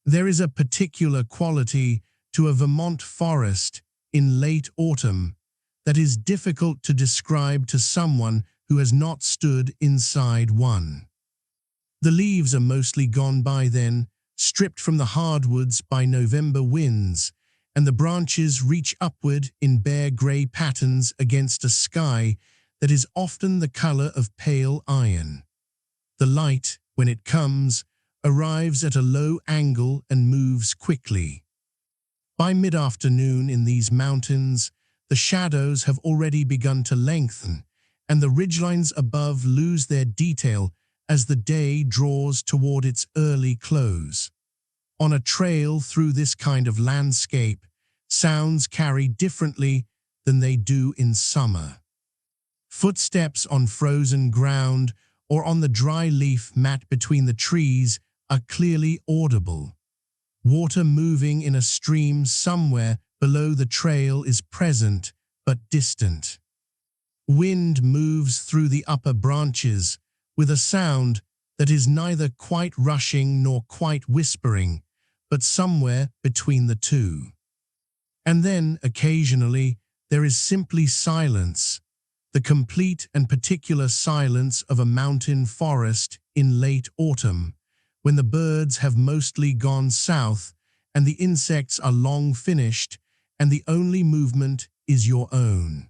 There is a particular quality to a Vermont forest in late autumn that is difficult to describe to someone who has not stood inside one. The leaves are mostly gone by then, stripped from the hardwoods by November winds, and the branches reach upward in bare grey patterns against a sky that is often the colour of pale iron. The light, when it comes, arrives at a low angle and moves quickly. By mid-afternoon in these mountains, the shadows have already begun to lengthen, and the ridgelines above lose their detail as the day draws toward its early close. On a trail through this kind of landscape, sounds carry differently than they do in summer. Footsteps on frozen ground or on the dry leaf mat between the trees are clearly audible. Water moving in a stream somewhere below the trail is present but distant. Wind moves through the upper branches with a sound that is neither quite rushing nor quite whispering, but somewhere between the two. And then, occasionally, there is simply silence, the complete and particular silence of a mountain forest in late autumn, when the birds have mostly gone south and the insects are long finished and the only movement is your own.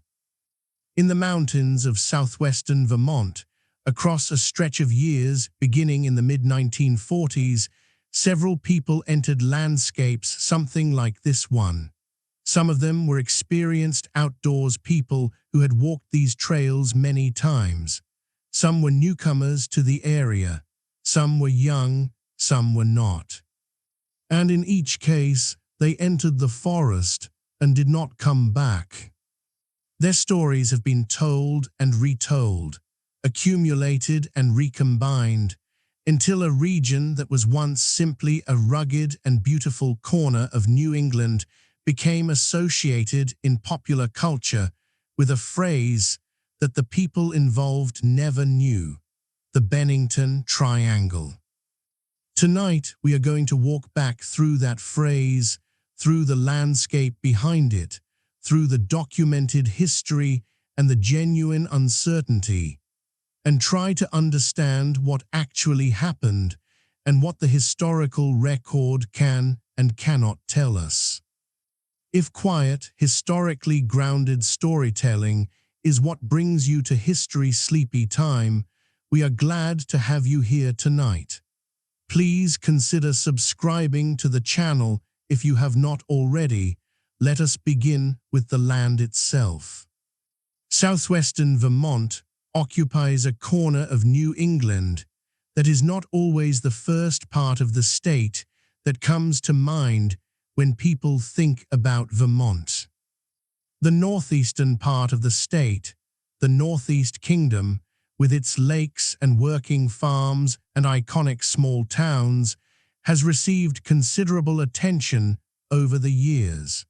In the mountains of southwestern Vermont, across a stretch of years beginning in the mid-1940s, several people entered landscapes something like this one. Some of them were experienced outdoors people who had walked these trails many times. Some were newcomers to the area. Some were young, some were not. And in each case, they entered the forest and did not come back. Their stories have been told and retold, accumulated and recombined, until a region that was once simply a rugged and beautiful corner of New England became associated in popular culture with a phrase that the people involved never knew: the Bennington Triangle. Tonight, we are going to walk back through that phrase, through the landscape behind it, through the documented history and the genuine uncertainty, and try to understand what actually happened and what the historical record can and cannot tell us. If quiet, historically grounded storytelling is what brings you to history's sleepy time, we are glad to have you here tonight. Please consider subscribing to the channel if you have not already. Let us begin with the land itself. Southwestern Vermont occupies a corner of New England that is not always the first part of the state that comes to mind when people think about Vermont. The northeastern part of the state, the Northeast Kingdom, with its lakes and working farms and iconic small towns, has received considerable attention over the years.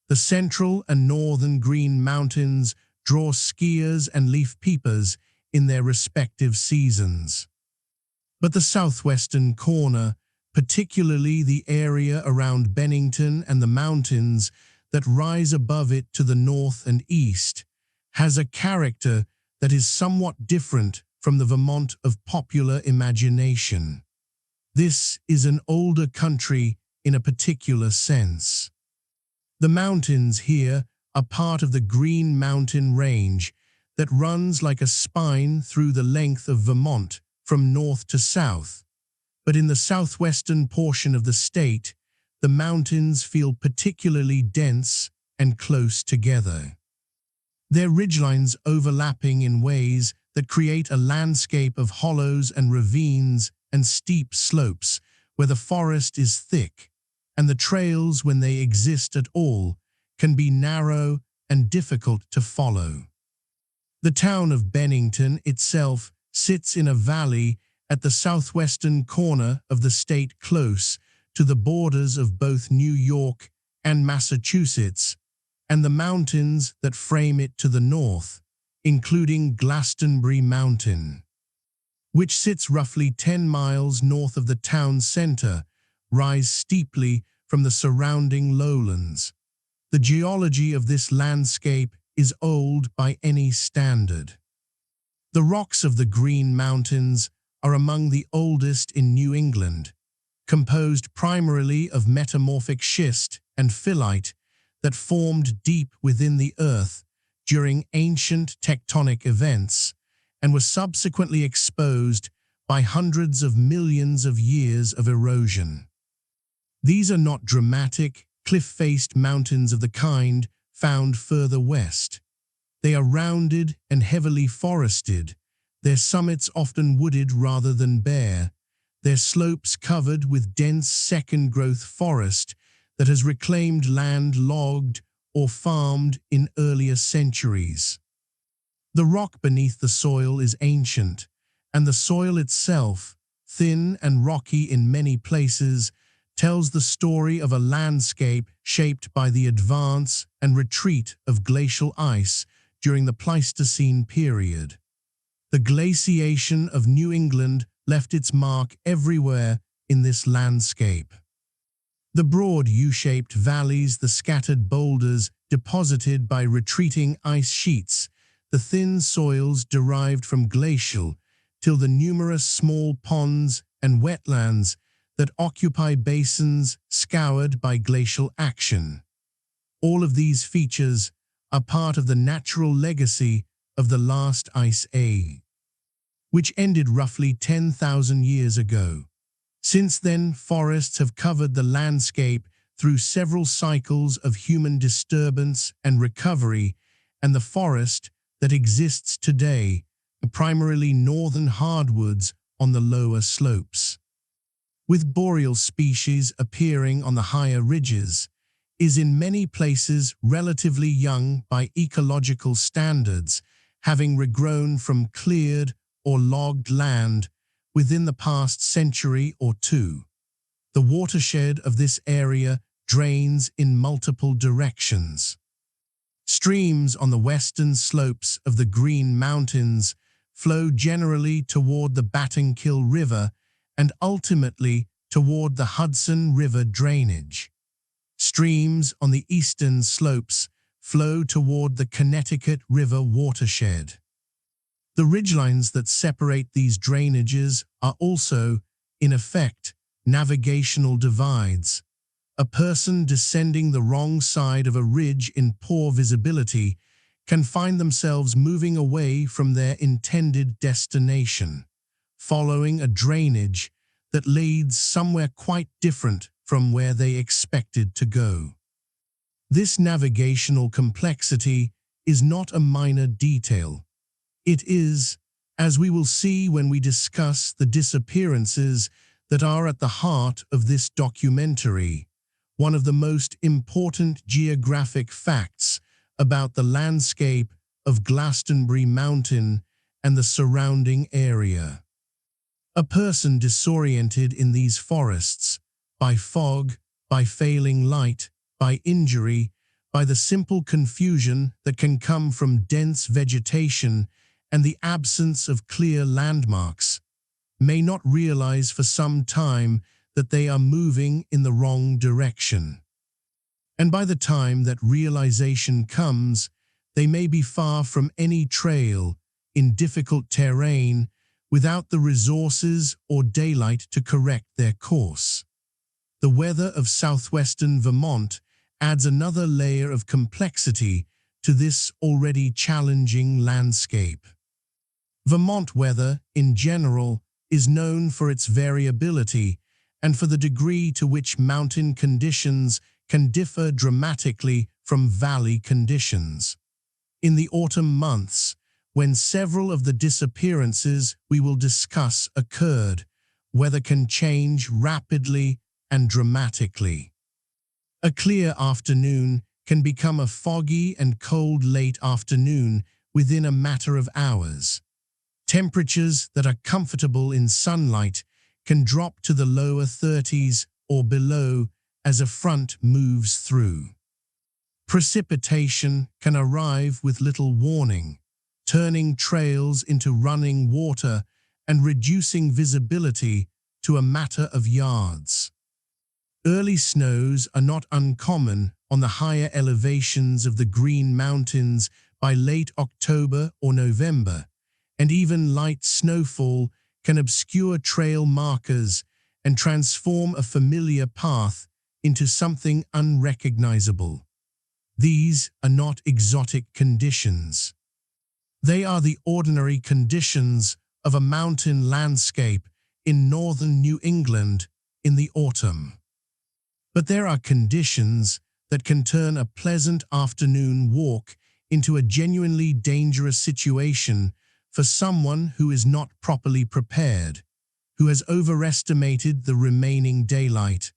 The central and northern Green Mountains draw skiers and leaf peepers in their respective seasons. But the southwestern corner, particularly the area around Bennington and the mountains that rise above it to the north and east, has a character that is somewhat different from the Vermont of popular imagination. This is an older country in a particular sense. The mountains here are part of the Green Mountain Range that runs like a spine through the length of Vermont from north to south. But in the southwestern portion of the state, the mountains feel particularly dense and close together. Their ridgelines overlapping in ways that create a landscape of hollows and ravines and steep slopes where the forest is thick, and the trails, when they exist at all, can be narrow and difficult to follow. The town of Bennington itself sits in a valley at the southwestern corner of the state, close to the borders of both New York and Massachusetts, and the mountains that frame it to the north, including Glastenbury Mountain, which sits roughly 10 miles north of the town center, rise steeply from the surrounding lowlands. The geology of this landscape is old by any standard. The rocks of the Green Mountains are among the oldest in New England, composed primarily of metamorphic schist and phyllite that formed deep within the earth during ancient tectonic events and were subsequently exposed by hundreds of millions of years of erosion. These are not dramatic, cliff-faced mountains of the kind found further west. They are rounded and heavily forested, their summits often wooded rather than bare, their slopes covered with dense second-growth forest that has reclaimed land logged or farmed in earlier centuries. The rock beneath the soil is ancient, and the soil itself, thin and rocky in many places, tells the story of a landscape shaped by the advance and retreat of glacial ice during the Pleistocene period. The glaciation of New England left its mark everywhere in this landscape. The broad U-shaped valleys, the scattered boulders deposited by retreating ice sheets, the thin soils derived from glacial, till the numerous small ponds and wetlands that occupy basins scoured by glacial action. All of these features are part of the natural legacy of the last ice age, which ended roughly 10,000 years ago. Since then, forests have covered the landscape through several cycles of human disturbance and recovery, and the forest that exists today are primarily northern hardwoods on the lower slopes. With boreal species appearing on the higher ridges, is in many places relatively young by ecological standards, having regrown from cleared or logged land within the past century or two. The watershed of this area drains in multiple directions. Streams on the western slopes of the Green Mountains flow generally toward the Battenkill River and ultimately toward the Hudson River drainage. Streams on the eastern slopes flow toward the Connecticut River watershed. The ridgelines that separate these drainages are also, in effect, navigational divides. A person descending the wrong side of a ridge in poor visibility can find themselves moving away from their intended destination, following a drainage that leads somewhere quite different from where they expected to go. This navigational complexity is not a minor detail. It is, as we will see when we discuss the disappearances that are at the heart of this documentary, one of the most important geographic facts about the landscape of Glastenbury Mountain and the surrounding area. A person disoriented in these forests, by fog, by failing light, by injury, by the simple confusion that can come from dense vegetation and the absence of clear landmarks, may not realize for some time that they are moving in the wrong direction. And by the time that realization comes, they may be far from any trail, in difficult terrain, without the resources or daylight to correct their course. The weather of southwestern Vermont adds another layer of complexity to this already challenging landscape. Vermont weather, in general, is known for its variability and for the degree to which mountain conditions can differ dramatically from valley conditions. In the autumn months, when several of the disappearances we will discuss occurred, weather can change rapidly and dramatically. A clear afternoon can become a foggy and cold late afternoon within a matter of hours. Temperatures that are comfortable in sunlight can drop to the lower 30s or below as a front moves through. Precipitation can arrive with little warning, turning trails into running water and reducing visibility to a matter of yards. Early snows are not uncommon on the higher elevations of the Green Mountains by late October or November, and even light snowfall can obscure trail markers and transform a familiar path into something unrecognizable. These are not exotic conditions. They are the ordinary conditions of a mountain landscape in northern New England in the autumn. But there are conditions that can turn a pleasant afternoon walk into a genuinely dangerous situation for someone who is not properly prepared, who has overestimated the remaining daylight,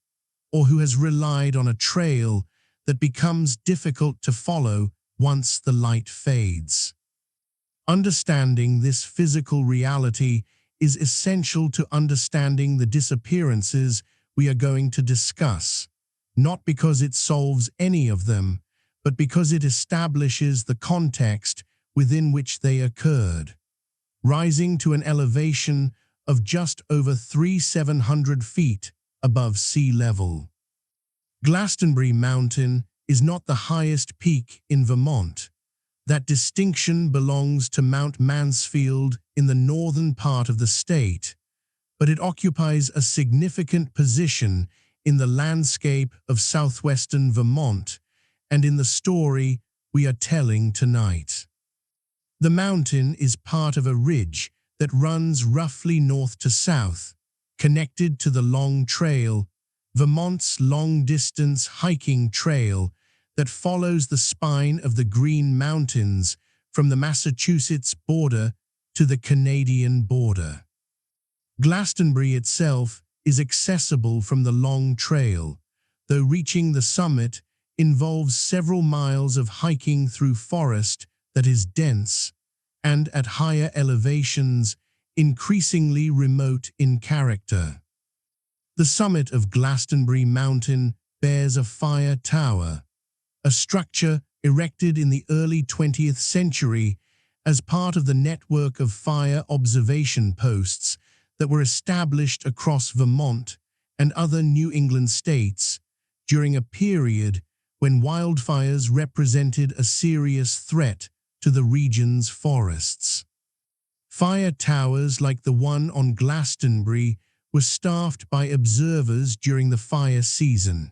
or who has relied on a trail that becomes difficult to follow once the light fades. Understanding this physical reality is essential to understanding the disappearances we are going to discuss, not because it solves any of them, but because it establishes the context within which they occurred. Rising to an elevation of just over 3,700 feet above sea level. Glastenbury Mountain is not the highest peak in Vermont. That distinction belongs to Mount Mansfield in the northern part of the state, but it occupies a significant position in the landscape of southwestern Vermont and in the story we are telling tonight. The mountain is part of a ridge that runs roughly north to south, connected to the Long Trail, Vermont's long-distance hiking trail that follows the spine of the Green Mountains from the Massachusetts border to the Canadian border. Glastenbury itself is accessible from the Long Trail, though reaching the summit involves several miles of hiking through forest that is dense and, at higher elevations, increasingly remote in character. The summit of Glastenbury Mountain bears a fire tower, a structure erected in the early 20th century as part of the network of fire observation posts that were established across Vermont and other New England states during a period when wildfires represented a serious threat to the region's forests. Fire towers like the one on Glastenbury were staffed by observers during the fire season,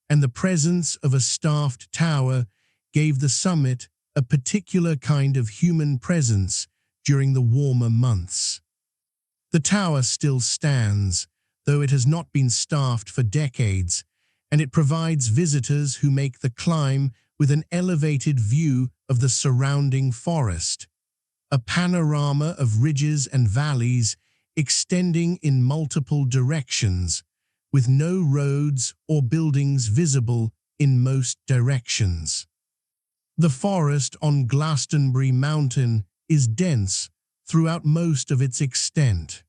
and the presence of a staffed tower gave the summit a particular kind of human presence during the warmer months. The tower still stands, though it has not been staffed for decades, and it provides visitors who make the climb with an elevated view of the surrounding forest, a panorama of ridges and valleys extending in multiple directions, with no roads or buildings visible in most directions. The forest on Glastenbury Mountain is dense throughout most of its extent.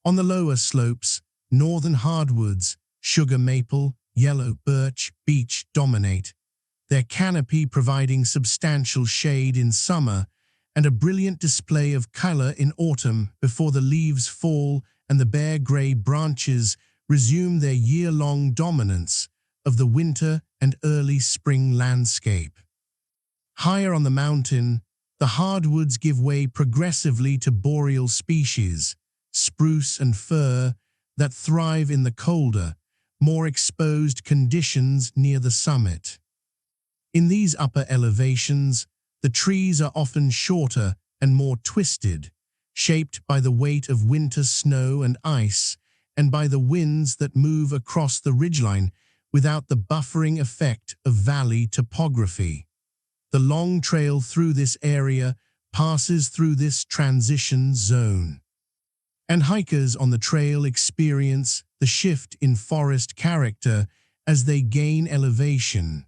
On the lower slopes, northern hardwoods, sugar maple, yellow birch, beech dominate, their canopy providing substantial shade in summer and a brilliant display of color in autumn before the leaves fall and the bare gray branches resume their year-long dominance of the winter and early spring landscape. Higher on the mountain, the hardwoods give way progressively to boreal species, spruce and fir, that thrive in the colder, more exposed conditions near the summit. In these upper elevations, the trees are often shorter and more twisted, shaped by the weight of winter snow and ice, and by the winds that move across the ridgeline without the buffering effect of valley topography. The Long Trail through this area passes through this transition zone, and hikers on the trail experience the shift in forest character as they gain elevation.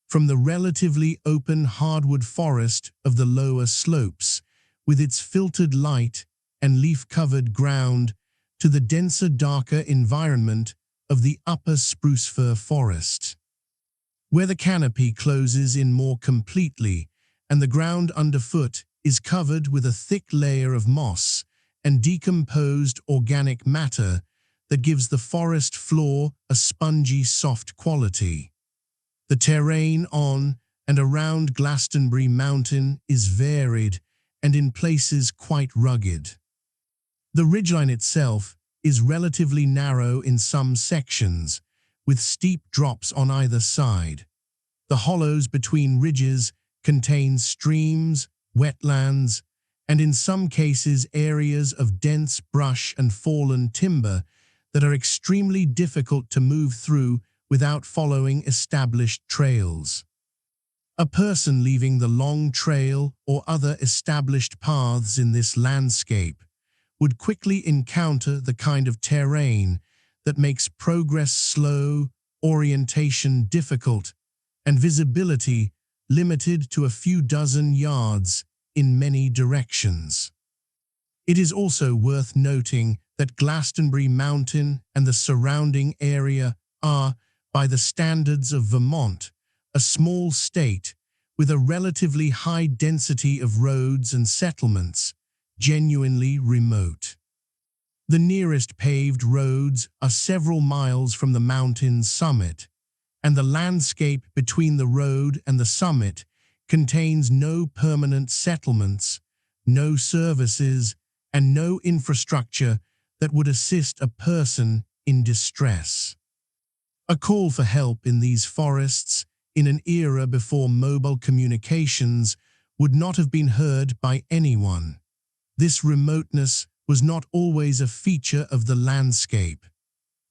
From the relatively open hardwood forest of the lower slopes, with its filtered light and leaf-covered ground, to the denser, darker environment of the upper spruce fir forest, where the canopy closes in more completely and the ground underfoot is covered with a thick layer of moss and decomposed organic matter that gives the forest floor a spongy, soft quality. The terrain on and around Glastenbury Mountain is varied and in places quite rugged. The ridgeline itself is relatively narrow in some sections, with steep drops on either side. The hollows between ridges contain streams, wetlands, and in some cases areas of dense brush and fallen timber that are extremely difficult to move through without following established trails. A person leaving the long trail or other established paths in this landscape would quickly encounter the kind of terrain that makes progress slow, orientation difficult, and visibility limited to a few dozen yards in many directions. It is also worth noting that Glastenbury Mountain and the surrounding area are, by the standards of Vermont, a small state with a relatively high density of roads and settlements, genuinely remote. The nearest paved roads are several miles from the mountain's summit, and the landscape between the road and the summit contains no permanent settlements, no services, and no infrastructure that would assist a person in distress. A call for help in these forests, in an era before mobile communications, would not have been heard by anyone. This remoteness was not always a feature of the landscape.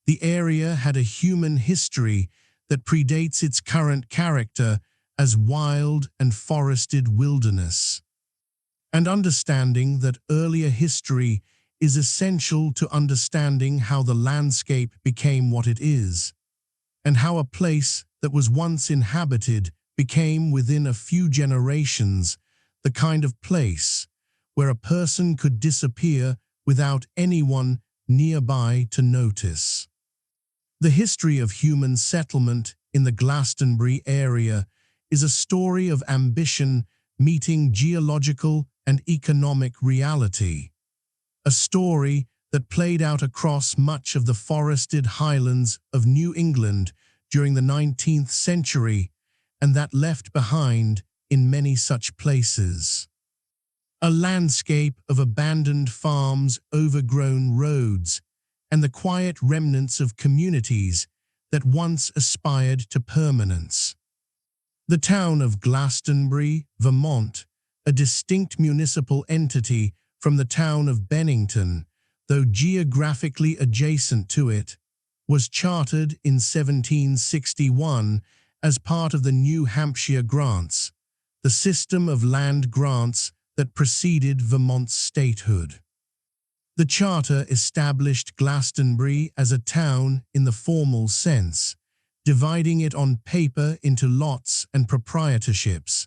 The area had a human history that predates its current character as wild and forested wilderness. And understanding that earlier history is essential to understanding how the landscape became what it is, and how a place that was once inhabited became within a few generations the kind of place where a person could disappear without anyone nearby to notice. The history of human settlement in the Glastenbury area is a story of ambition meeting geological and economic reality. A story that played out across much of the forested highlands of New England during the 19th century, and that left behind in many such places a landscape of abandoned farms, overgrown roads, and the quiet remnants of communities that once aspired to permanence. The town of Glastenbury, Vermont, a distinct municipal entity from the town of Bennington, though geographically adjacent to it, was chartered in 1761 as part of the New Hampshire Grants, the system of land grants that preceded Vermont's statehood. The charter established Glastenbury as a town in the formal sense, dividing it on paper into lots and proprietorships,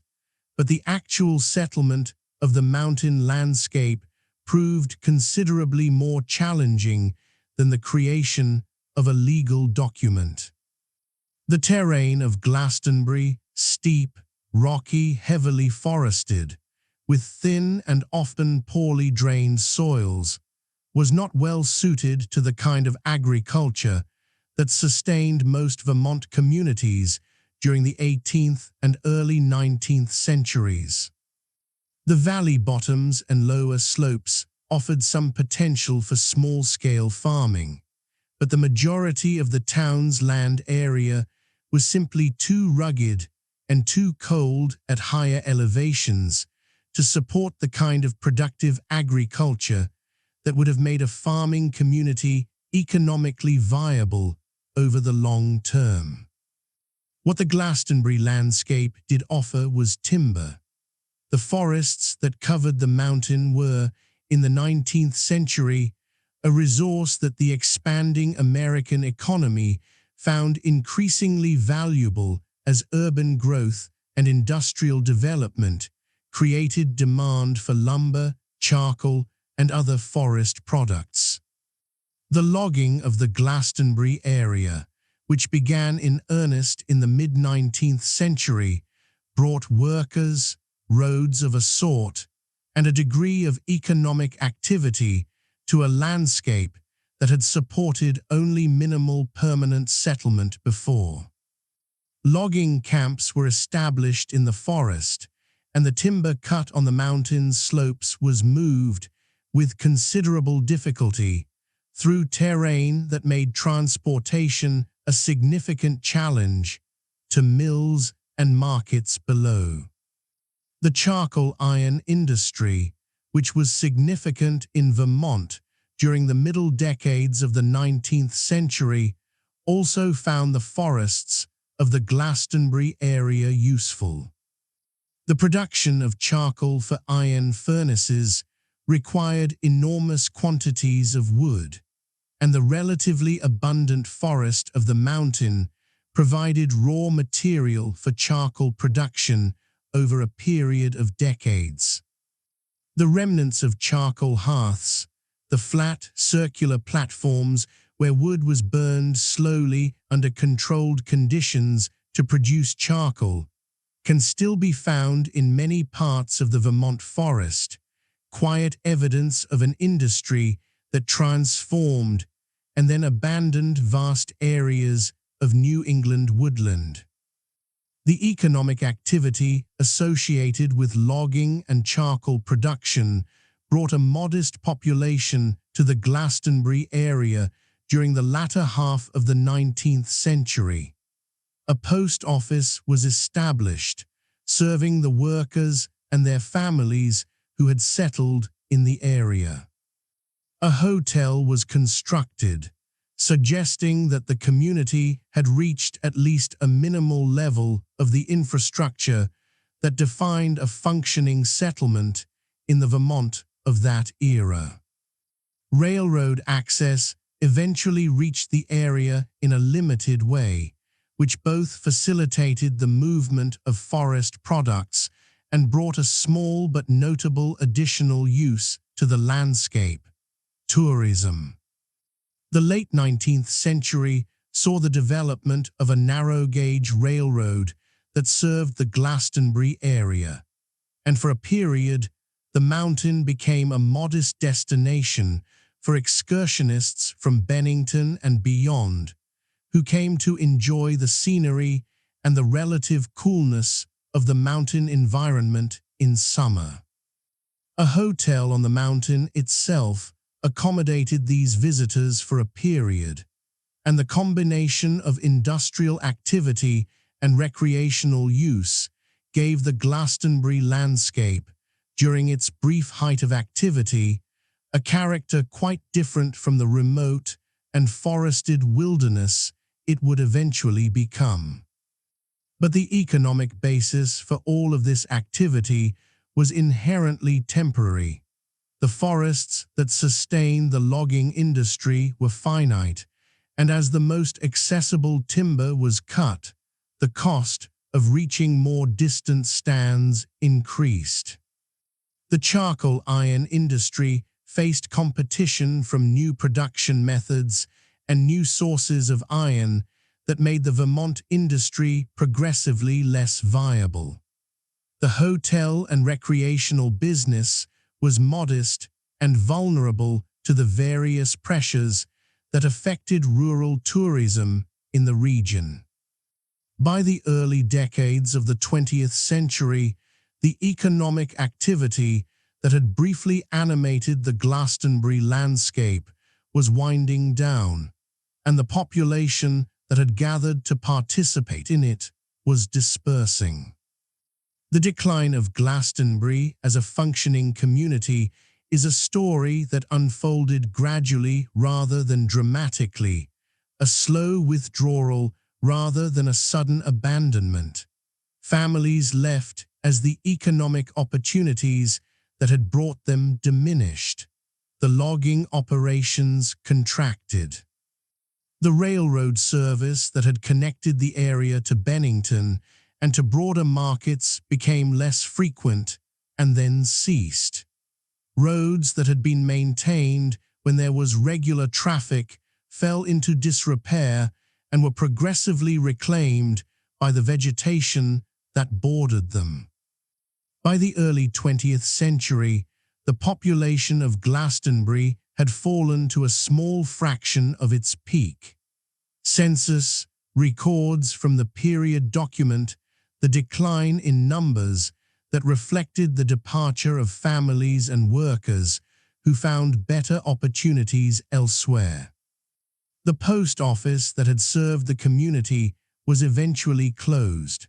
but the actual settlement of the mountain landscape proved considerably more challenging than the creation of a legal document. The terrain of Glastenbury, steep, rocky, heavily forested, with thin and often poorly drained soils, was not well suited to the kind of agriculture that sustained most Vermont communities during the 18th and early 19th centuries. The valley bottoms and lower slopes offered some potential for small-scale farming, but the majority of the town's land area was simply too rugged and too cold at higher elevations to support the kind of productive agriculture that would have made a farming community economically viable over the long term. What the Glastenbury landscape did offer was timber. The forests that covered the mountain were, in the 19th century, a resource that the expanding American economy found increasingly valuable as urban growth and industrial development created demand for lumber, charcoal, and other forest products. The logging of the Glastenbury area, which began in earnest in the mid-19th century, brought workers, roads of a sort, and a degree of economic activity to a landscape that had supported only minimal permanent settlement before. Logging camps were established in the forest, and the timber cut on the mountain's slopes was moved with considerable difficulty through terrain that made transportation a significant challenge to mills and markets below. The charcoal iron industry, which was significant in Vermont during the middle decades of the 19th century, also found the forests of the Glastenbury area useful. The production of charcoal for iron furnaces required enormous quantities of wood, and the relatively abundant forest of the mountain provided raw material for charcoal production over a period of decades. The remnants of charcoal hearths, the flat, circular platforms where wood was burned slowly under controlled conditions to produce charcoal, can still be found in many parts of the Vermont forest, quiet evidence of an industry that transformed and then abandoned vast areas of New England woodland. The economic activity associated with logging and charcoal production brought a modest population to the Glastenbury area during the latter half of the 19th century. A post office was established, serving the workers and their families who had settled in the area. A hotel was constructed, suggesting that the community had reached at least a minimal level of the infrastructure that defined a functioning settlement in the Vermont of that era. Railroad access eventually reached the area in a limited way, which both facilitated the movement of forest products and brought a small but notable additional use to the landscape: tourism. The late 19th century saw the development of a narrow-gauge railroad that served the Glastenbury area, and for a period, the mountain became a modest destination for excursionists from Bennington and beyond, who came to enjoy the scenery and the relative coolness of the mountain environment in summer. A hotel on the mountain itself accommodated these visitors for a period, and the combination of industrial activity and recreational use gave the Glastenbury landscape, during its brief height of activity, a character quite different from the remote and forested wilderness it would eventually become. But the economic basis for all of this activity was inherently temporary. The forests that sustained the logging industry were finite, and as the most accessible timber was cut, the cost of reaching more distant stands increased. The charcoal iron industry faced competition from new production methods and new sources of iron that made the Vermont industry progressively less viable. The hotel and recreational business was modest and vulnerable to the various pressures that affected rural tourism in the region. By the early decades of the 20th century, the economic activity that had briefly animated the Glastenbury landscape was winding down, and the population that had gathered to participate in it was dispersing. The decline of Glastenbury as a functioning community is a story that unfolded gradually rather than dramatically, a slow withdrawal rather than a sudden abandonment. Families left as the economic opportunities that had brought them diminished. The logging operations contracted. The railroad service that had connected the area to Bennington and to broader markets became less frequent and then ceased. Roads that had been maintained when there was regular traffic fell into disrepair and were progressively reclaimed by the vegetation that bordered them. By the early 20th century, the population of Glastenbury had fallen to a small fraction of its peak. Census records from the period document the decline in numbers that reflected the departure of families and workers who found better opportunities elsewhere. The post office that had served the community was eventually closed.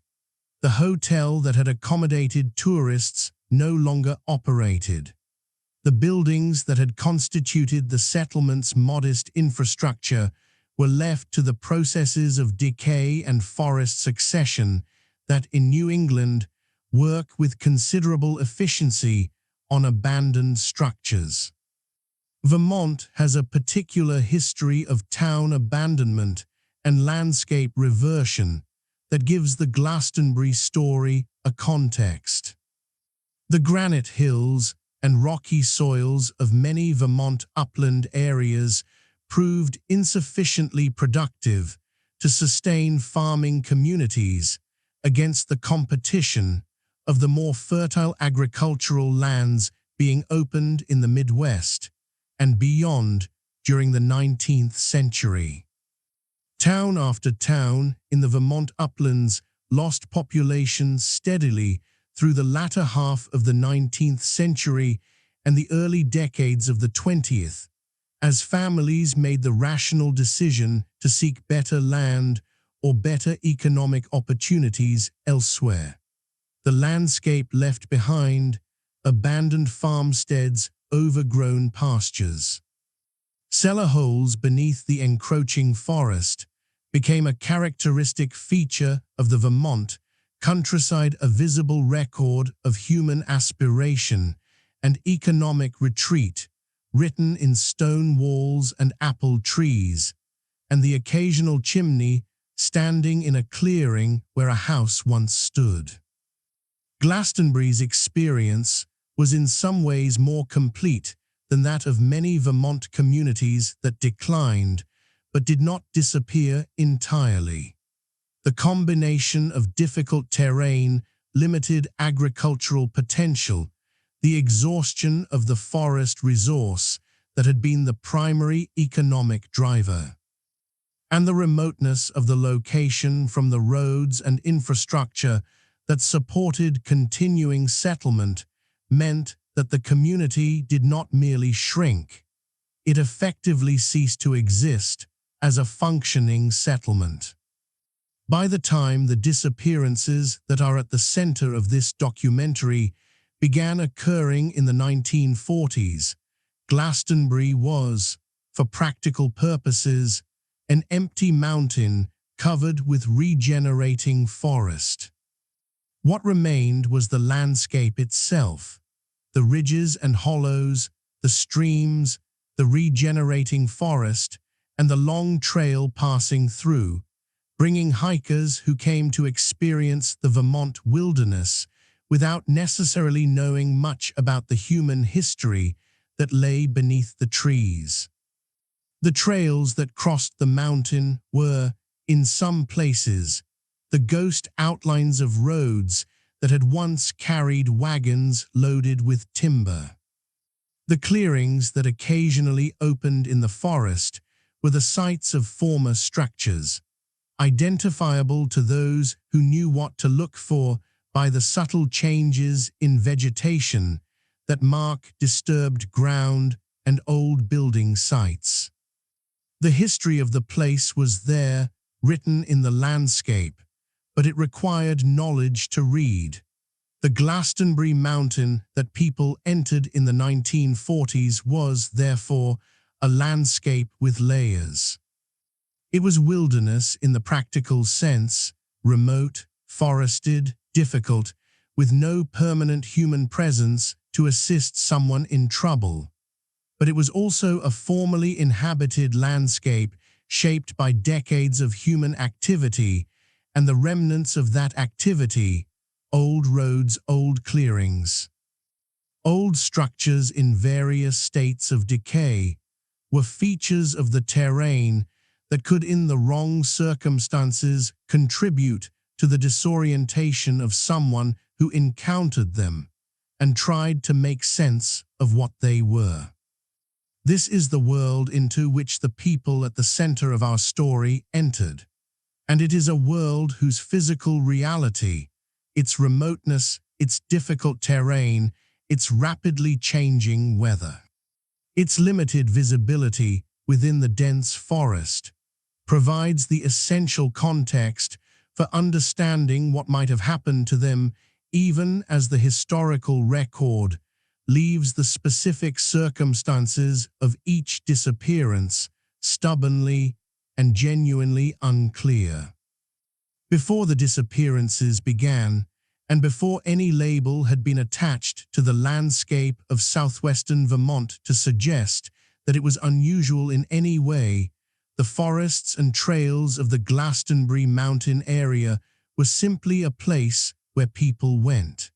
The hotel that had accommodated tourists no longer operated. The buildings that had constituted the settlement's modest infrastructure were left to the processes of decay and forest succession that, in New England, work with considerable efficiency on abandoned structures. Vermont has a particular history of town abandonment and landscape reversion that gives the Glastenbury story a context. The granite hills and rocky soils of many Vermont upland areas proved insufficiently productive to sustain farming communities against the competition of the more fertile agricultural lands being opened in the Midwest and beyond during the 19th century. Town after town in the Vermont uplands lost population steadily through the latter half of the 19th century and the early decades of the 20th, as families made the rational decision to seek better land or better economic opportunities elsewhere. The landscape left behind, abandoned farmsteads, overgrown pastures. Cellar holes beneath the encroaching forest became a characteristic feature of the Vermont countryside, a visible record of human aspiration and economic retreat, written in stone walls and apple trees, and the occasional chimney standing in a clearing where a house once stood. Glastonbury's experience was in some ways more complete than that of many Vermont communities that declined but did not disappear entirely. The combination of difficult terrain, limited agricultural potential, the exhaustion of the forest resource that had been the primary economic driver, and the remoteness of the location from the roads and infrastructure that supported continuing settlement meant that the community did not merely shrink, it effectively ceased to exist as a functioning settlement. By the time the disappearances that are at the center of this documentary began occurring in the 1940s, Glastenbury was, for practical purposes, an empty mountain covered with regenerating forest. What remained was the landscape itself, the ridges and hollows, the streams, the regenerating forest, and the long trail passing through, bringing hikers who came to experience the Vermont wilderness without necessarily knowing much about the human history that lay beneath the trees. The trails that crossed the mountain were, in some places, the ghost outlines of roads that had once carried wagons loaded with timber. The clearings that occasionally opened in the forest were the sites of former structures, identifiable to those who knew what to look for by the subtle changes in vegetation that mark disturbed ground and old building sites. The history of the place was there, written in the landscape, but it required knowledge to read. The Glastenbury mountain that people entered in the 1940s was, therefore, a landscape with layers. It was wilderness in the practical sense, remote, forested, difficult, with no permanent human presence to assist someone in trouble. But it was also a formerly inhabited landscape shaped by decades of human activity and the remnants of that activity, old roads, old clearings. Old structures in various states of decay were features of the terrain that could, in the wrong circumstances, contribute to the disorientation of someone who encountered them and tried to make sense of what they were. This is the world into which the people at the center of our story entered. And it is a world whose physical reality, its remoteness, its difficult terrain, its rapidly changing weather, its limited visibility within the dense forest, provides the essential context for understanding what might have happened to them, even as the historical record leaves the specific circumstances of each disappearance stubbornly and genuinely unclear. Before the disappearances began, and before any label had been attached to the landscape of southwestern Vermont to suggest that it was unusual in any way, the forests and trails of the Glastenbury mountain area were simply a place where people went.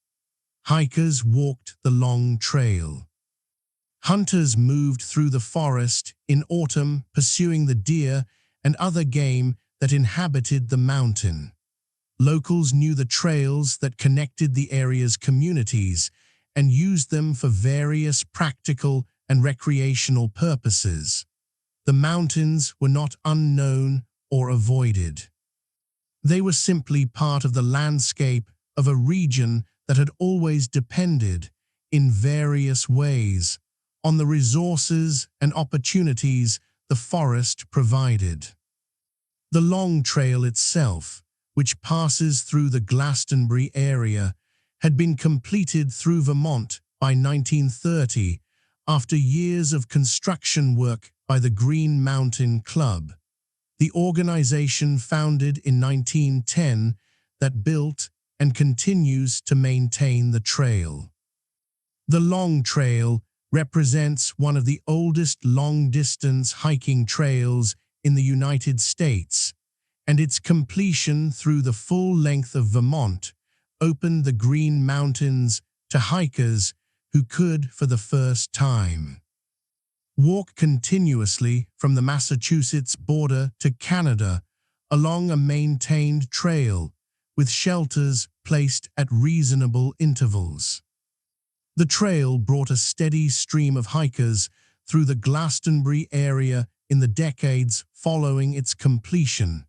Hikers walked the long trail. Hunters moved through the forest in autumn, pursuing the deer and other game that inhabited the mountain. Locals knew the trails that connected the area's communities and used them for various practical and recreational purposes. The mountains were not unknown or avoided. They were simply part of the landscape of a region that had always depended, in various ways, on the resources and opportunities the forest provided. The Long Trail itself, which passes through the Glastenbury area, had been completed through Vermont by 1930 after years of construction work by the Green Mountain Club, the organization founded in 1910 that built and continues to maintain the trail. The Long Trail represents one of the oldest long-distance hiking trails in the United States, and its completion through the full length of Vermont opened the Green Mountains to hikers who could, for the first time, walk continuously from the Massachusetts border to Canada along a maintained trail with shelters placed at reasonable intervals. The trail brought a steady stream of hikers through the Glastenbury area in the decades following its completion,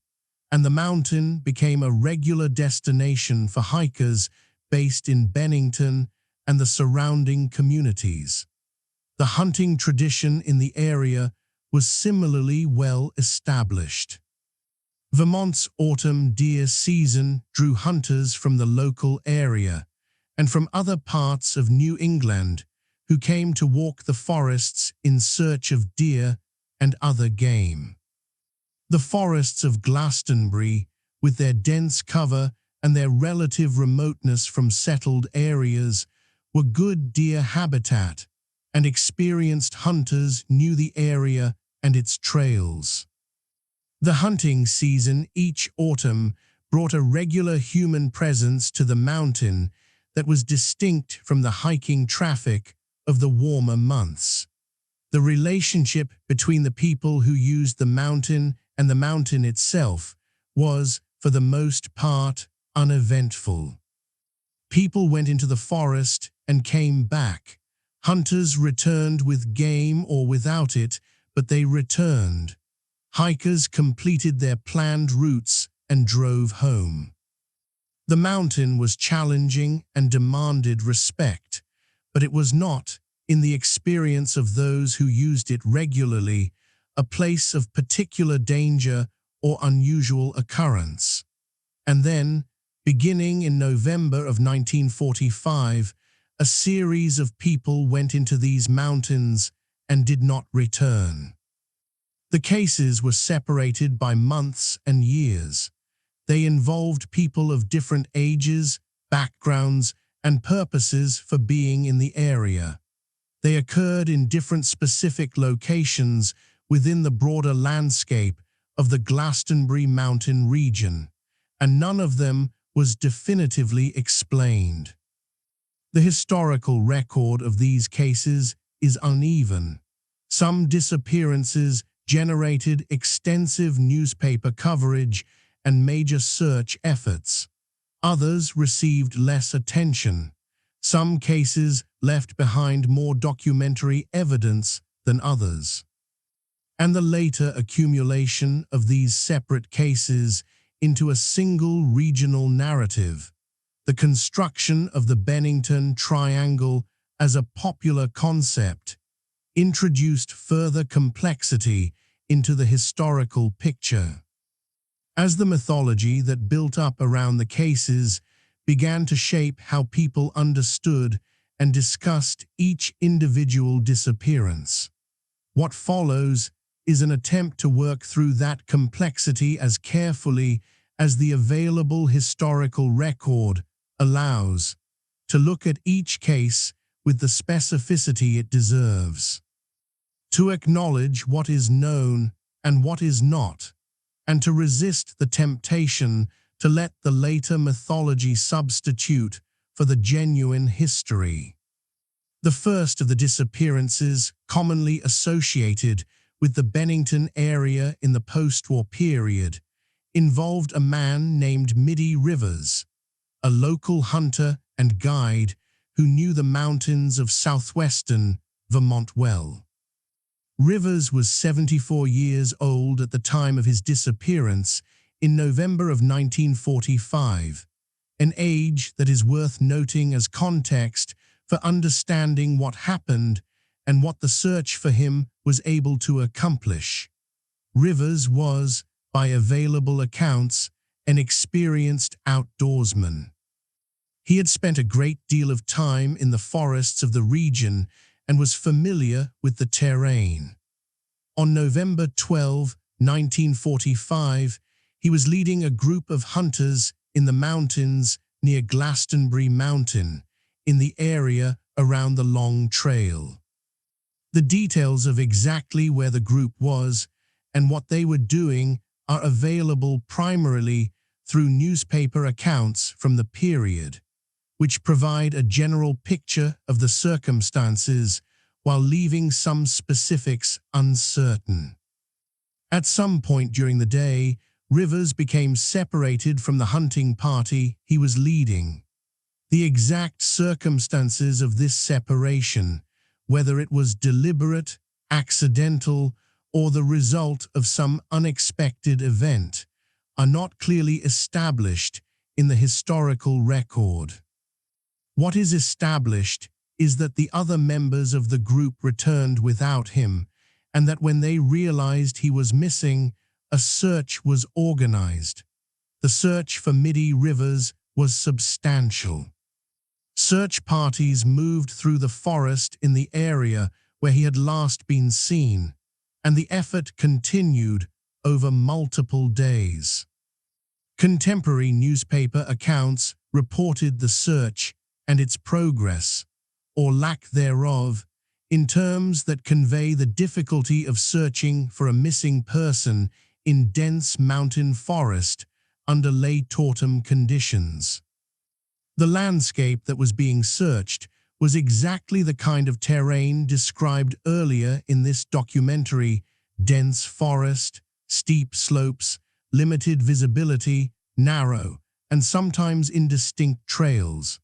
and the mountain became a regular destination for hikers based in Bennington and the surrounding communities. The hunting tradition in the area was similarly well established. Vermont's autumn deer season drew hunters from the local area and from other parts of New England who came to walk the forests in search of deer and other game. The forests of Glastenbury, with their dense cover and their relative remoteness from settled areas, were good deer habitat, and experienced hunters knew the area and its trails. The hunting season each autumn brought a regular human presence to the mountain that was distinct from the hiking traffic of the warmer months. The relationship between the people who used the mountain and the mountain itself was, for the most part, uneventful. People went into the forest and came back. Hunters returned with game or without it, but they returned. Hikers completed their planned routes and drove home. The mountain was challenging and demanded respect, but it was not, in the experience of those who used it regularly, a place of particular danger or unusual occurrence. And then, beginning in November of 1945, a series of people went into these mountains and did not return. The cases were separated by months and years. They involved people of different ages, backgrounds, and purposes for being in the area. They occurred in different specific locations within the broader landscape of the Glastenbury mountain region, and none of them was definitively explained. The historical record of these cases is uneven. Some disappearances generated extensive newspaper coverage and major search efforts. Others received less attention. Some cases left behind more documentary evidence than others. And the later accumulation of these separate cases into a single regional narrative, the construction of the Bennington Triangle as a popular concept, introduced further complexity into the historical picture. As the mythology that built up around the cases began to shape how people understood and discussed each individual disappearance, what follows is an attempt to work through that complexity as carefully as the available historical record allows, to look at each case with the specificity it deserves, to acknowledge what is known and what is not, and to resist the temptation to let the later mythology substitute for the genuine history. The first of the disappearances commonly associated with the Bennington area in the post-war period involved a man named Mitty Rivers, a local hunter and guide who knew the mountains of southwestern Vermont well. Rivers was 74 years old at the time of his disappearance in November of 1945, an age that is worth noting as context for understanding what happened and what the search for him was able to accomplish. Rivers was, by available accounts, an experienced outdoorsman. He had spent a great deal of time in the forests of the region and was familiar with the terrain. On November 12, 1945, he was leading a group of hunters in the mountains near Glastenbury Mountain, in the area around the Long Trail. The details of exactly where the group was and what they were doing are available primarily through newspaper accounts from the period, which provide a general picture of the circumstances while leaving some specifics uncertain. At some point during the day, Rivers became separated from the hunting party he was leading. The exact circumstances of this separation, whether it was deliberate, accidental, or the result of some unexpected event, are not clearly established in the historical record. What is established is that the other members of the group returned without him, and that when they realized he was missing, a search was organized. The search for Mitty Rivers was substantial. Search parties moved through the forest in the area where he had last been seen, and the effort continued over multiple days. Contemporary newspaper accounts reported the search and its progress, or lack thereof, in terms that convey the difficulty of searching for a missing person in dense mountain forest under late autumn conditions. The landscape that was being searched was exactly the kind of terrain described earlier in this documentary: dense forest, steep slopes, limited visibility, narrow, and sometimes indistinct trails.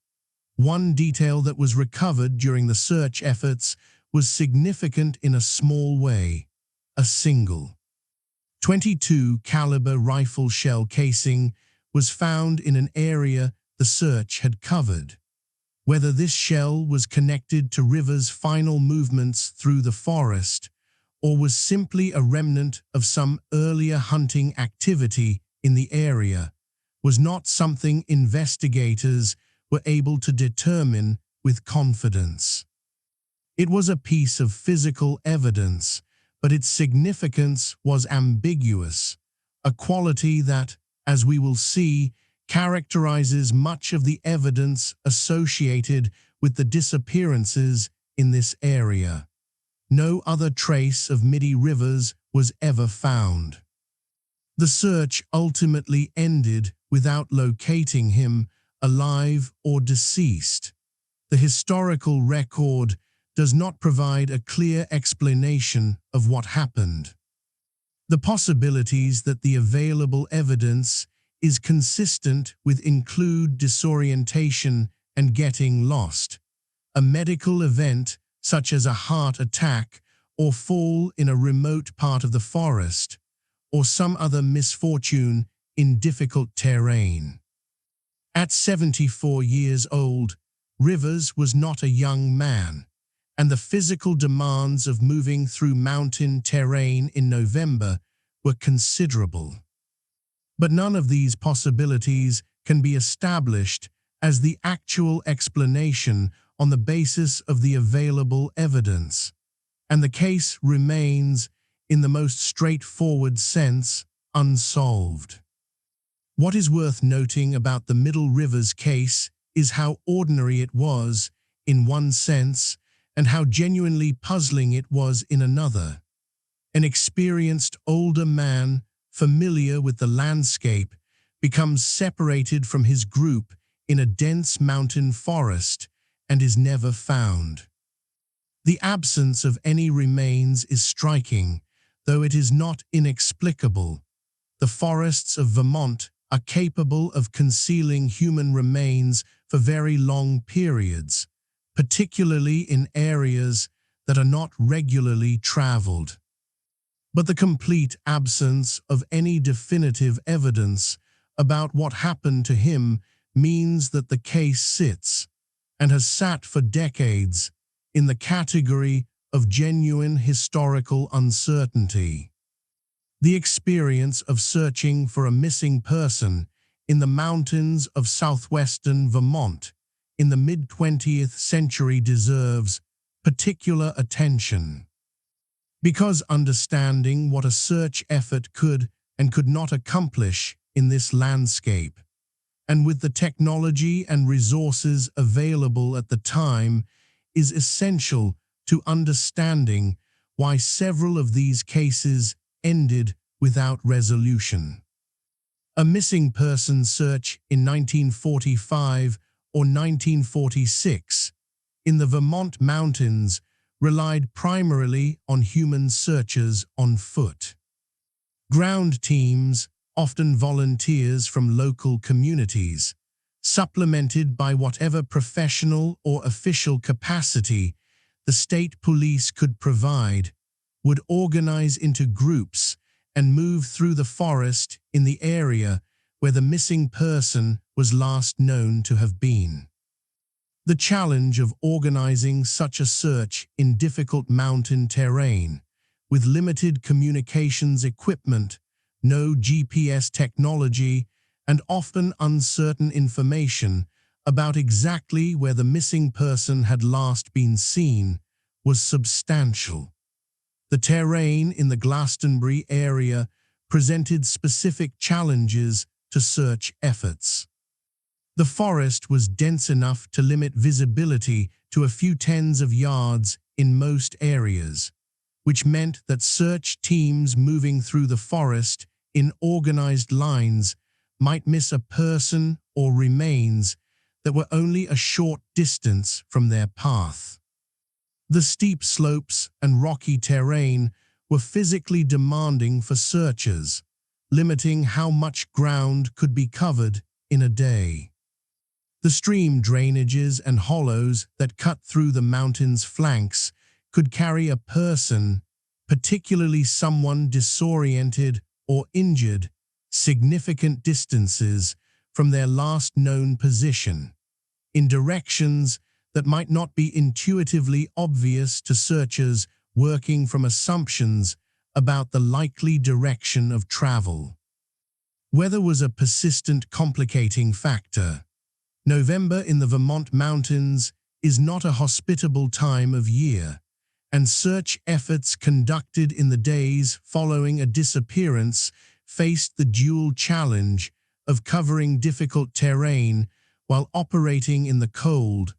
One detail that was recovered during the search efforts was significant in a small way: a single .22 caliber rifle shell casing was found in an area the search had covered. Whether this shell was connected to Rivers' final movements through the forest, or was simply a remnant of some earlier hunting activity in the area, was not something investigators were able to determine with confidence. It was a piece of physical evidence, but its significance was ambiguous, a quality that, as we will see, characterizes much of the evidence associated with the disappearances in this area. No other trace of Mitty Rivers was ever found. The search ultimately ended without locating him, alive or deceased. The historical record does not provide a clear explanation of what happened. The possibilities that the available evidence is consistent with include disorientation and getting lost, a medical event such as a heart attack or fall in a remote part of the forest, or some other misfortune in difficult terrain. At 74 years old, Rivers was not a young man, and the physical demands of moving through mountain terrain in November were considerable. But none of these possibilities can be established as the actual explanation on the basis of the available evidence, and the case remains, in the most straightforward sense, unsolved. What is worth noting about the Middle Rivers case is how ordinary it was, in one sense, and how genuinely puzzling it was in another. An experienced older man, familiar with the landscape, becomes separated from his group in a dense mountain forest and is never found. The absence of any remains is striking, though it is not inexplicable. The forests of Vermont are capable of concealing human remains for very long periods, particularly in areas that are not regularly traveled. But the complete absence of any definitive evidence about what happened to him means that the case sits, and has sat for decades, in the category of genuine historical uncertainty. The experience of searching for a missing person in the mountains of southwestern Vermont in the mid-20th century deserves particular attention. Because understanding what a search effort could and could not accomplish in this landscape, and with the technology and resources available at the time, is essential to understanding why several of these cases ended without resolution. A missing person search in 1945 or 1946 in the Vermont mountains relied primarily on human searchers on foot. Ground teams, often volunteers from local communities, supplemented by whatever professional or official capacity the state police could provide, would organize into groups and move through the forest in the area where the missing person was last known to have been. The challenge of organizing such a search in difficult mountain terrain, with limited communications equipment, no GPS technology, and often uncertain information about exactly where the missing person had last been seen, was substantial. The terrain in the Glastenbury area presented specific challenges to search efforts. The forest was dense enough to limit visibility to a few tens of yards in most areas, which meant that search teams moving through the forest in organized lines might miss a person or remains that were only a short distance from their path. The steep slopes and rocky terrain were physically demanding for searchers, limiting how much ground could be covered in a day. The stream drainages and hollows that cut through the mountain's flanks could carry a person, particularly someone disoriented or injured, significant distances from their last known position, in directions that might not be intuitively obvious to searchers working from assumptions about the likely direction of travel. Weather was a persistent complicating factor. November in the Vermont mountains is not a hospitable time of year, and search efforts conducted in the days following a disappearance faced the dual challenge of covering difficult terrain while operating in the cold,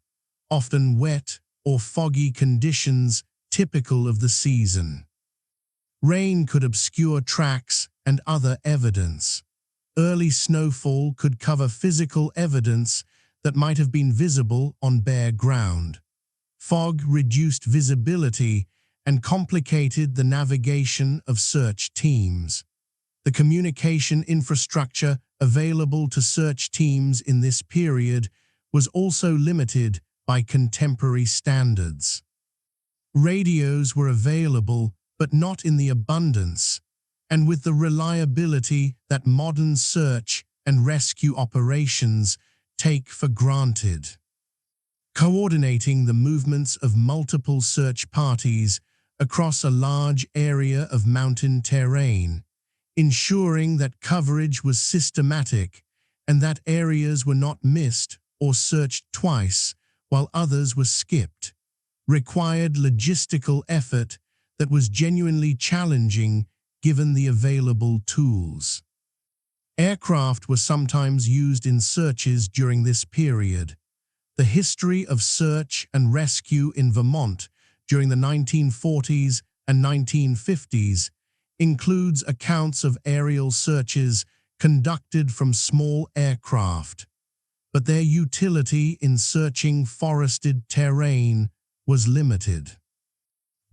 often wet or foggy conditions typical of the season. Rain could obscure tracks and other evidence. Early snowfall could cover physical evidence that might have been visible on bare ground. Fog reduced visibility and complicated the navigation of search teams. The communication infrastructure available to search teams in this period was also limited by contemporary standards. Radios were available, but not in the abundance, and with the reliability that modern search and rescue operations take for granted. Coordinating the movements of multiple search parties across a large area of mountain terrain, ensuring that coverage was systematic and that areas were not missed or searched twice while others were skipped, required logistical effort that was genuinely challenging given the available tools. Aircraft were sometimes used in searches during this period. The history of search and rescue in Vermont during the 1940s and 1950s includes accounts of aerial searches conducted from small aircraft, but their utility in searching forested terrain was limited.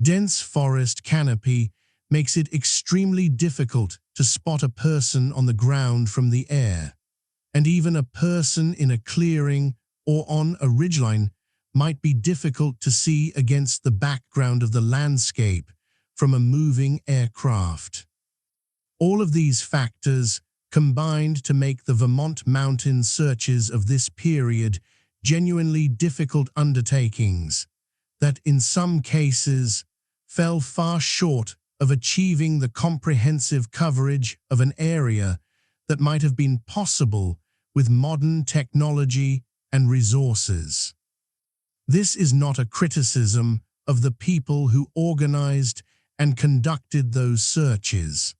Dense forest canopy makes it extremely difficult to spot a person on the ground from the air, and even a person in a clearing or on a ridgeline might be difficult to see against the background of the landscape from a moving aircraft. All of these factors combined to make the Vermont mountain searches of this period genuinely difficult undertakings that, in some cases, fell far short of achieving the comprehensive coverage of an area that might have been possible with modern technology and resources. This is not a criticism of the people who organized and conducted those searches.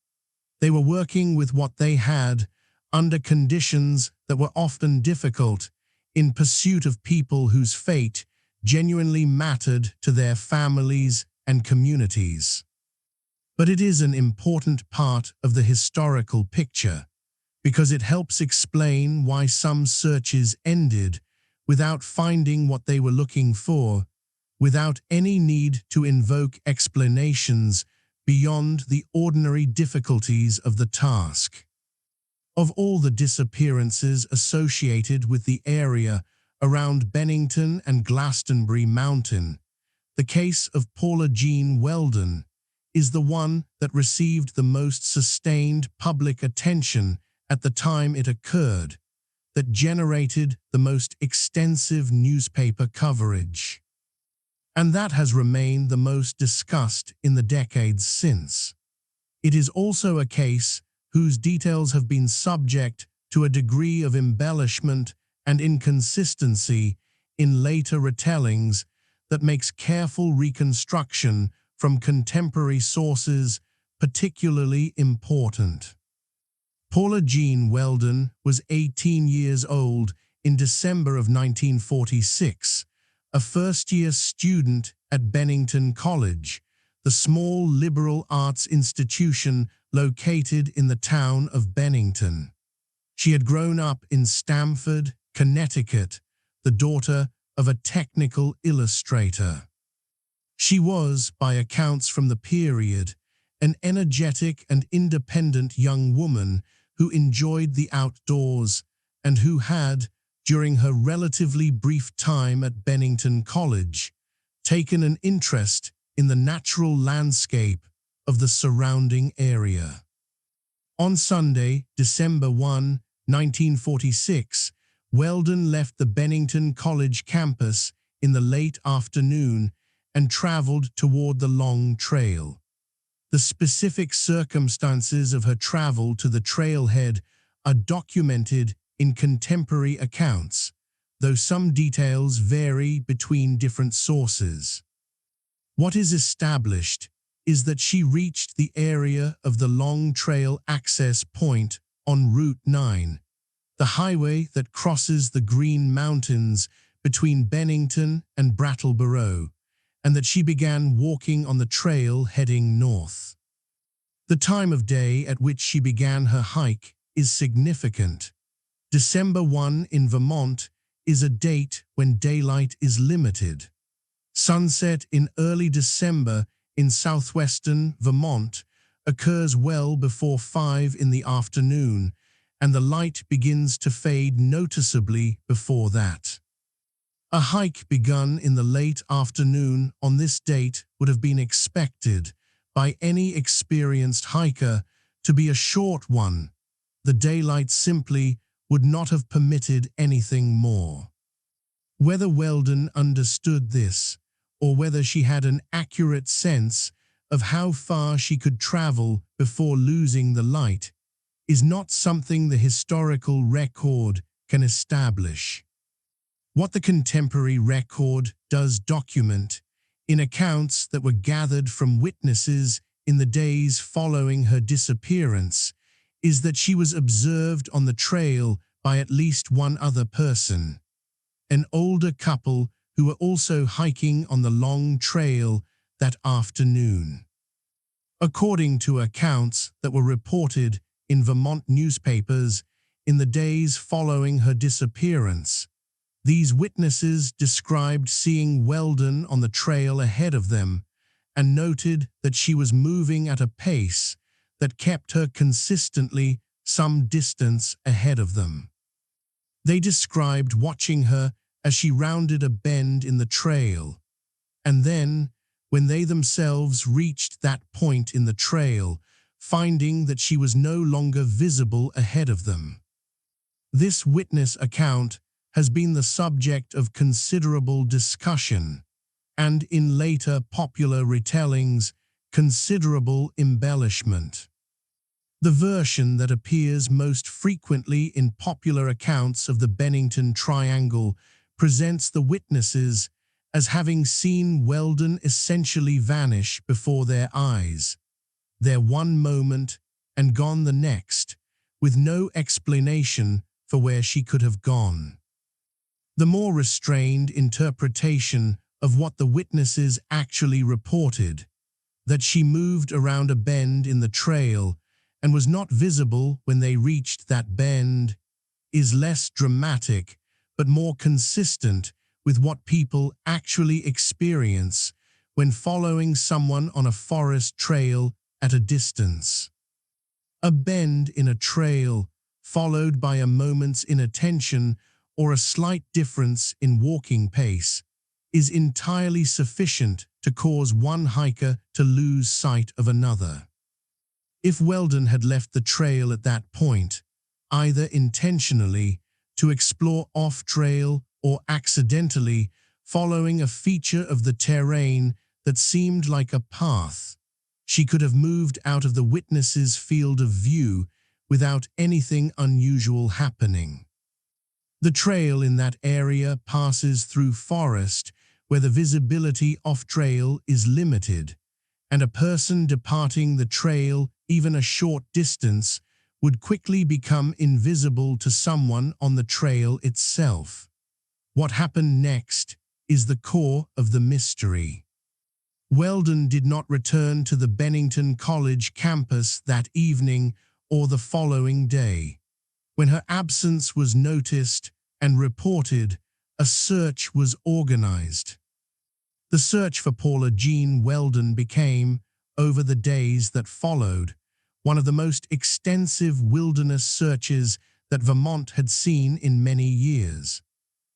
They were working with what they had under conditions that were often difficult in pursuit of people whose fate genuinely mattered to their families and communities. But it is an important part of the historical picture because it helps explain why some searches ended without finding what they were looking for, without any need to invoke explanations beyond the ordinary difficulties of the task. Of all the disappearances associated with the area around Bennington and Glastenbury Mountain, the case of Paula Jean Weldon is the one that received the most sustained public attention at the time it occurred, that generated the most extensive newspaper coverage. And that has remained the most discussed in the decades since. It is also a case whose details have been subject to a degree of embellishment and inconsistency in later retellings that makes careful reconstruction from contemporary sources particularly important. Paula Jean Weldon was 18 years old in December of 1946, a first-year student at Bennington College, the small liberal arts institution located in the town of Bennington. She had grown up in Stamford, Connecticut, the daughter of a technical illustrator. She was, by accounts from the period, an energetic and independent young woman who enjoyed the outdoors and who had, during her relatively brief time at Bennington College, taken an interest in the natural landscape of the surrounding area. On Sunday, December 1, 1946, Weldon left the Bennington College campus in the late afternoon and traveled toward the Long Trail. The specific circumstances of her travel to the trailhead are documented in contemporary accounts, though some details vary between different sources. What is established is that she reached the area of the Long Trail access point on Route 9, the highway that crosses the Green Mountains between Bennington and Brattleboro, and that she began walking on the trail heading north. The time of day at which she began her hike is significant. December 1 in Vermont is a date when daylight is limited. Sunset in early December in southwestern Vermont occurs well before 5 in the afternoon, and the light begins to fade noticeably before that. A hike begun in the late afternoon on this date would have been expected by any experienced hiker to be a short one. The daylight simply would not have permitted anything more. Whether Weldon understood this, or whether she had an accurate sense of how far she could travel before losing the light, is not something the historical record can establish. What the contemporary record does document, in accounts that were gathered from witnesses in the days following her disappearance, is that she was observed on the trail by at least one other person, an older couple who were also hiking on the long trail that afternoon. According to accounts that were reported in Vermont newspapers in the days following her disappearance, these witnesses described seeing Weldon on the trail ahead of them and noted that she was moving at a pace that kept her consistently some distance ahead of them. They described watching her as she rounded a bend in the trail, and then, when they themselves reached that point in the trail, finding that she was no longer visible ahead of them. This witness account has been the subject of considerable discussion, and in later popular retellings, considerable embellishment. The version that appears most frequently in popular accounts of the Bennington Triangle presents the witnesses as having seen Weldon essentially vanish before their eyes, there one moment and gone the next, with no explanation for where she could have gone. The more restrained interpretation of what the witnesses actually reported, that she moved around a bend in the trail and was not visible when they reached that bend, is less dramatic but more consistent with what people actually experience when following someone on a forest trail at a distance. A bend in a trail, followed by a moment's inattention or a slight difference in walking pace, is entirely sufficient to cause one hiker to lose sight of another. If Weldon had left the trail at that point, either intentionally to explore off-trail or accidentally following a feature of the terrain that seemed like a path, she could have moved out of the witness's field of view without anything unusual happening. The trail in that area passes through forest where the visibility off-trail is limited, and a person departing the trail even a short distance would quickly become invisible to someone on the trail itself. What happened next is the core of the mystery. Weldon did not return to the Bennington College campus that evening or the following day. When her absence was noticed and reported, a search was organized. The search for Paula Jean Weldon became, over the days that followed, one of the most extensive wilderness searches that Vermont had seen in many years.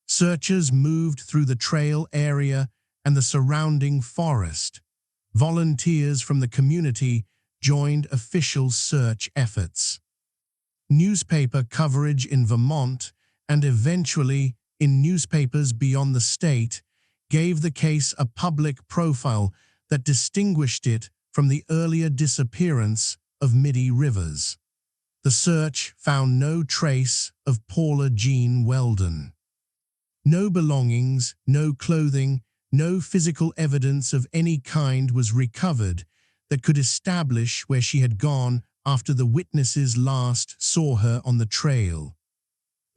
Searchers moved through the trail area and the surrounding forest. Volunteers from the community joined official search efforts. Newspaper coverage in Vermont and eventually in newspapers beyond the state gave the case a public profile that distinguished it from the earlier disappearance of Midi Rivers. The search found no trace of Paula Jean Weldon. No belongings, no clothing, no physical evidence of any kind was recovered that could establish where she had gone after the witnesses last saw her on the trail.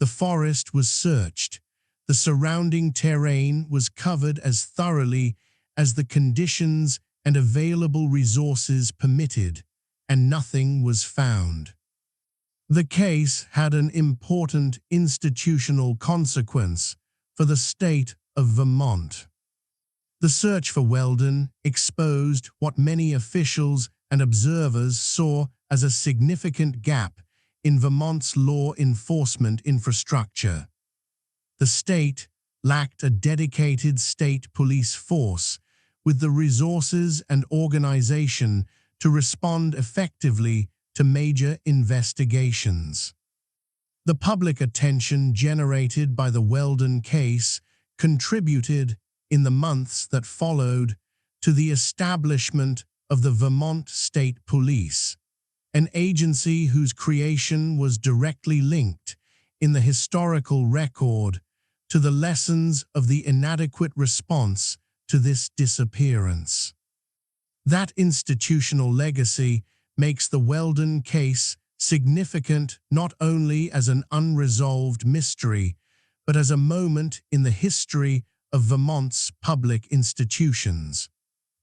The forest was searched. The surrounding terrain was covered as thoroughly as the conditions and available resources permitted, and nothing was found. The case had an important institutional consequence for the state of Vermont. The search for Weldon exposed what many officials and observers saw as a significant gap in Vermont's law enforcement infrastructure. The state, lacked a dedicated state police force with the resources and organization to respond effectively to major investigations. The public attention generated by the Weldon case contributed, in the months that followed, to the establishment of the Vermont State Police, an agency whose creation was directly linked, in the historical record, to the lessons of the inadequate response to this disappearance. That institutional legacy makes the Weldon case significant not only as an unresolved mystery, but as a moment in the history of Vermont's public institutions.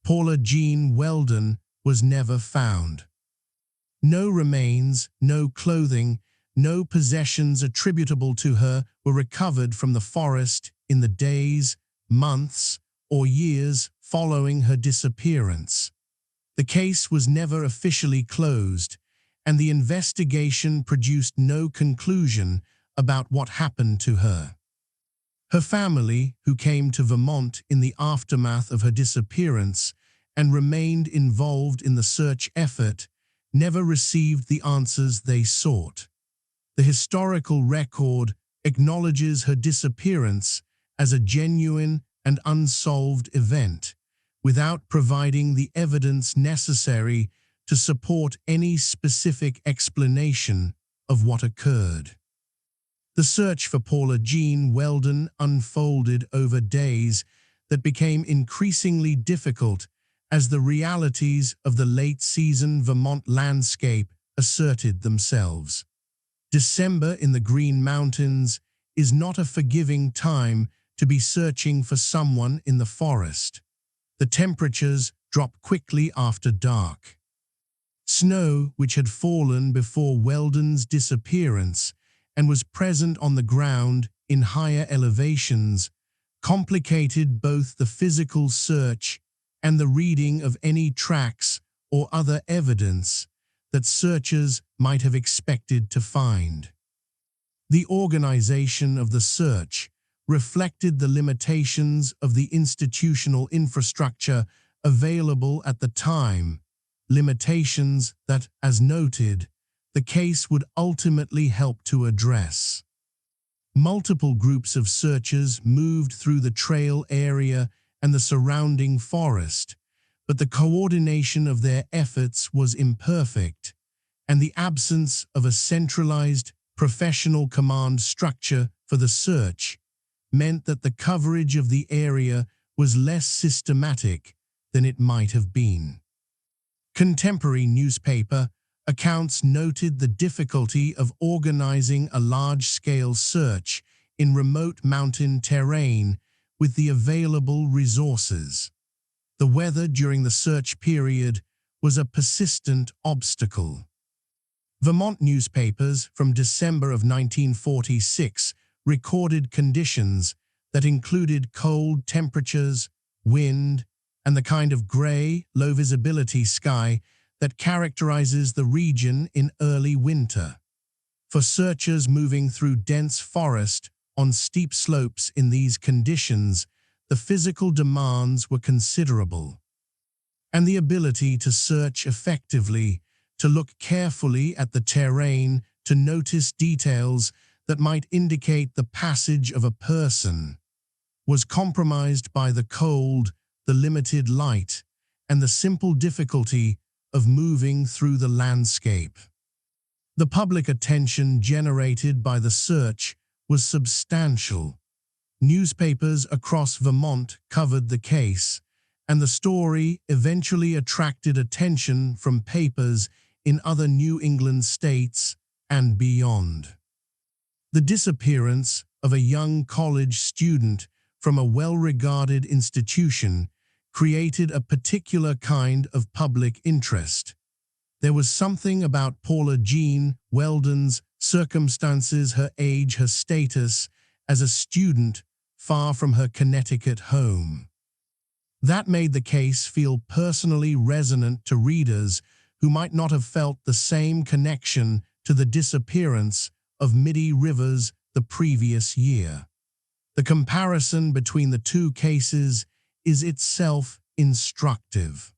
Paula Jean Weldon was never found. No remains, no clothing, no possessions attributable to her were recovered from the forest in the days, months, or years following her disappearance. The case was never officially closed, and the investigation produced no conclusion about what happened to her. Her family, who came to Vermont in the aftermath of her disappearance and remained involved in the search effort, never received the answers they sought. The historical record acknowledges her disappearance as a genuine and unsolved event, without providing the evidence necessary to support any specific explanation of what occurred. The search for Paula Jean Weldon unfolded over days that became increasingly difficult as the realities of the late-season Vermont landscape asserted themselves. December in the Green Mountains is not a forgiving time to be searching for someone in the forest. The temperatures drop quickly after dark. Snow, which had fallen before Weldon's disappearance and was present on the ground in higher elevations, complicated both the physical search and the reading of any tracks or other evidence that searchers might have expected to find. The organization of the search reflected the limitations of the institutional infrastructure available at the time, limitations that, as noted, the case would ultimately help to address. Multiple groups of searchers moved through the trail area and the surrounding forest, but the coordination of their efforts was imperfect, and the absence of a centralized, professional command structure for the search meant that the coverage of the area was less systematic than it might have been. Contemporary newspaper accounts noted the difficulty of organizing a large-scale search in remote mountain terrain with the available resources. The weather during the search period was a persistent obstacle. Vermont newspapers from December of 1946 recorded conditions that included cold temperatures, wind, and the kind of gray, low-visibility sky that characterizes the region in early winter. For searchers moving through dense forest on steep slopes in these conditions, the physical demands were considerable. And the ability to search effectively, to look carefully at the terrain, to notice details that might indicate the passage of a person, was compromised by the cold, the limited light, and the simple difficulty of moving through the landscape. The public attention generated by the search was substantial. Newspapers across Vermont covered the case, and the story eventually attracted attention from papers in other New England states and beyond. The disappearance of a young college student from a well-regarded institution created a particular kind of public interest. There was something about Paula Jean Weldon's circumstances, her age, her status as a student far from her Connecticut home. That made the case feel personally resonant to readers who might not have felt the same connection to the disappearance of Midi Rivers the previous year. The comparison between the two cases is itself instructive.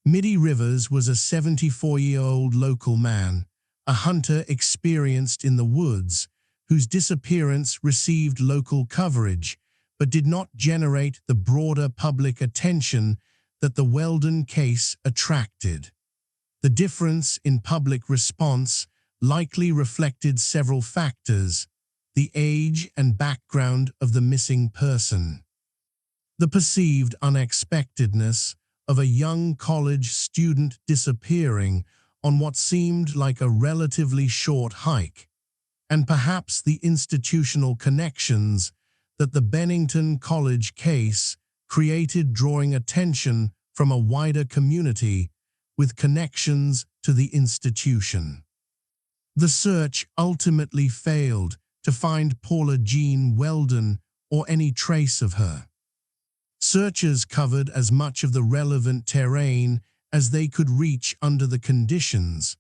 Mitty Rivers was a 74-year-old local man, a hunter experienced in the woods, whose disappearance received local coverage but did not generate the broader public attention that the Weldon case attracted. The difference in public response likely reflected several factors: the age and background of the missing person, the perceived unexpectedness of a young college student disappearing on what seemed like a relatively short hike, and perhaps the institutional connections that the Bennington College case created, drawing attention from a wider community with connections to the institution. The search ultimately failed to find Paula Jean Weldon or any trace of her. Searchers covered as much of the relevant terrain as they could reach under the conditions,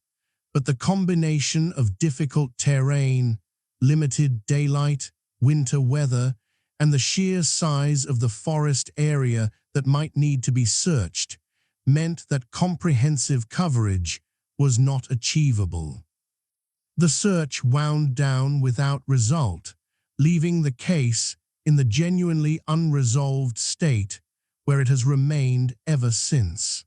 but the combination of difficult terrain, limited daylight, winter weather, and the sheer size of the forest area that might need to be searched meant that comprehensive coverage was not achievable. The search wound down without result, leaving the case in the genuinely unresolved state where it has remained ever since.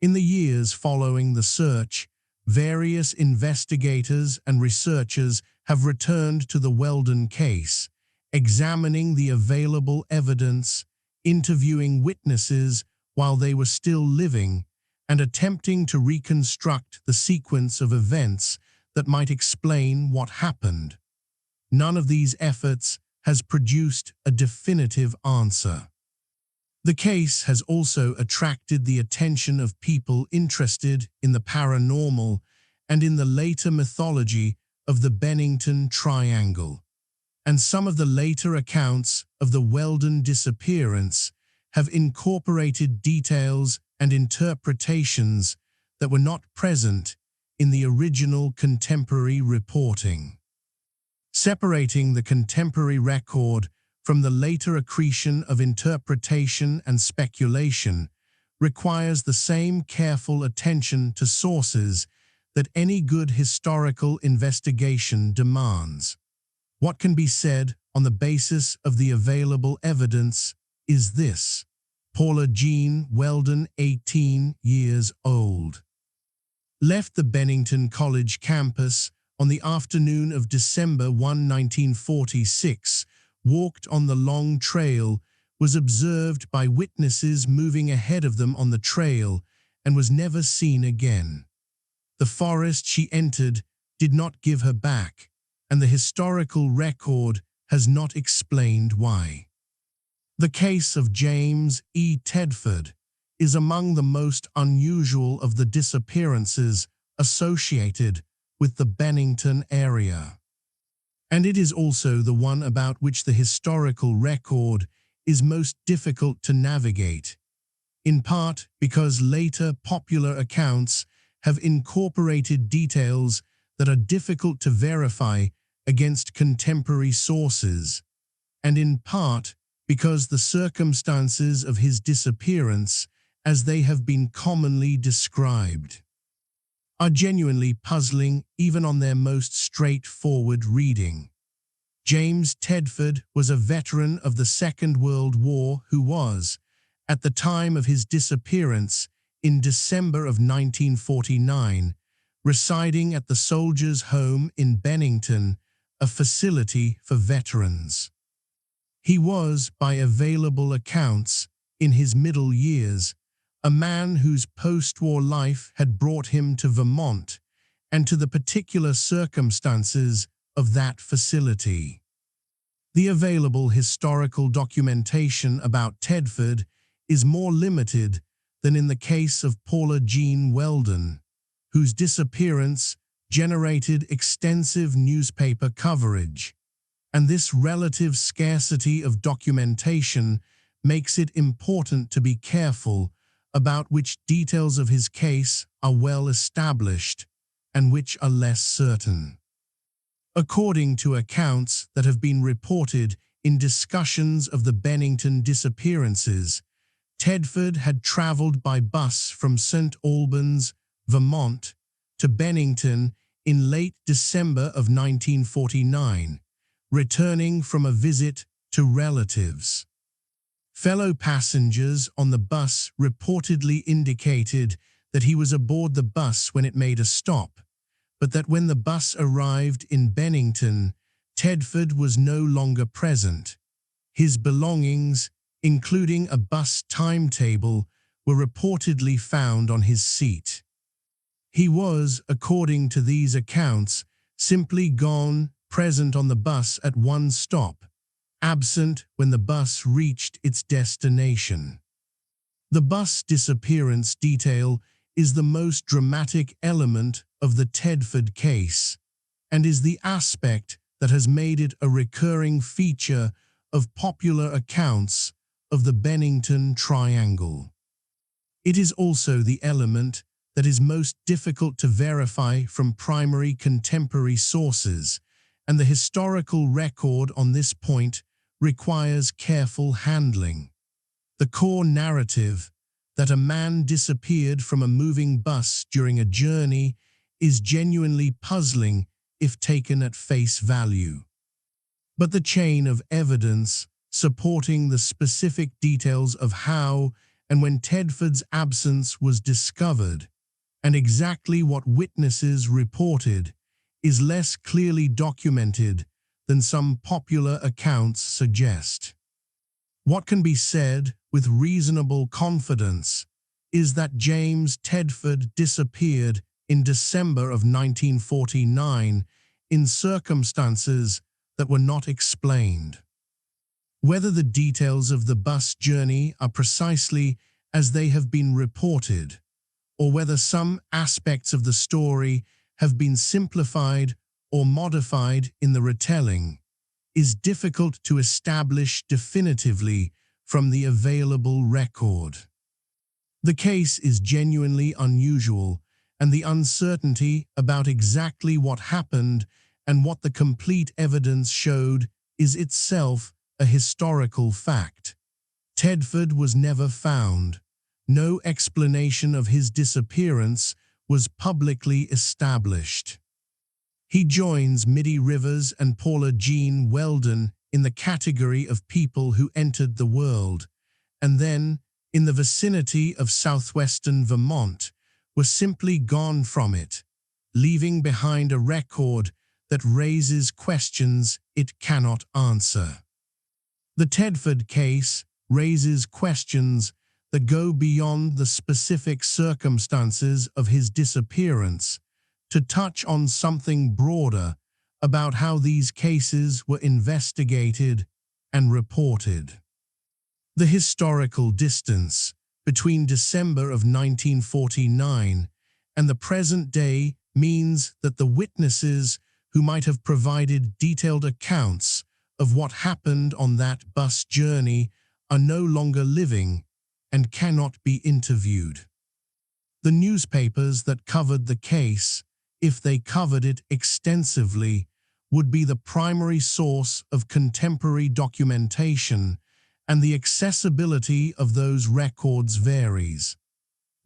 In the years following the search, various investigators and researchers have returned to the Weldon case, examining the available evidence, interviewing witnesses while they were still living, and attempting to reconstruct the sequence of events that might explain what happened. None of these efforts has produced a definitive answer. The case has also attracted the attention of people interested in the paranormal and in the later mythology of the Bennington Triangle, and some of the later accounts of the Weldon disappearance have incorporated details and interpretations that were not present in the original contemporary reporting. Separating the contemporary record from the later accretion of interpretation and speculation requires the same careful attention to sources that any good historical investigation demands. What can be said on the basis of the available evidence is this: Paula Jean Weldon, 18 years old, left the Bennington College campus on the afternoon of December 1, 1946, walked on the long trail, was observed by witnesses moving ahead of them on the trail, and was never seen again. The forest she entered did not give her back, and the historical record has not explained why. The case of James E. Tedford is among the most unusual of the disappearances associated with the Bennington area. And it is also the one about which the historical record is most difficult to navigate, in part because later popular accounts have incorporated details that are difficult to verify against contemporary sources, and in part because the circumstances of his disappearance, as they have been commonly described, are genuinely puzzling even on their most straightforward reading. James Tedford was a veteran of the Second World War who was, at the time of his disappearance in December of 1949, residing at the Soldiers' Home in Bennington, a facility for veterans. He was, by available accounts, in his middle years, a man whose post-war life had brought him to Vermont and to the particular circumstances of that facility. The available historical documentation about Tedford is more limited than in the case of Paula Jean Weldon, whose disappearance generated extensive newspaper coverage, and this relative scarcity of documentation makes it important to be careful about which details of his case are well established and which are less certain. According to accounts that have been reported in discussions of the Bennington disappearances, Tedford had traveled by bus from St. Albans, Vermont, to Bennington in late December of 1949, returning from a visit to relatives. Fellow passengers on the bus reportedly indicated that he was aboard the bus when it made a stop, but that when the bus arrived in Bennington, Tedford was no longer present. His belongings, including a bus timetable, were reportedly found on his seat. He was, according to these accounts, simply gone, present on the bus at one stop, absent when the bus reached its destination. The bus disappearance detail is the most dramatic element of the Tedford case, and is the aspect that has made it a recurring feature of popular accounts of the Bennington Triangle. It is also the element that is most difficult to verify from primary contemporary sources, and the historical record on this point requires careful handling. The core narrative that a man disappeared from a moving bus during a journey is genuinely puzzling if taken at face value. But the chain of evidence supporting the specific details of how and when Tedford's absence was discovered, and exactly what witnesses reported, is less clearly documented than some popular accounts suggest. What can be said with reasonable confidence is that James Tedford disappeared in December of 1949 in circumstances that were not explained. Whether the details of the bus journey are precisely as they have been reported, or whether some aspects of the story have been simplified or modified in the retelling, is difficult to establish definitively from the available record. The case is genuinely unusual, and the uncertainty about exactly what happened and what the complete evidence showed is itself a historical fact. Tedford was never found. No explanation of his disappearance was publicly established. He joins Mitty Rivers and Paula Jean Weldon in the category of people who entered the world, and then, in the vicinity of southwestern Vermont, were simply gone from it, leaving behind a record that raises questions it cannot answer. The Tedford case raises questions that go beyond the specific circumstances of his disappearance to touch on something broader about how these cases were investigated and reported. The historical distance between December of 1949 and the present day means that the witnesses who might have provided detailed accounts of what happened on that bus journey are no longer living and cannot be interviewed. The newspapers that covered the case, if they covered it extensively, would be the primary source of contemporary documentation, and the accessibility of those records varies.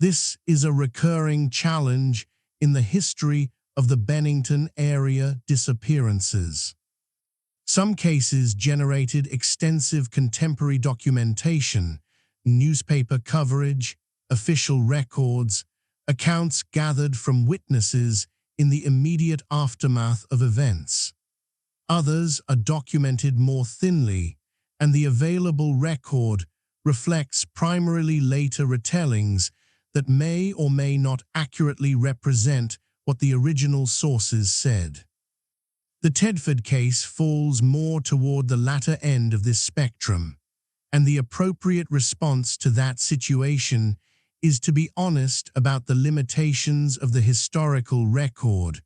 This is a recurring challenge in the history of the Bennington area disappearances. Some cases generated extensive contemporary documentation, newspaper coverage, official records, accounts gathered from witnesses in the immediate aftermath of events. Others are documented more thinly, and the available record reflects primarily later retellings that may or may not accurately represent what the original sources said. The Tedford case falls more toward the latter end of this spectrum, and the appropriate response to that situation is to be honest about the limitations of the historical record,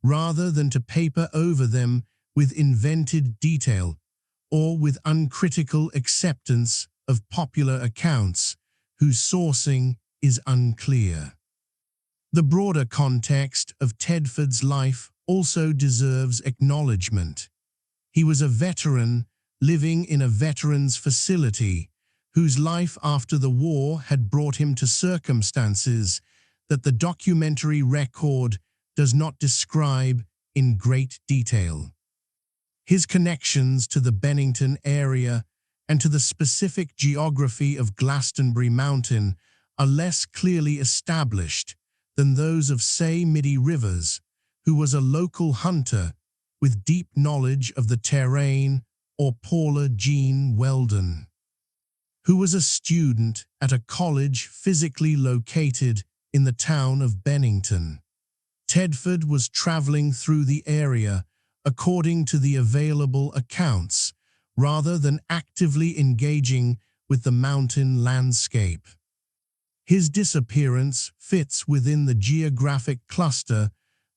rather than to paper over them with invented detail or with uncritical acceptance of popular accounts whose sourcing is unclear. The broader context of Tedford's life also deserves acknowledgement. He was a veteran living in a veterans facility, whose life after the war had brought him to circumstances that the documentary record does not describe in great detail. His connections to the Bennington area and to the specific geography of Glastenbury Mountain are less clearly established than those of, say, Midi Rivers, who was a local hunter with deep knowledge of the terrain, or Paula Jean Weldon, who was a student at a college physically located in the town of Bennington. Tedford was traveling through the area according to the available accounts, rather than actively engaging with the mountain landscape. His disappearance fits within the geographic cluster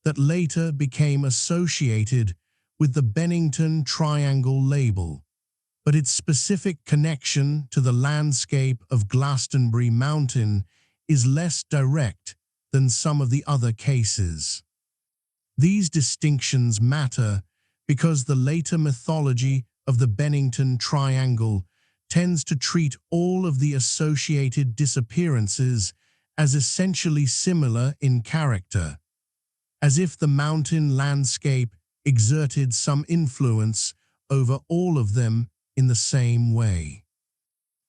that later became associated with the Bennington Triangle label, but its specific connection to the landscape of Glastenbury Mountain is less direct than some of the other cases. These distinctions matter because the later mythology of the Bennington Triangle tends to treat all of the associated disappearances as essentially similar in character, as if the mountain landscape exerted some influence over all of them in the same way.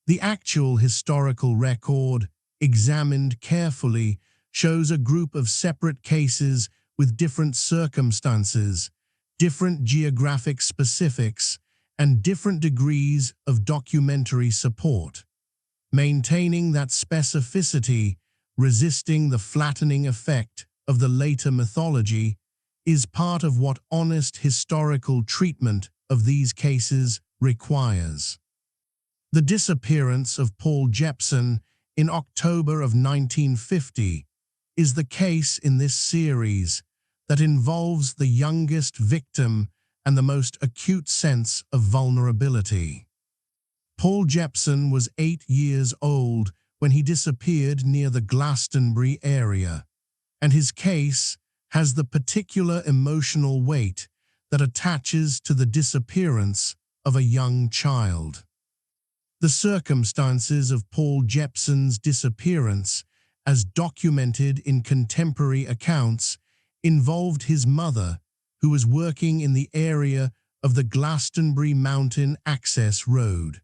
The actual historical record, examined carefully, shows a group of separate cases with different circumstances, different geographic specifics, and different degrees of documentary support. Maintaining that specificity, resisting the flattening effect of the later mythology, is part of what honest historical treatment of these cases requires. The disappearance of Paul Jepson in October of 1950 is the case in this series that involves the youngest victim and the most acute sense of vulnerability. Paul Jepson was 8 years old when he disappeared near the Glastenbury area, and his case has the particular emotional weight that attaches to the disappearance of a young child. The circumstances of Paul Jepson's disappearance, as documented in contemporary accounts, involved his mother, who was working in the area of the Glastenbury Mountain Access Road.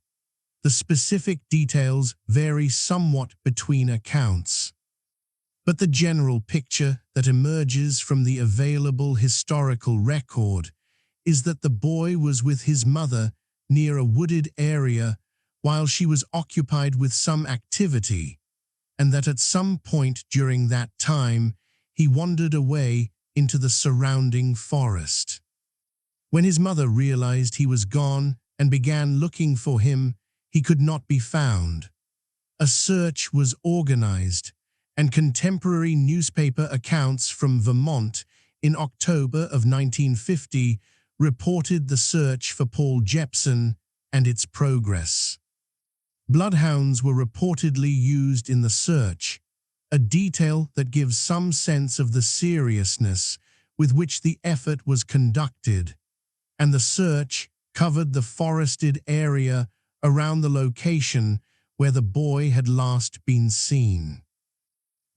The specific details vary somewhat between accounts, but the general picture that emerges from the available historical record is that the boy was with his mother near a wooded area while she was occupied with some activity, and that at some point during that time he wandered away into the surrounding forest. When his mother realized he was gone and began looking for him, he could not be found. A search was organized, and contemporary newspaper accounts from Vermont in October of 1950 reported the search for Paul Jepson and its progress. Bloodhounds were reportedly used in the search, a detail that gives some sense of the seriousness with which the effort was conducted, and the search covered the forested area around the location where the boy had last been seen.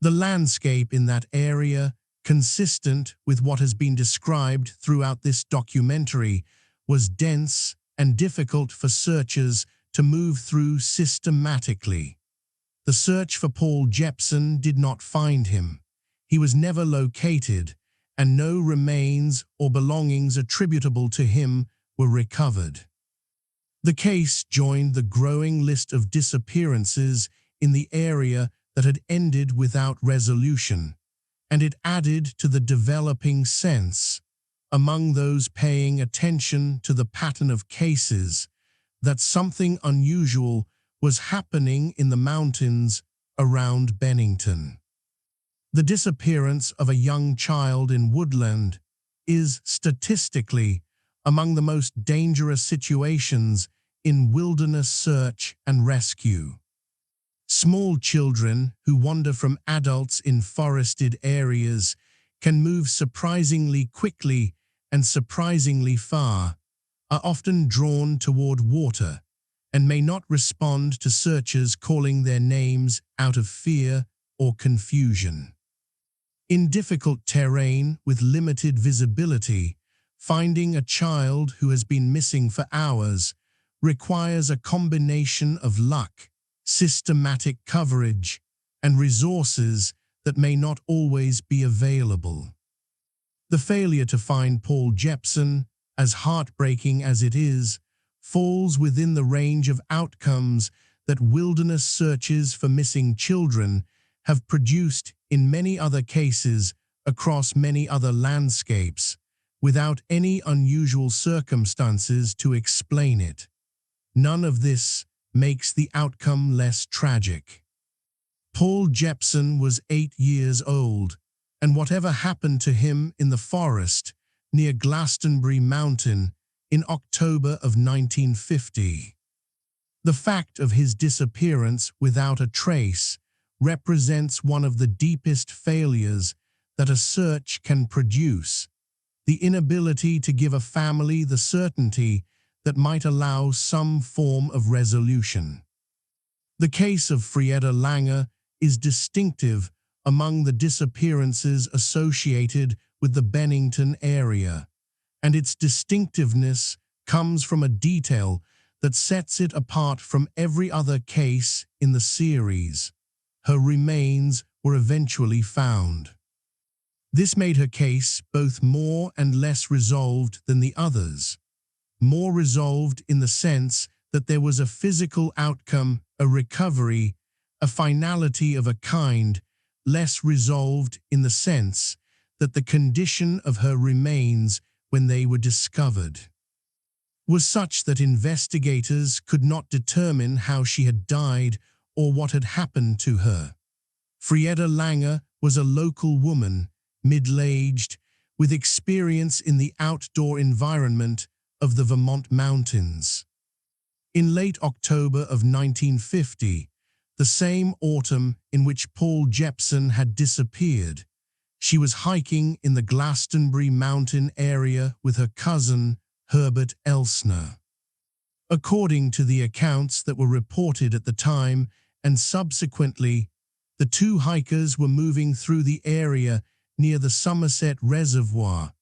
The landscape in that area, consistent with what has been described throughout this documentary, was dense and difficult for searchers to move through systematically. The search for Paul Jepson did not find him. He was never located, and no remains or belongings attributable to him were recovered. The case joined the growing list of disappearances in the area that had ended without resolution, and it added to the developing sense, among those paying attention to the pattern of cases, that something unusual was happening in the mountains around Bennington. The disappearance of a young child in woodland is, statistically, among the most dangerous situations in wilderness search and rescue. Small children who wander from adults in forested areas can move surprisingly quickly and surprisingly far, are often drawn toward water and may not respond to searchers calling their names out of fear or confusion. In difficult terrain with limited visibility, finding a child who has been missing for hours requires a combination of luck, systematic coverage, and resources that may not always be available. The failure to find Paul Jepson, as heartbreaking as it is, falls within the range of outcomes that wilderness searches for missing children have produced in many other cases across many other landscapes, without any unusual circumstances to explain it. None of this makes the outcome less tragic. Paul Jepson was 8 years old, and whatever happened to him in the forest near Glastenbury Mountain in October of 1950. The fact of his disappearance without a trace represents one of the deepest failures that a search can produce, the inability to give a family the certainty that might allow some form of resolution. The case of Frieda Langer is distinctive among the disappearances associated with the Bennington area, and its distinctiveness comes from a detail that sets it apart from every other case in the series. Her remains were eventually found. This made her case both more and less resolved than the others. More resolved in the sense that there was a physical outcome, a recovery, a finality of a kind, less resolved in the sense that the condition of her remains when they were discovered was such that investigators could not determine how she had died or what had happened to her. Frieda Langer was a local woman, middle-aged, with experience in the outdoor environment of the Vermont mountains. In late October of 1950, the same autumn in which Paul Jepson had disappeared, she was hiking in the Glastenbury mountain area with her cousin, Herbert Elsner. According to the accounts that were reported at the time and subsequently, the two hikers were moving through the area near the Somerset Reservoir,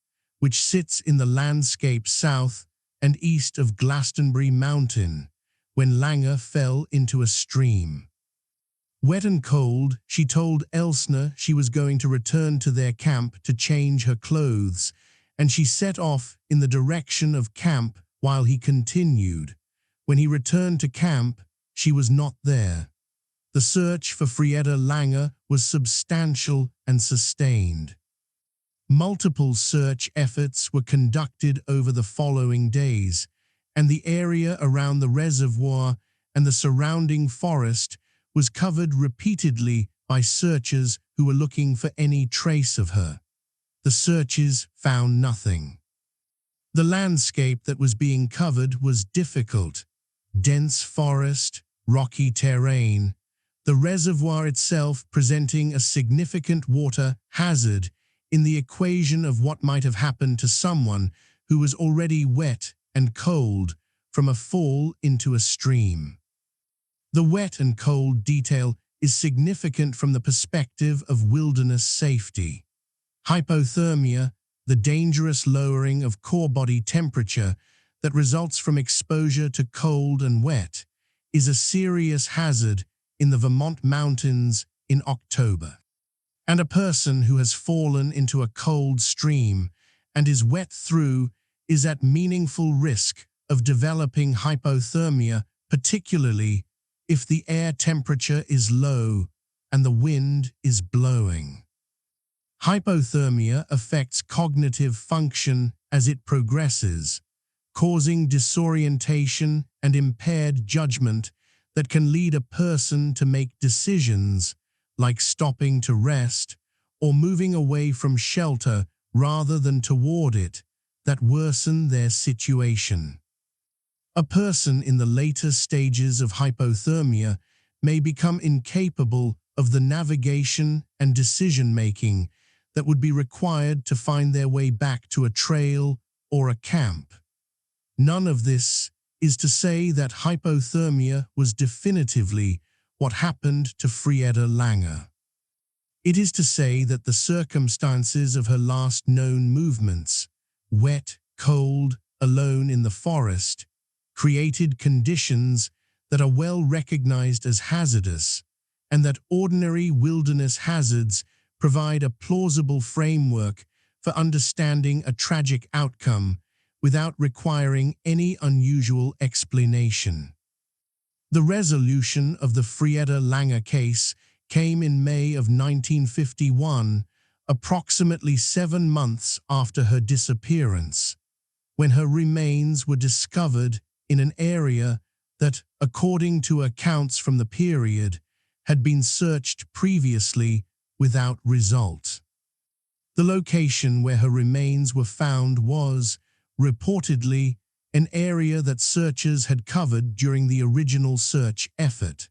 which sits in the landscape south and east of Glastenbury Mountain, when Langer fell into a stream. Wet and cold, she told Elsner she was going to return to their camp to change her clothes, and she set off in the direction of camp while he continued. When he returned to camp, she was not there. The search for Frieda Langer was substantial and sustained. Multiple search efforts were conducted over the following days, and the area around the reservoir and the surrounding forest was covered repeatedly by searchers who were looking for any trace of her. The searches found nothing. The landscape that was being covered was difficult: dense forest, rocky terrain, the reservoir itself presenting a significant water hazard in the equation of what might have happened to someone who was already wet and cold from a fall into a stream. The wet and cold detail is significant from the perspective of wilderness safety. Hypothermia, the dangerous lowering of core body temperature that results from exposure to cold and wet, is a serious hazard in the Vermont mountains in October. And a person who has fallen into a cold stream and is wet through is at meaningful risk of developing hypothermia, particularly if the air temperature is low and the wind is blowing. Hypothermia affects cognitive function as it progresses, causing disorientation and impaired judgment that can lead a person to make decisions like stopping to rest or moving away from shelter rather than toward it that worsen their situation. A person in the later stages of hypothermia may become incapable of the navigation and decision-making that would be required to find their way back to a trail or a camp. None of this is to say that hypothermia was definitively what happened to Frieda Lange. It is to say that the circumstances of her last known movements, wet, cold, alone in the forest, created conditions that are well recognized as hazardous, and that ordinary wilderness hazards provide a plausible framework for understanding a tragic outcome without requiring any unusual explanation. The resolution of the Frieda Lange case came in May of 1951, approximately 7 months after her disappearance, when her remains were discovered in an area that, according to accounts from the period, had been searched previously without result. The location where her remains were found was, reportedly, an area that searchers had covered during the original search effort.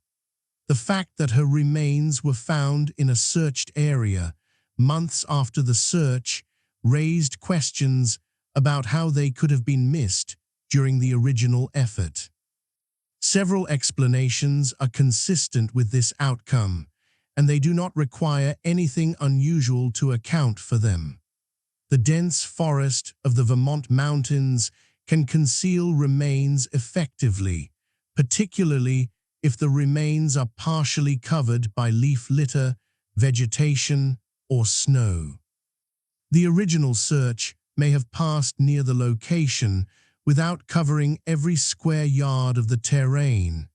The fact that her remains were found in a searched area months after the search raised questions about how they could have been missed during the original effort. Several explanations are consistent with this outcome, and they do not require anything unusual to account for them. The dense forest of the Vermont mountains can conceal remains effectively, particularly if the remains are partially covered by leaf litter, vegetation, or snow. The original search may have passed near the location without covering every square yard of the terrain,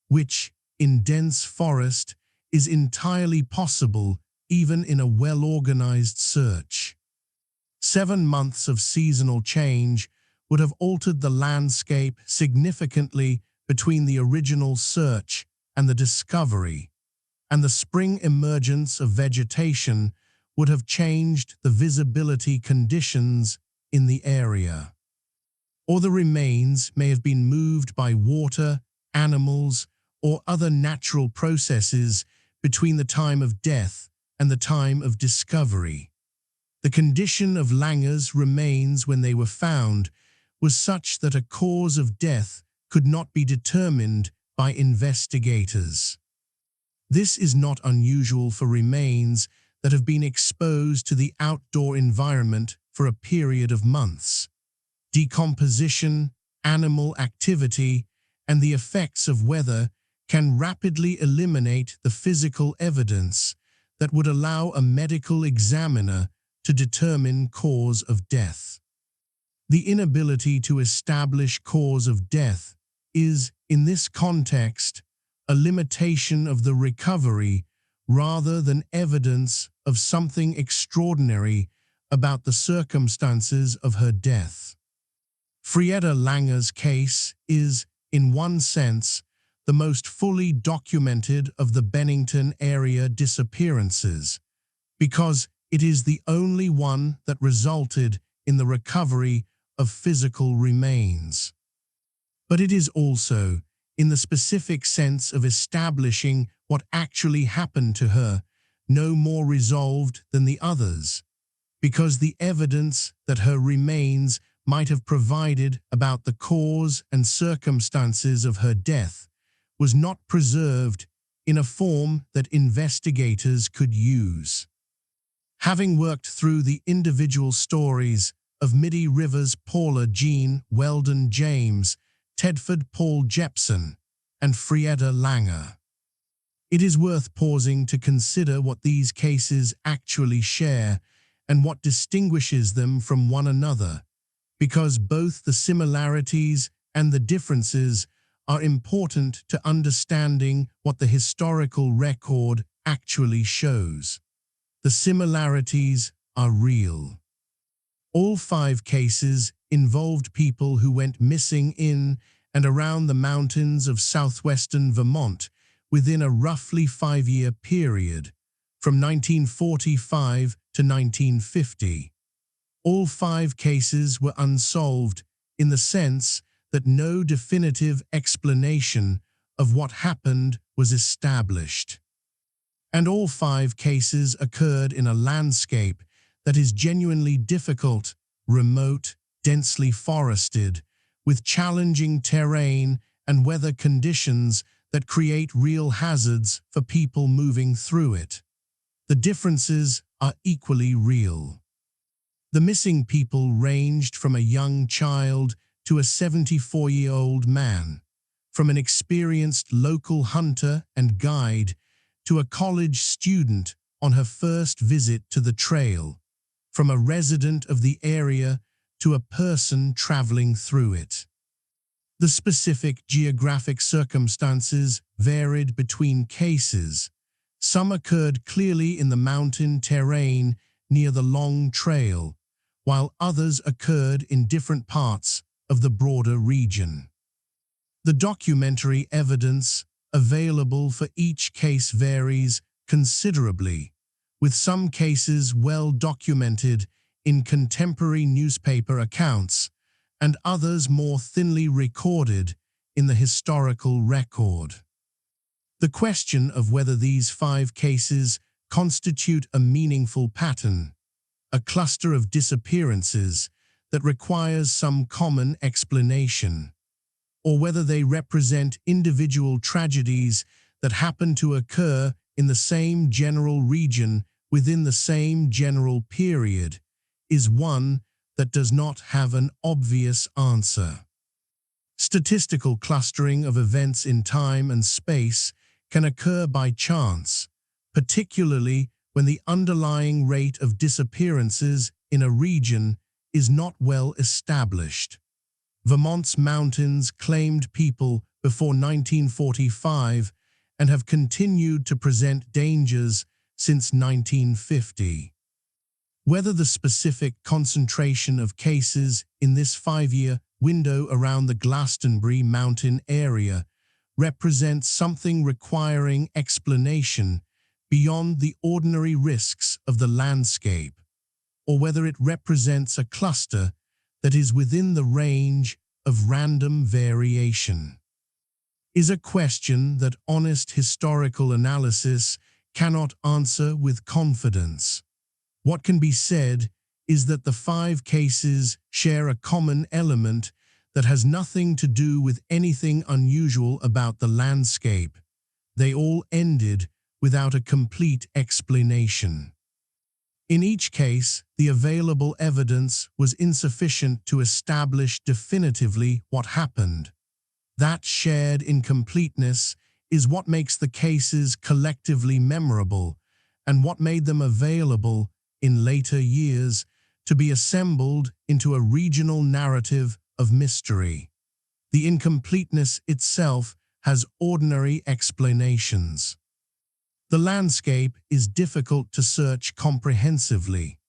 which, in dense forest, is entirely possible even in a well-organized search. 7 months of seasonal change would have altered the landscape significantly between the original search and the discovery, and the spring emergence of vegetation would have changed the visibility conditions in the area. Or the remains may have been moved by water, animals, or other natural processes between the time of death and the time of discovery. The condition of Lange's remains when they were found was such that a cause of death could not be determined by investigators. This is not unusual for remains that have been exposed to the outdoor environment for a period of months. Decomposition, animal activity, and the effects of weather can rapidly eliminate the physical evidence that would allow a medical examiner to determine cause of death. The inability to establish cause of death is, in this context, a limitation of the recovery rather than evidence of something extraordinary about the circumstances of her death. Frieda Lange's case is, in one sense, the most fully documented of the Bennington area disappearances, because it is the only one that resulted in the recovery of physical remains. But it is also, in the specific sense of establishing what actually happened to her, no more resolved than the others, because the evidence that her remains might have provided about the cause and circumstances of her death was not preserved in a form that investigators could use. Having worked through the individual stories of Midi Rivers Paula Jean Weldon James, Tedford Paul Jepson, and Frieda Lange, it is worth pausing to consider what these cases actually share and what distinguishes them from one another, because both the similarities and the differences are important to understanding what the historical record actually shows. The similarities are real. All 5 cases involved people who went missing in and around the mountains of southwestern Vermont within a roughly 5-year period, from 1945 to 1950. All 5 cases were unsolved in the sense that no definitive explanation of what happened was established. And all 5 cases occurred in a landscape that is genuinely difficult, remote, densely forested, with challenging terrain and weather conditions that create real hazards for people moving through it. The differences are equally real. The missing people ranged from a young child to a 74-year-old man, from an experienced local hunter and guide to a college student on her first visit to the trail, from a resident of the area to a person traveling through it. The specific geographic circumstances varied between cases. Some occurred clearly in the mountain terrain near the long trail, while others occurred in different parts of the broader region. The documentary evidence available for each case varies considerably, with some cases well documented in contemporary newspaper accounts and others more thinly recorded in the historical record. The question of whether these 5 cases constitute a meaningful pattern, a cluster of disappearances that requires some common explanation, or whether they represent individual tragedies that happen to occur in the same general region within the same general period, is one that does not have an obvious answer. Statistical clustering of events in time and space can occur by chance, particularly when the underlying rate of disappearances in a region is not well established. Vermont's mountains claimed people before 1945 and have continued to present dangers since 1950. Whether the specific concentration of cases in this 5-year window around the Glastenbury mountain area represents something requiring explanation beyond the ordinary risks of the landscape, or whether it represents a cluster that is within the range of random variation, is a question that honest historical analysis cannot answer with confidence. What can be said is that the 5 cases share a common element that has nothing to do with anything unusual about the landscape. They all ended without a complete explanation. In each case, the available evidence was insufficient to establish definitively what happened. That shared incompleteness is what makes the cases collectively memorable and what made them available in later years to be assembled into a regional narrative of mystery. The incompleteness itself has ordinary explanations. The landscape is difficult to search comprehensively.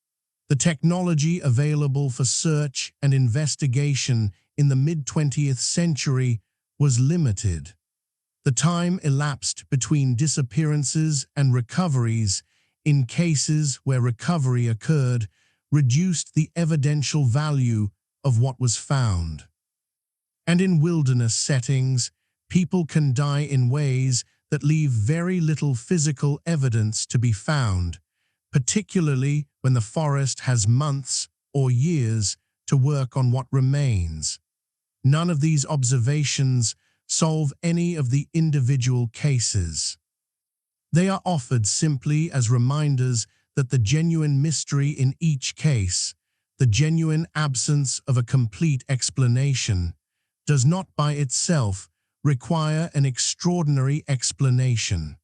The technology available for search and investigation in the mid-20th century was limited. The time elapsed between disappearances and recoveries in cases where recovery occurred reduced the evidential value of what was found. And in wilderness settings, people can die in ways that leave very little physical evidence to be found, particularly when the forest has months or years to work on what remains. None of these observations solve any of the individual cases. They are offered simply as reminders that the genuine mystery in each case, the genuine absence of a complete explanation, does not by itself require an extraordinary explanation.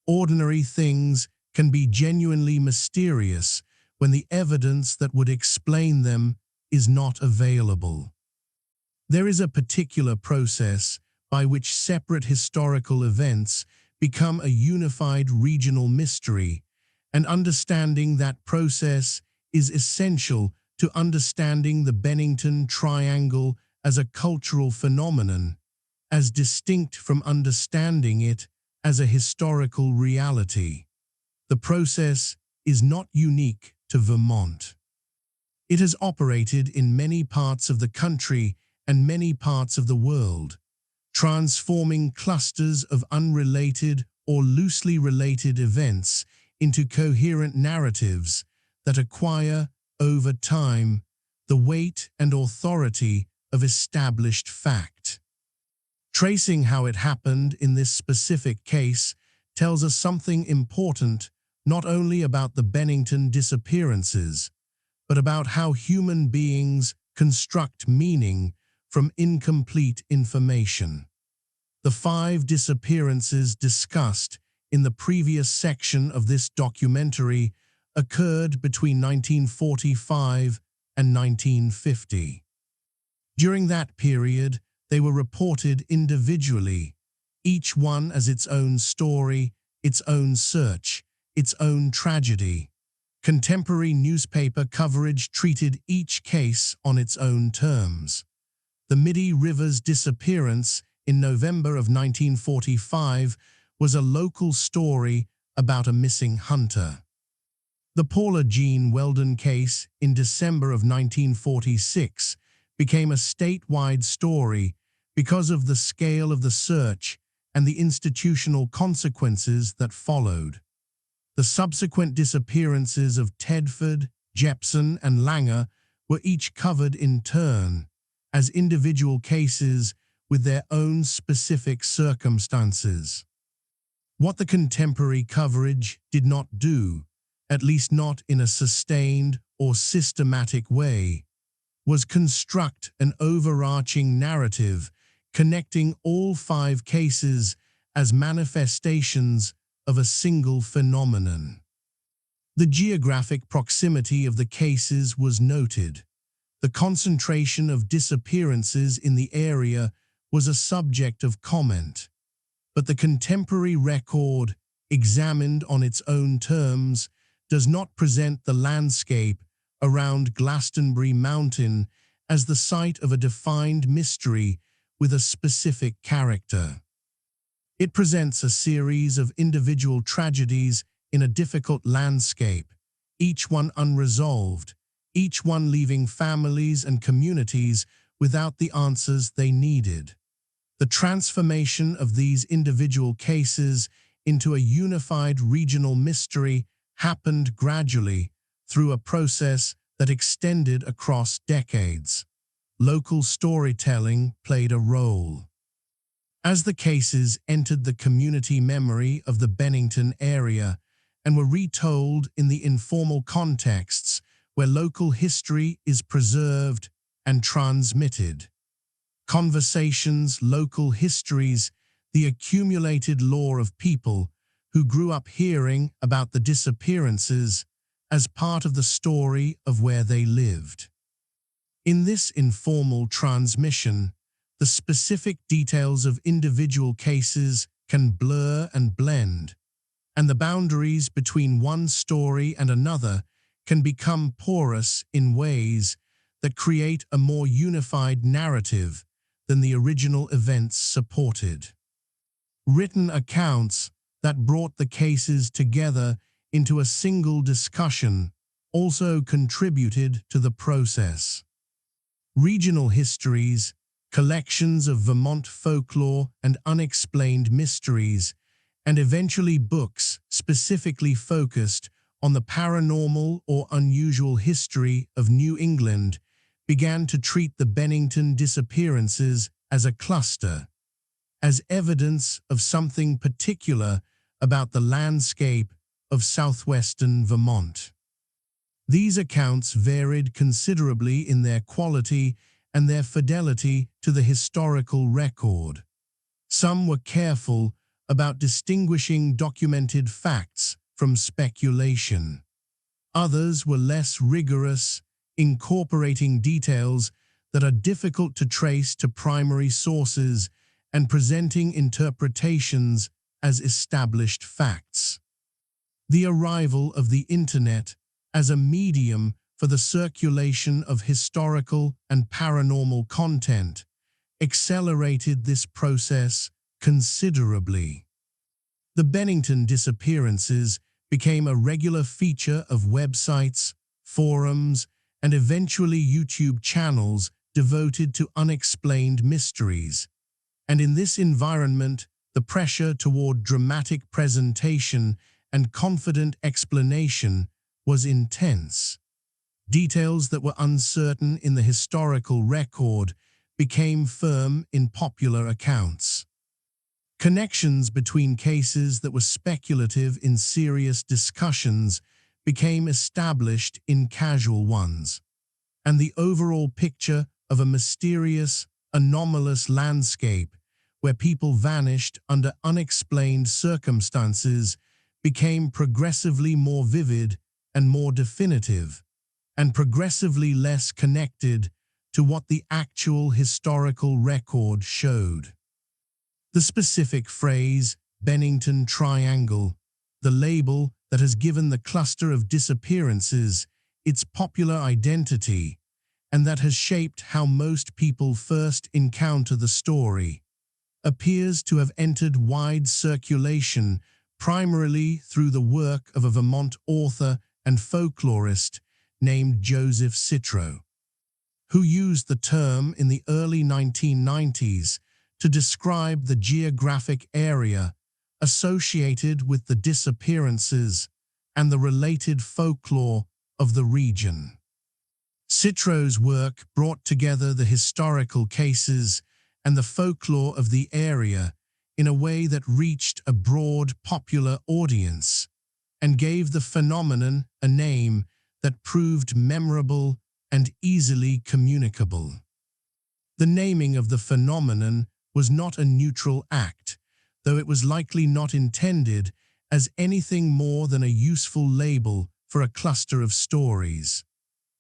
Ordinary things can be genuinely mysterious when the evidence that would explain them is not available. There is a particular process by which separate historical events become a unified regional mystery, and understanding that process is essential to understanding the Bennington Triangle as a cultural phenomenon, as distinct from understanding it as a historical reality. The process is not unique to Vermont. It has operated in many parts of the country and many parts of the world, transforming clusters of unrelated or loosely related events into coherent narratives that acquire, over time, the weight and authority of established fact. Tracing how it happened in this specific case tells us something important, not only about the Bennington disappearances, but about how human beings construct meaning from incomplete information. The 5 disappearances discussed in the previous section of this documentary occurred between 1945 and 1950. During that period, they were reported individually, each one as its own story, its own search, its own tragedy. Contemporary newspaper coverage treated each case on its own terms. The Midi River's disappearance in November of 1945 was a local story about a missing hunter. The Paula Jean Weldon case in December of 1946 became a statewide story because of the scale of the search and the institutional consequences that followed. The subsequent disappearances of Tedford, Jepson, and Langer were each covered in turn, as individual cases with their own specific circumstances. What the contemporary coverage did not do, at least not in a sustained or systematic way, was construct an overarching narrative connecting all 5 cases as manifestations of a single phenomenon. The geographic proximity of the cases was noted. The concentration of disappearances in the area was a subject of comment, but the contemporary record, examined on its own terms, does not present the landscape around Glastenbury Mountain as the site of a defined mystery with a specific character. It presents a series of individual tragedies in a difficult landscape, each one unresolved, each one leaving families and communities without the answers they needed. The transformation of these individual cases into a unified regional mystery happened gradually through a process that extended across decades. Local storytelling played a role. As the cases entered the community memory of the Bennington area and were retold in the informal contexts where local history is preserved and transmitted. Conversations, local histories, the accumulated lore of people who grew up hearing about the disappearances as part of the story of where they lived. In this informal transmission, the specific details of individual cases can blur and blend, and the boundaries between one story and another can become porous in ways that create a more unified narrative than the original events supported. Written accounts that brought the cases together into a single discussion also contributed to the process. Regional histories, collections of Vermont folklore and unexplained mysteries, and eventually books specifically focused on the paranormal or unusual history of New England, began to treat the Bennington disappearances as a cluster, as evidence of something particular about the landscape of southwestern Vermont. These accounts varied considerably in their quality and their fidelity to the historical record. Some were careful about distinguishing documented facts from speculation. Others were less rigorous, incorporating details that are difficult to trace to primary sources and presenting interpretations as established facts. The arrival of the Internet as a medium for the circulation of historical and paranormal content accelerated this process considerably. The Bennington disappearances became a regular feature of websites, forums, and eventually YouTube channels devoted to unexplained mysteries. And in this environment, the pressure toward dramatic presentation and confident explanation was intense. Details that were uncertain in the historical record became firm in popular accounts. Connections between cases that were speculative in serious discussions became established in casual ones, and the overall picture of a mysterious, anomalous landscape where people vanished under unexplained circumstances became progressively more vivid and more definitive, and progressively less connected to what the actual historical record showed. The specific phrase, Bennington Triangle, the label that has given the cluster of disappearances its popular identity, and that has shaped how most people first encounter the story, appears to have entered wide circulation primarily through the work of a Vermont author and folklorist named Joseph Citro, who used the term in the early 1990s to describe the geographic area associated with the disappearances and the related folklore of the region. Citro's work brought together the historical cases and the folklore of the area in a way that reached a broad popular audience and gave the phenomenon a name that proved memorable and easily communicable. The naming of the phenomenon was not a neutral act, though it was likely not intended as anything more than a useful label for a cluster of stories.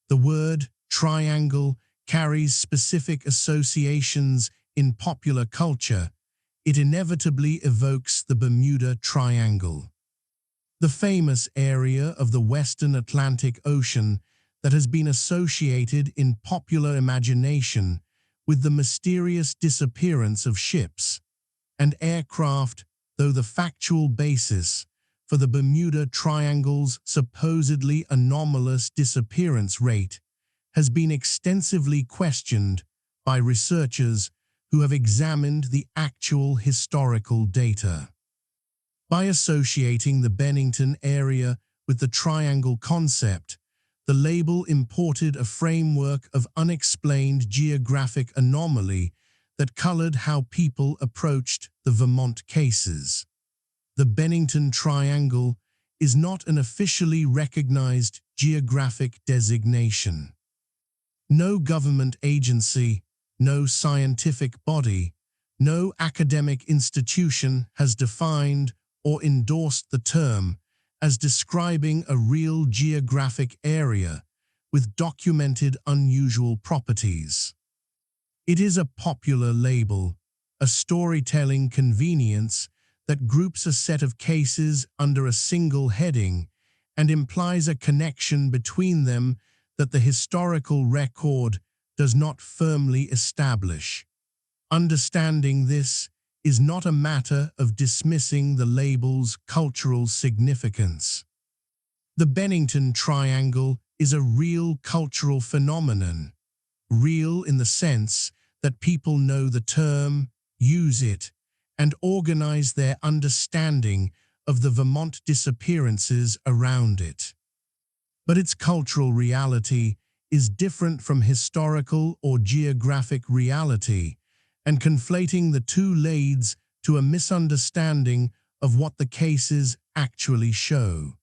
The word triangle carries specific associations in popular culture. It inevitably evokes the Bermuda Triangle, the famous area of the Western Atlantic Ocean that has been associated in popular imagination with the mysterious disappearance of ships and aircraft, though the factual basis for the Bermuda Triangle's supposedly anomalous disappearance rate has been extensively questioned by researchers who have examined the actual historical data. By associating the Bennington area with the triangle concept, the label imported a framework of unexplained geographic anomaly that colored how people approached the Vermont cases. The Bennington Triangle is not an officially recognized geographic designation. No government agency, no scientific body, no academic institution has defined or endorsed the term as describing a real geographic area with documented unusual properties. It is a popular label, a storytelling convenience that groups a set of cases under a single heading and implies a connection between them that the historical record does not firmly establish. Understanding this is not a matter of dismissing the label's cultural significance. The Bennington Triangle is a real cultural phenomenon, real in the sense that people know the term, use it, and organize their understanding of the Vermont disappearances around it. But its cultural reality is different from historical or geographic reality, and conflating the two leads to a misunderstanding of what the cases actually show.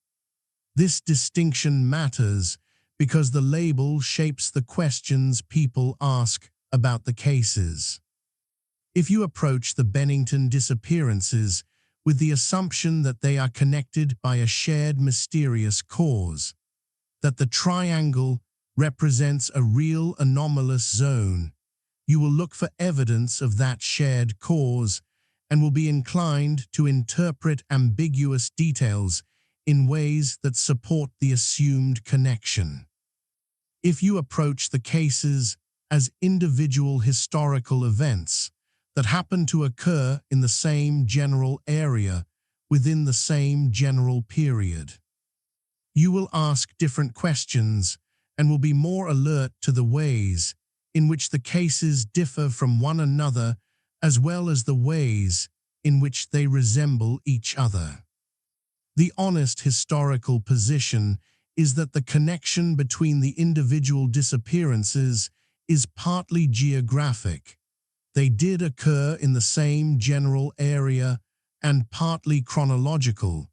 This distinction matters because the label shapes the questions people ask about the cases. If you approach the Bennington disappearances with the assumption that they are connected by a shared mysterious cause, that the triangle represents a real anomalous zone, you will look for evidence of that shared cause and will be inclined to interpret ambiguous details in ways that support the assumed connection. If you approach the cases as individual historical events that happen to occur in the same general area within the same general period, you will ask different questions and will be more alert to the ways in which the cases differ from one another as well as the ways in which they resemble each other. The honest historical position is that the connection between the individual disappearances is partly geographic. They did occur in the same general area and partly chronological.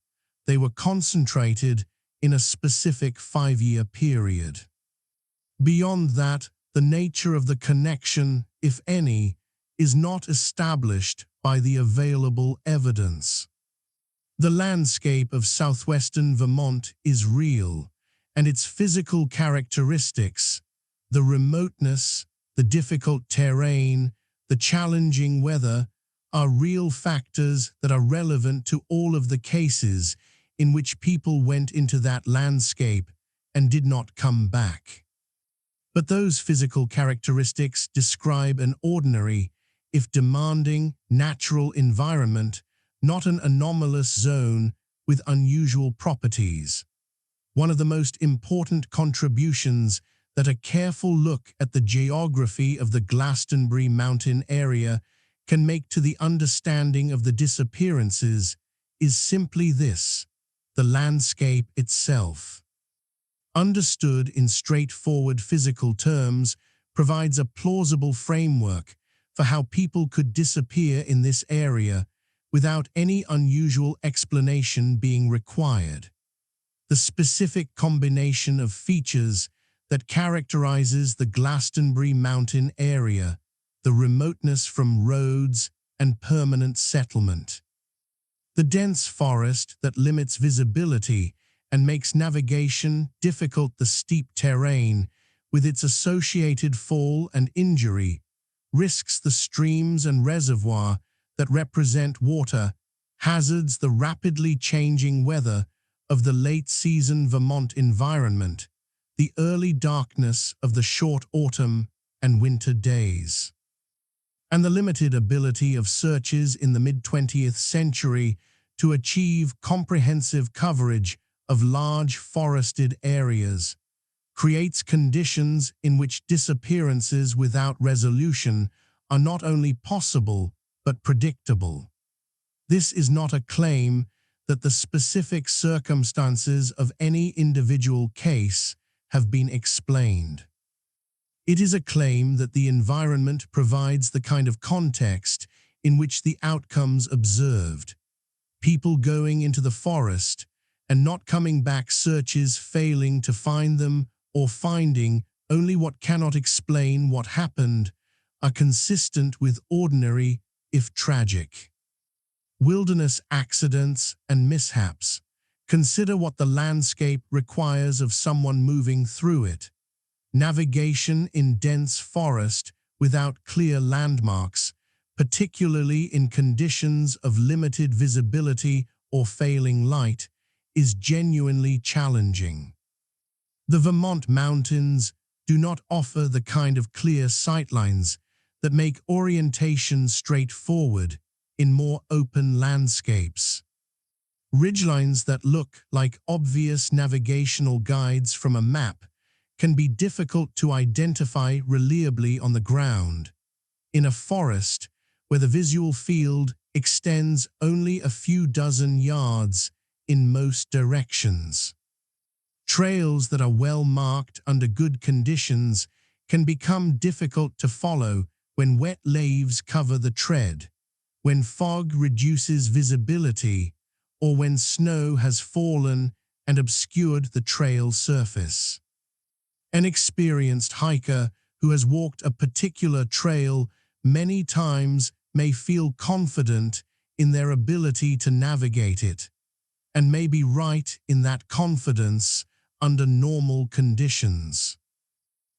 They were concentrated in a specific 5-year period. Beyond that, the nature of the connection, if any, is not established by the available evidence. The landscape of southwestern Vermont is real, and its physical characteristics, the remoteness, the difficult terrain, the challenging weather, are real factors that are relevant to all of the cases in which people went into that landscape and did not come back. But those physical characteristics describe an ordinary, if demanding, natural environment, not an anomalous zone with unusual properties. One of the most important contributions that a careful look at the geography of the Glastenbury mountain area can make to the understanding of the disappearances is simply this: the landscape itself. Understood in straightforward physical terms, provides a plausible framework for how people could disappear in this area without any unusual explanation being required. The specific combination of features that characterizes the Glastenbury mountain area, the remoteness from roads and permanent settlement, the dense forest that limits visibility and makes navigation difficult, the steep terrain with its associated fall and injury, risks the streams and reservoir that represent water, hazards the rapidly changing weather of the late-season Vermont environment, the early darkness of the short autumn and winter days, and the limited ability of searches in the mid-20th century to achieve comprehensive coverage of large forested areas, creates conditions in which disappearances without resolution are not only possible but predictable. This is not a claim that the specific circumstances of any individual case have been explained. It is a claim that the environment provides the kind of context in which the outcomes observed. People going into the forest and not coming back, searches failing to find them or finding only what cannot explain what happened, are consistent with ordinary, if tragic, wilderness accidents and mishaps. Consider what the landscape requires of someone moving through it. Navigation in dense forest without clear landmarks, particularly in conditions of limited visibility or failing light, is genuinely challenging. The Vermont mountains do not offer the kind of clear sightlines that make orientation straightforward in more open landscapes. Ridgelines that look like obvious navigational guides from a map can be difficult to identify reliably on the ground. In a forest, where the visual field extends only a few dozen yards in most directions, trails that are well marked under good conditions can become difficult to follow when wet leaves cover the tread, when fog reduces visibility, or when snow has fallen and obscured the trail surface. An experienced hiker who has walked a particular trail many times may feel confident in their ability to navigate it, and may be right in that confidence under normal conditions.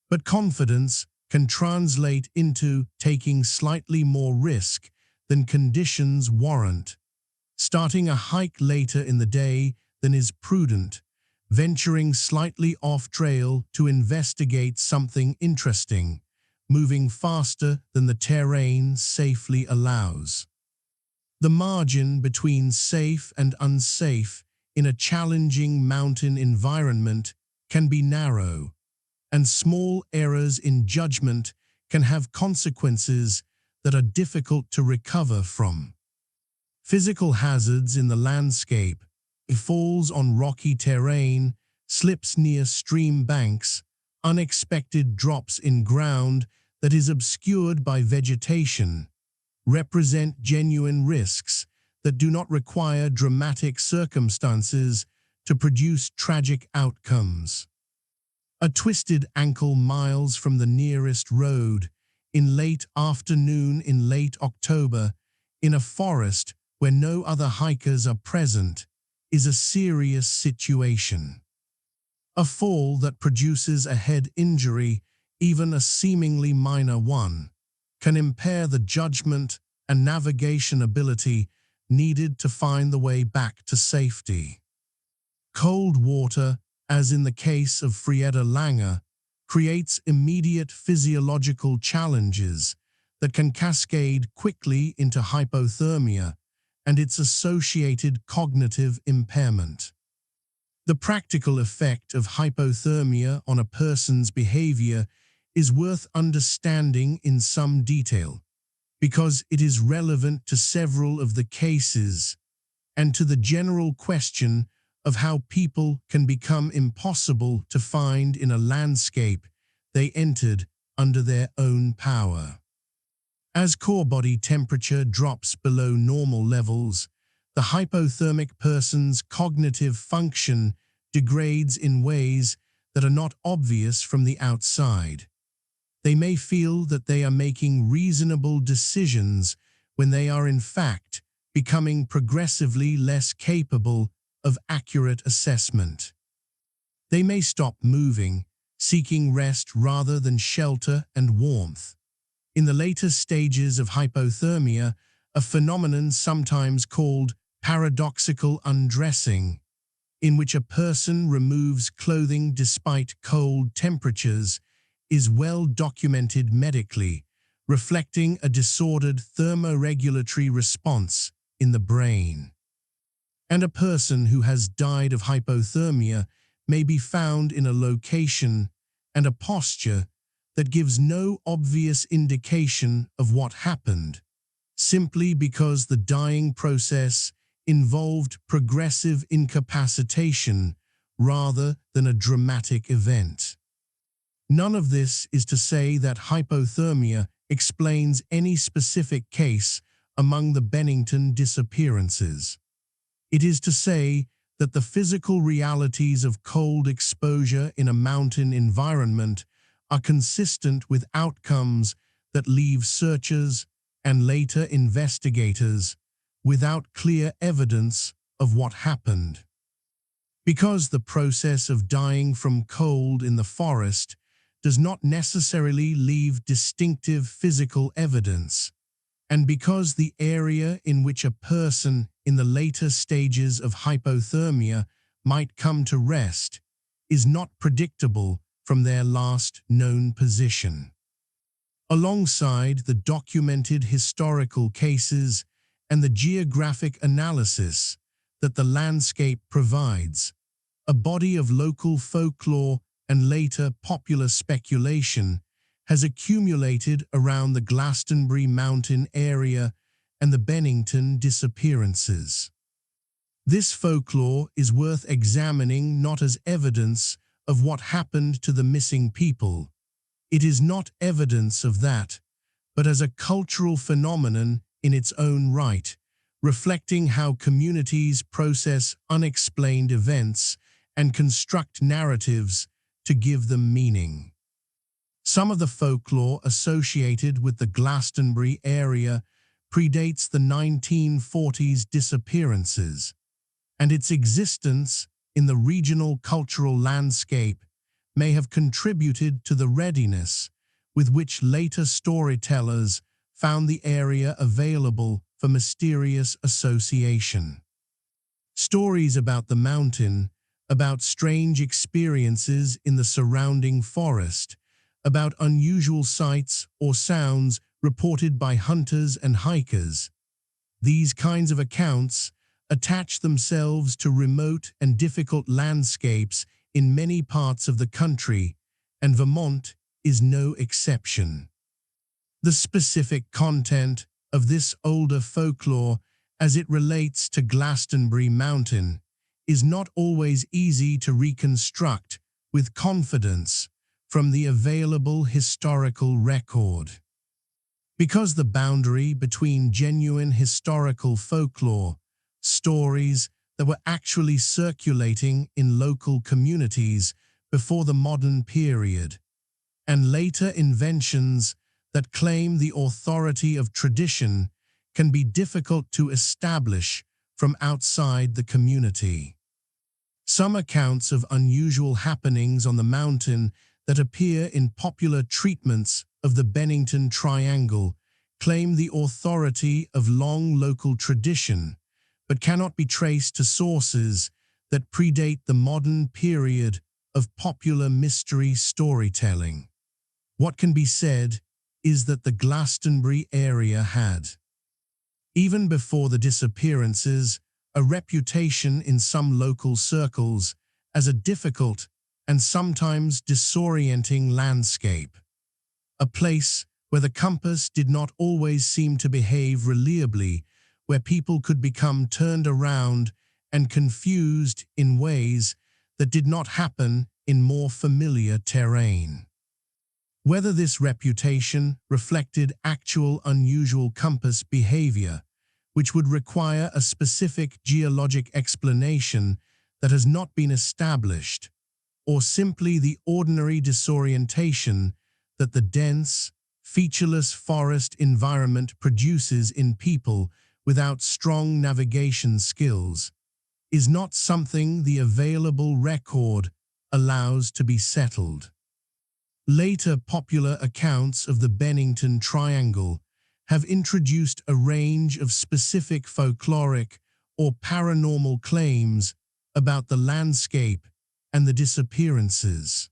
But confidence can translate into taking slightly more risk than conditions warrant, starting a hike later in the day than is prudent, venturing slightly off-trail to investigate something interesting, moving faster than the terrain safely allows. The margin between safe and unsafe in a challenging mountain environment can be narrow, and small errors in judgment can have consequences that are difficult to recover from. Physical hazards in the landscape, falls on rocky terrain, slips near stream banks, unexpected drops in ground that is obscured by vegetation, represent genuine risks that do not require dramatic circumstances to produce tragic outcomes. A twisted ankle miles from the nearest road, in late afternoon in late October, in a forest where no other hikers are present, is a serious situation. A fall that produces a head injury, even a seemingly minor one, can impair the judgment and navigation ability needed to find the way back to safety. Cold water, as in the case of Frieda Langer, creates immediate physiological challenges that can cascade quickly into hypothermia and its associated cognitive impairment. The practical effect of hypothermia on a person's behavior is worth understanding in some detail, because it is relevant to several of the cases and to the general question of how people can become impossible to find in a landscape they entered under their own power. As core body temperature drops below normal levels, the hypothermic person's cognitive function degrades in ways that are not obvious from the outside. They may feel that they are making reasonable decisions when they are in fact becoming progressively less capable of accurate assessment. They may stop moving, seeking rest rather than shelter and warmth. In the later stages of hypothermia, a phenomenon sometimes called paradoxical undressing, in which a person removes clothing despite cold temperatures, is well documented medically, reflecting a disordered thermoregulatory response in the brain. And a person who has died of hypothermia may be found in a location and a posture that gives no obvious indication of what happened, simply because the dying process involved progressive incapacitation rather than a dramatic event. None of this is to say that hypothermia explains any specific case among the Bennington disappearances. It is to say that the physical realities of cold exposure in a mountain environment are consistent with outcomes that leave searchers and later investigators without clear evidence of what happened. Because the process of dying from cold in the forest does not necessarily leave distinctive physical evidence, and because the area in which a person in the later stages of hypothermia might come to rest is not predictable from their last known position. Alongside the documented historical cases and the geographic analysis that the landscape provides, a body of local folklore and later popular speculation has accumulated around the Glastenbury mountain area and the Bennington disappearances. This folklore is worth examining not as evidence of what happened to the missing people. It is not evidence of that, but as a cultural phenomenon in its own right, reflecting how communities process unexplained events and construct narratives to give them meaning. Some of the folklore associated with the Glastenbury area predates the 1940s disappearances, and its existence in the regional cultural landscape may have contributed to the readiness with which later storytellers found the area available for mysterious association. Stories about the mountain, about strange experiences in the surrounding forest, about unusual sights or sounds reported by hunters and hikers. These kinds of accounts attach themselves to remote and difficult landscapes in many parts of the country, and Vermont is no exception. The specific content of this older folklore as it relates to Glastenbury Mountain is not always easy to reconstruct with confidence from the available historical record. Because the boundary between genuine historical folklore, stories that were actually circulating in local communities before the modern period, and later inventions that claim the authority of tradition can be difficult to establish from outside the community. Some accounts of unusual happenings on the mountain that appear in popular treatments of the Bennington Triangle claim the authority of long local tradition, but cannot be traced to sources that predate the modern period of popular mystery storytelling. What can be said is that the Glastenbury area had, even before the disappearances, a reputation in some local circles as a difficult and sometimes disorienting landscape, a place where the compass did not always seem to behave reliably, where people could become turned around and confused in ways that did not happen in more familiar terrain. Whether this reputation reflected actual unusual compass behavior, which would require a specific geologic explanation that has not been established, or simply the ordinary disorientation that the dense, featureless forest environment produces in people without strong navigation skills, is not something the available record allows to be settled. Later popular accounts of the Bennington Triangle have introduced a range of specific folkloric or paranormal claims about the landscape and the disappearances.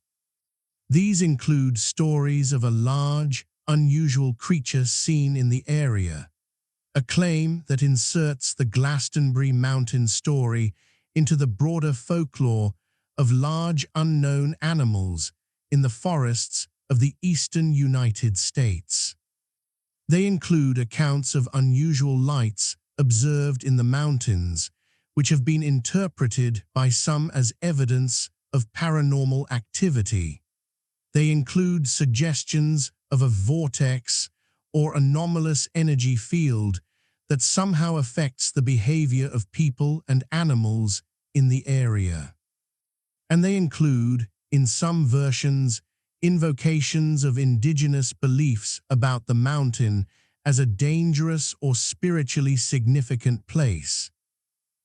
These include stories of a large, unusual creature seen in the area, a claim that inserts the Glastenbury mountain story into the broader folklore of large unknown animals in the forests of the eastern United States. They include accounts of unusual lights observed in the mountains, which have been interpreted by some as evidence of paranormal activity. They include suggestions of a vortex or anomalous energy field that somehow affects the behavior of people and animals in the area. And they include, in some versions, invocations of indigenous beliefs about the mountain as a dangerous or spiritually significant place.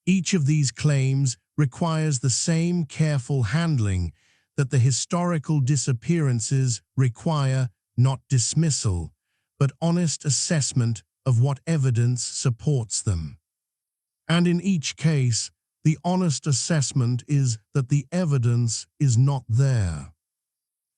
Each of these claims requires the same careful handling that the historical disappearances require, not dismissal, but honest assessment of what evidence supports them. And in each case, the honest assessment is that the evidence is not there.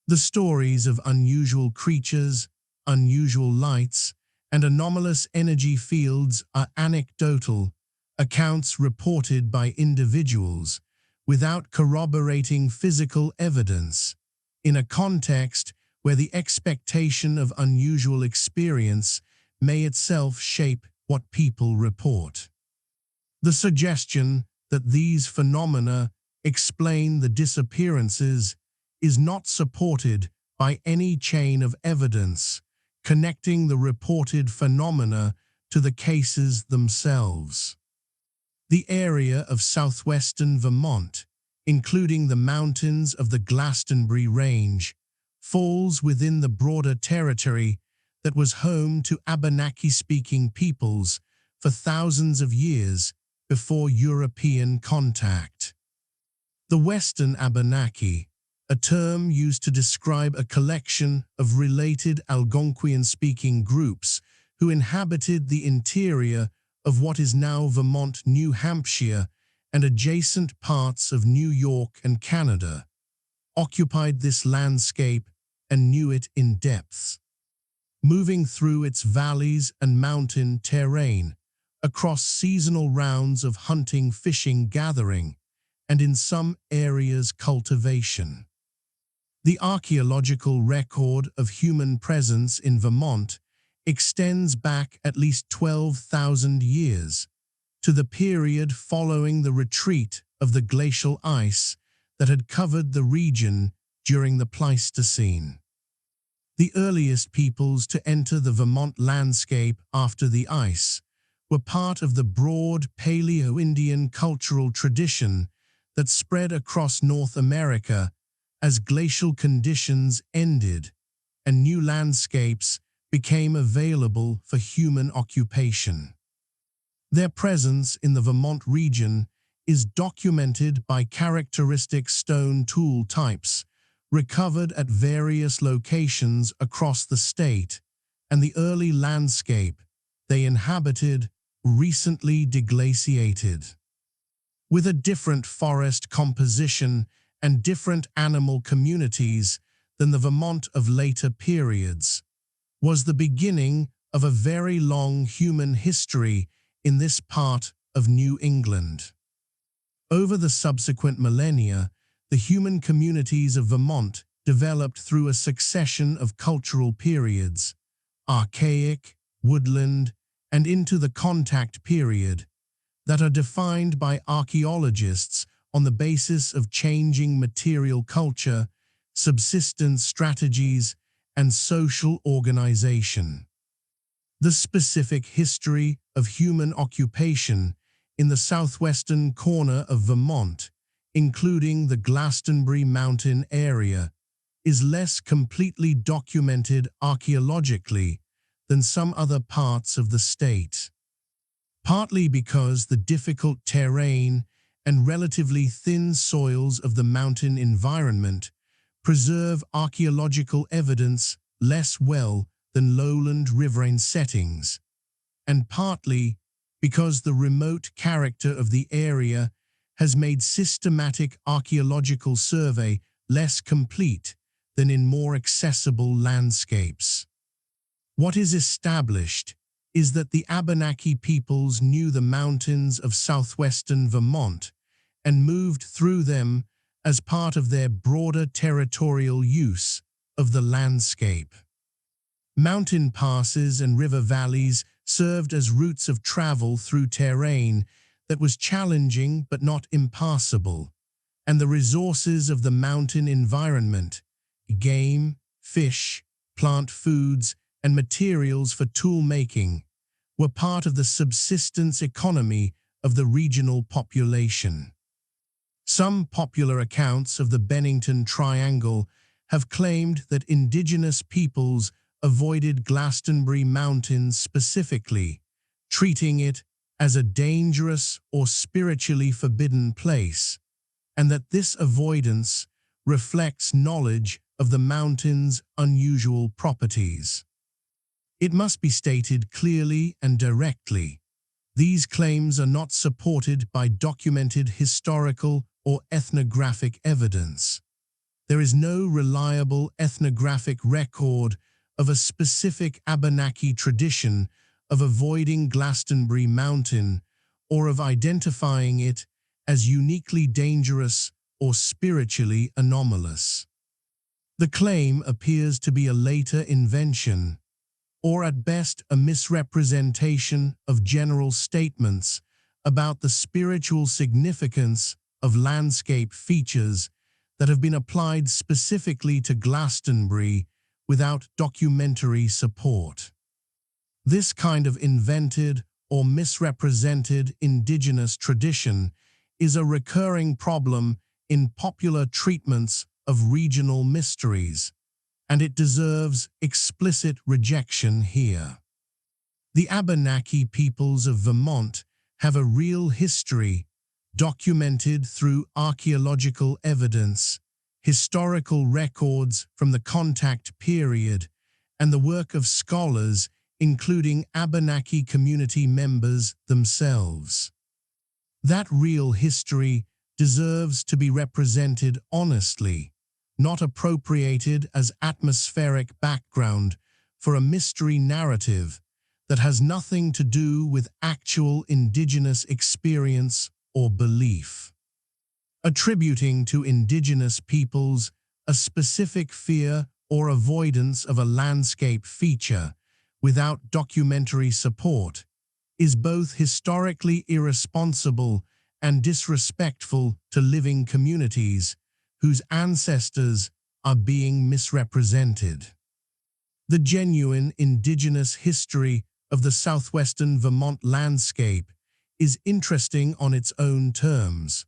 The stories of unusual creatures, unusual lights, and anomalous energy fields are anecdotal, accounts reported by individuals, without corroborating physical evidence, in a context where the expectation of unusual experience may itself shape what people report. The suggestion that these phenomena explain the disappearances is not supported by any chain of evidence connecting the reported phenomena to the cases themselves. The area of southwestern Vermont, including the mountains of the Glastenbury Range, falls within the broader territory that was home to Abenaki-speaking peoples for thousands of years before European contact. The Western Abenaki, a term used to describe a collection of related Algonquian-speaking groups who inhabited the interior of what is now Vermont, New Hampshire, and adjacent parts of New York and Canada, occupied this landscape and knew it in depth. Moving through its valleys and mountain terrain, across seasonal rounds of hunting, fishing, gathering, and in some areas cultivation. The archaeological record of human presence in Vermont extends back at least 12,000 years, to the period following the retreat of the glacial ice that had covered the region during the Pleistocene. The earliest peoples to enter the Vermont landscape after the ice were part of the broad Paleo-Indian cultural tradition that spread across North America as glacial conditions ended and new landscapes became available for human occupation. Their presence in the Vermont region is documented by characteristic stone tool types recovered at various locations across the state, and the early landscape they inhabited recently deglaciated. With a different forest composition and different animal communities than the Vermont of later periods, was the beginning of a very long human history in this part of New England. Over the subsequent millennia, the human communities of Vermont developed through a succession of cultural periods, archaic, woodland, and into the contact period, that are defined by archaeologists on the basis of changing material culture, subsistence strategies, and social organization. The specific history of human occupation in the southwestern corner of Vermont, including the Glastenbury mountain area, is less completely documented archaeologically than some other parts of the state. Partly because the difficult terrain and relatively thin soils of the mountain environment preserve archaeological evidence less well than lowland riverine settings, and partly because the remote character of the area has made systematic archaeological survey less complete than in more accessible landscapes. What is established is that the Abenaki peoples knew the mountains of southwestern Vermont and moved through them as part of their broader territorial use of the landscape. Mountain passes and river valleys served as routes of travel through terrain that was challenging but not impassable, and the resources of the mountain environment, game, fish, plant foods, and materials for tool making, were part of the subsistence economy of the regional population. Some popular accounts of the Bennington Triangle have claimed that indigenous peoples avoided Glastenbury Mountains specifically, treating it as a dangerous or spiritually forbidden place, and that this avoidance reflects knowledge of the mountain's unusual properties. It must be stated clearly and directly, these claims are not supported by documented historical or ethnographic evidence. There is no reliable ethnographic record of a specific Abenaki tradition of avoiding Glastenbury Mountain or of identifying it as uniquely dangerous or spiritually anomalous. The claim appears to be a later invention, or at best a misrepresentation of general statements about the spiritual significance of landscape features that have been applied specifically to Glastenbury without documentary support. This kind of invented or misrepresented indigenous tradition is a recurring problem in popular treatments of regional mysteries, and it deserves explicit rejection here. The Abenaki peoples of Vermont have a real history documented through archaeological evidence, historical records from the contact period, and the work of scholars, including Abenaki community members themselves. That real history deserves to be represented honestly, not appropriated as atmospheric background for a mystery narrative that has nothing to do with actual indigenous experience or belief. Attributing to indigenous peoples a specific fear or avoidance of a landscape feature without documentary support is both historically irresponsible and disrespectful to living communities whose ancestors are being misrepresented. The genuine indigenous history of the southwestern Vermont landscape is interesting on its own terms.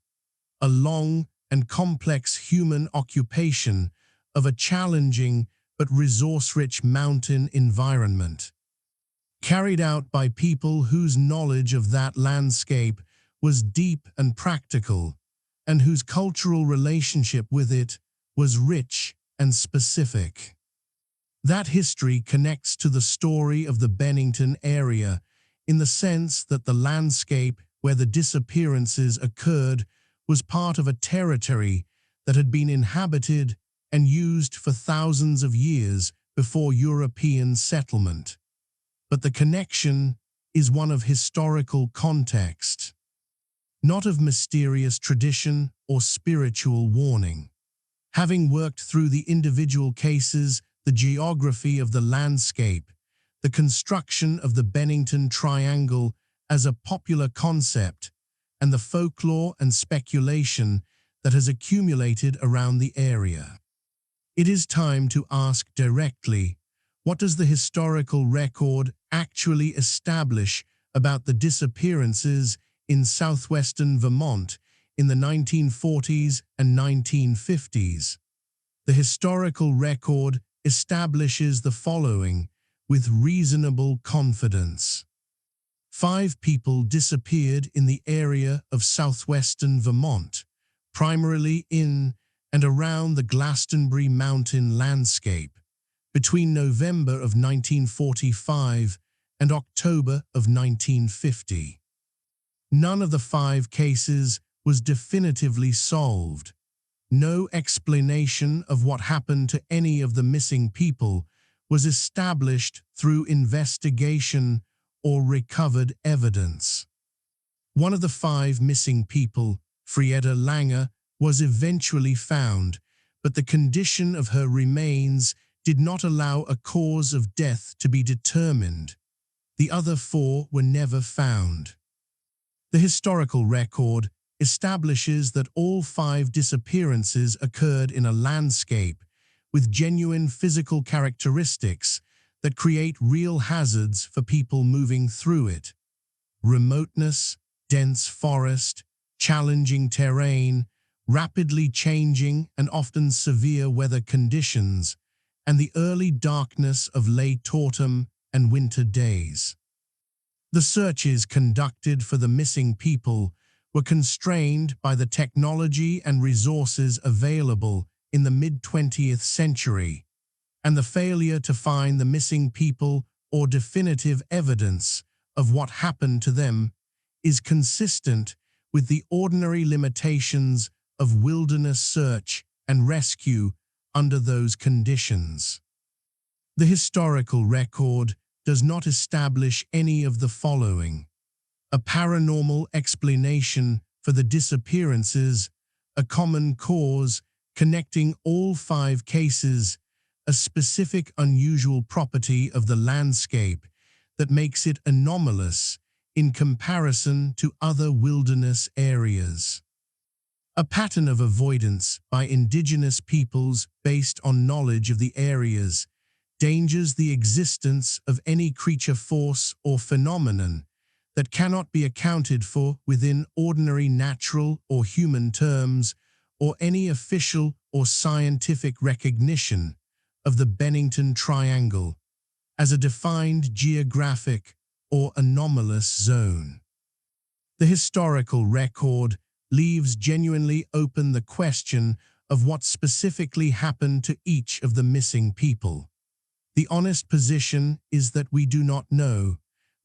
A long and complex human occupation of a challenging but resource-rich mountain environment, carried out by people whose knowledge of that landscape was deep and practical, and whose cultural relationship with it was rich and specific. That history connects to the story of the Bennington area in the sense that the landscape where the disappearances occurred was part of a territory that had been inhabited and used for thousands of years before European settlement. But the connection is one of historical context, not of mysterious tradition or spiritual warning. Having worked through the individual cases, the geography of the landscape, the construction of the Bennington Triangle as a popular concept, and the folklore and speculation that has accumulated around the area, it is time to ask directly, what does the historical record actually establish about the disappearances in southwestern Vermont in the 1940s and 1950s? The historical record establishes the following with reasonable confidence. 5 people disappeared in the area of southwestern Vermont, primarily in and around the Glastenbury mountain landscape, between November of 1945 and October of 1950. None of the 5 cases was definitively solved. No explanation of what happened to any of the missing people was established through investigation or recovered evidence. One of the 5 missing people, Frieda Langer, was eventually found, but the condition of her remains did not allow a cause of death to be determined. The other 4 were never found. The historical record establishes that all 5 disappearances occurred in a landscape with genuine physical characteristics that create real hazards for people moving through it. Remoteness, dense forest, challenging terrain, rapidly changing and often severe weather conditions, and the early darkness of late autumn and winter days. The searches conducted for the missing people were constrained by the technology and resources available in the mid-20th century, and the failure to find the missing people or definitive evidence of what happened to them is consistent with the ordinary limitations of wilderness search and rescue under those conditions. The historical record does not establish any of the following: a paranormal explanation for the disappearances, a common cause connecting all 5 cases, a specific unusual property of the landscape that makes it anomalous in comparison to other wilderness areas, a pattern of avoidance by indigenous peoples based on knowledge of the areas, dangers the existence of any creature force or phenomenon that cannot be accounted for within ordinary natural or human terms, or any official or scientific recognition of the Bennington Triangle as a defined geographic or anomalous zone. The historical record leaves genuinely open the question of what specifically happened to each of the missing people. The honest position is that we do not know.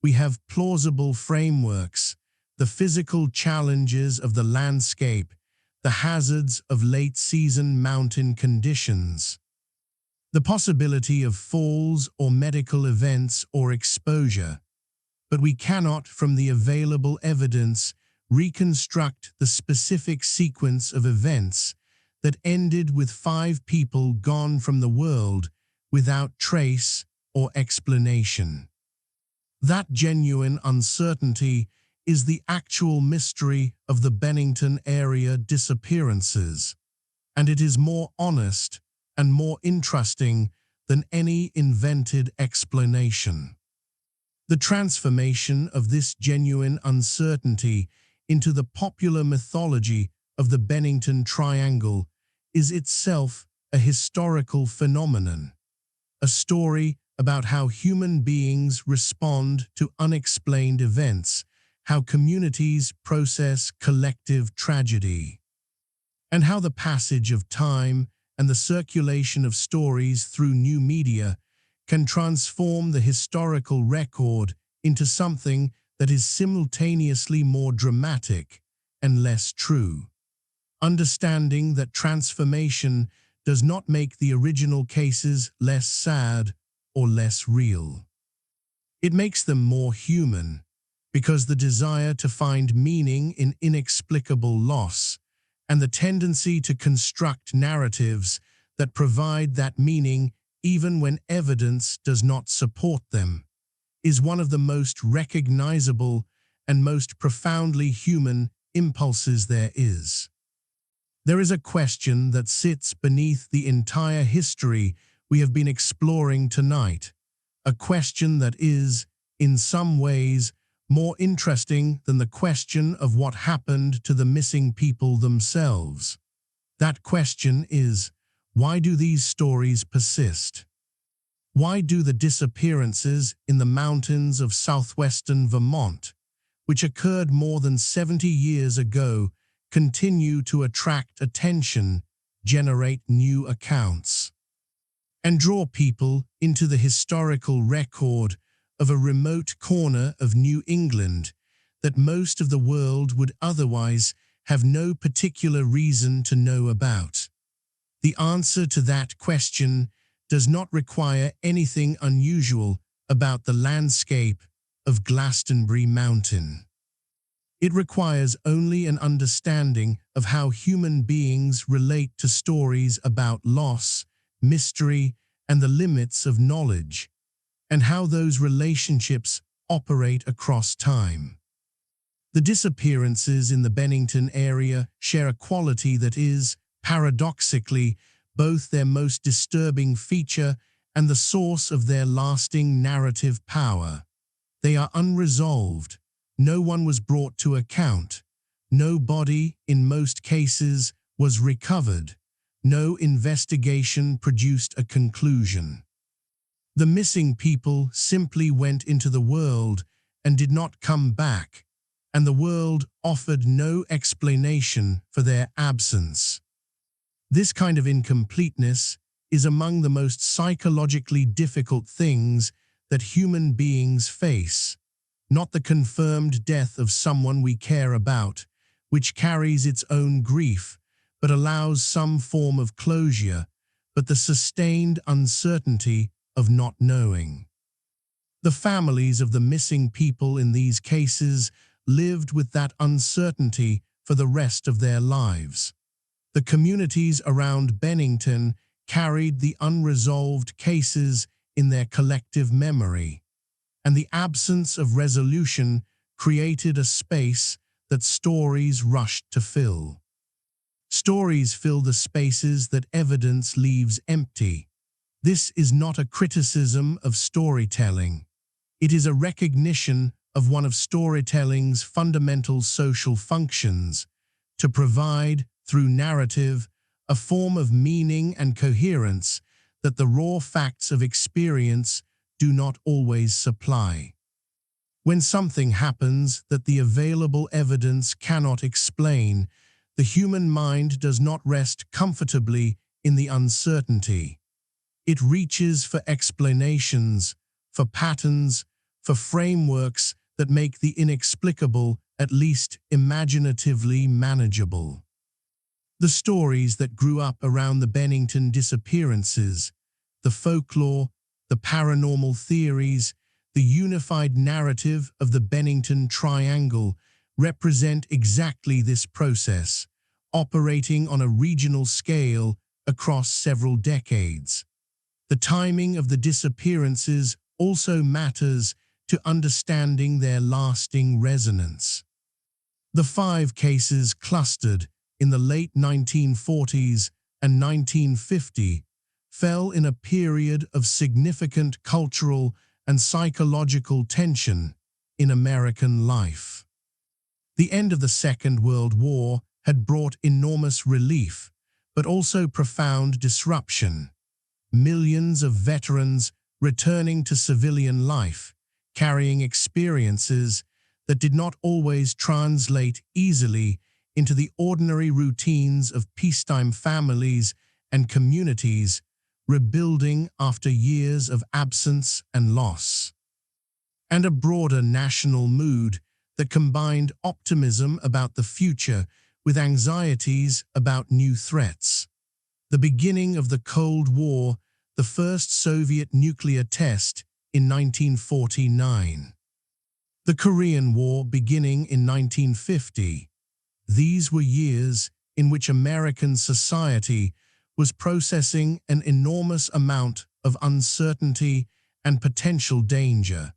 We have plausible frameworks, the physical challenges of the landscape, the hazards of late-season mountain conditions, the possibility of falls or medical events or exposure, but we cannot, from the available evidence, reconstruct the specific sequence of events that ended with 5 people gone from the world without trace or explanation. That genuine uncertainty is the actual mystery of the Bennington area disappearances, and it is more honest and more interesting than any invented explanation. The transformation of this genuine uncertainty into the popular mythology of the Bennington Triangle is itself a historical phenomenon, a story about how human beings respond to unexplained events, how communities process collective tragedy, and how the passage of time and the circulation of stories through new media can transform the historical record into something that is simultaneously more dramatic and less true. Understanding that transformation does not make the original cases less sad or less real. It makes them more human, because the desire to find meaning in inexplicable loss and the tendency to construct narratives that provide that meaning even when evidence does not support them is one of the most recognizable and most profoundly human impulses there is. There is a question that sits beneath the entire history we have been exploring tonight, a question that is, in some ways, more interesting than the question of what happened to the missing people themselves. That question is, why do these stories persist? Why do the disappearances in the mountains of southwestern Vermont, which occurred more than 70 years ago, continue to attract attention, generate new accounts, and draw people into the historical record of a remote corner of New England that most of the world would otherwise have no particular reason to know about? The answer to that question does not require anything unusual about the landscape of Glastenbury Mountain. It requires only an understanding of how human beings relate to stories about loss, mystery, and the limits of knowledge, and how those relationships operate across time. The disappearances in the Bennington area share a quality that is, paradoxically, both their most disturbing feature and the source of their lasting narrative power. They are unresolved. No one was brought to account. No body, in most cases, was recovered. No investigation produced a conclusion. The missing people simply went into the world and did not come back, and the world offered no explanation for their absence. This kind of incompleteness is among the most psychologically difficult things that human beings face, not the confirmed death of someone we care about, which carries its own grief, but allows some form of closure, but the sustained uncertainty of not knowing. The families of the missing people in these cases lived with that uncertainty for the rest of their lives. The communities around Bennington carried the unresolved cases in their collective memory, and the absence of resolution created a space that stories rushed to fill. Stories fill the spaces that evidence leaves empty. This is not a criticism of storytelling. It is a recognition of one of storytelling's fundamental social functions, to provide, through narrative, a form of meaning and coherence that the raw facts of experience do not always supply. When something happens that the available evidence cannot explain, the human mind does not rest comfortably in the uncertainty. It reaches for explanations, for patterns, for frameworks that make the inexplicable at least imaginatively manageable. The stories that grew up around the Bennington disappearances, the folklore, the paranormal theories, the unified narrative of the Bennington Triangle represent exactly this process, operating on a regional scale across several decades. The timing of the disappearances also matters to understanding their lasting resonance. The 5 cases clustered in the late 1940s and 1950 fell in a period of significant cultural and psychological tension in American life. The end of the Second World War had brought enormous relief, but also profound disruption. Millions of veterans returning to civilian life, carrying experiences that did not always translate easily into the ordinary routines of peacetime families and communities, rebuilding after years of absence and loss. And a broader national mood that combined optimism about the future with anxieties about new threats. The beginning of the Cold War, the first Soviet nuclear test in 1949. The Korean War beginning in 1950. These were years in which American society was processing an enormous amount of uncertainty and potential danger,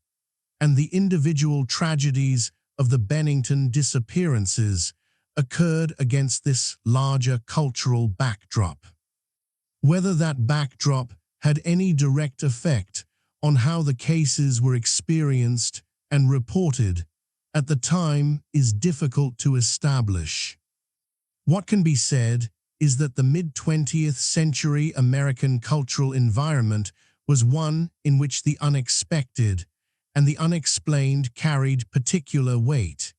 and the individual tragedies of the Bennington disappearances occurred against this larger cultural backdrop. Whether that backdrop had any direct effect on how the cases were experienced and reported at the time is difficult to establish. What can be said is that the mid-20th century American cultural environment was one in which the unexpected and the unexplained carried particular weight,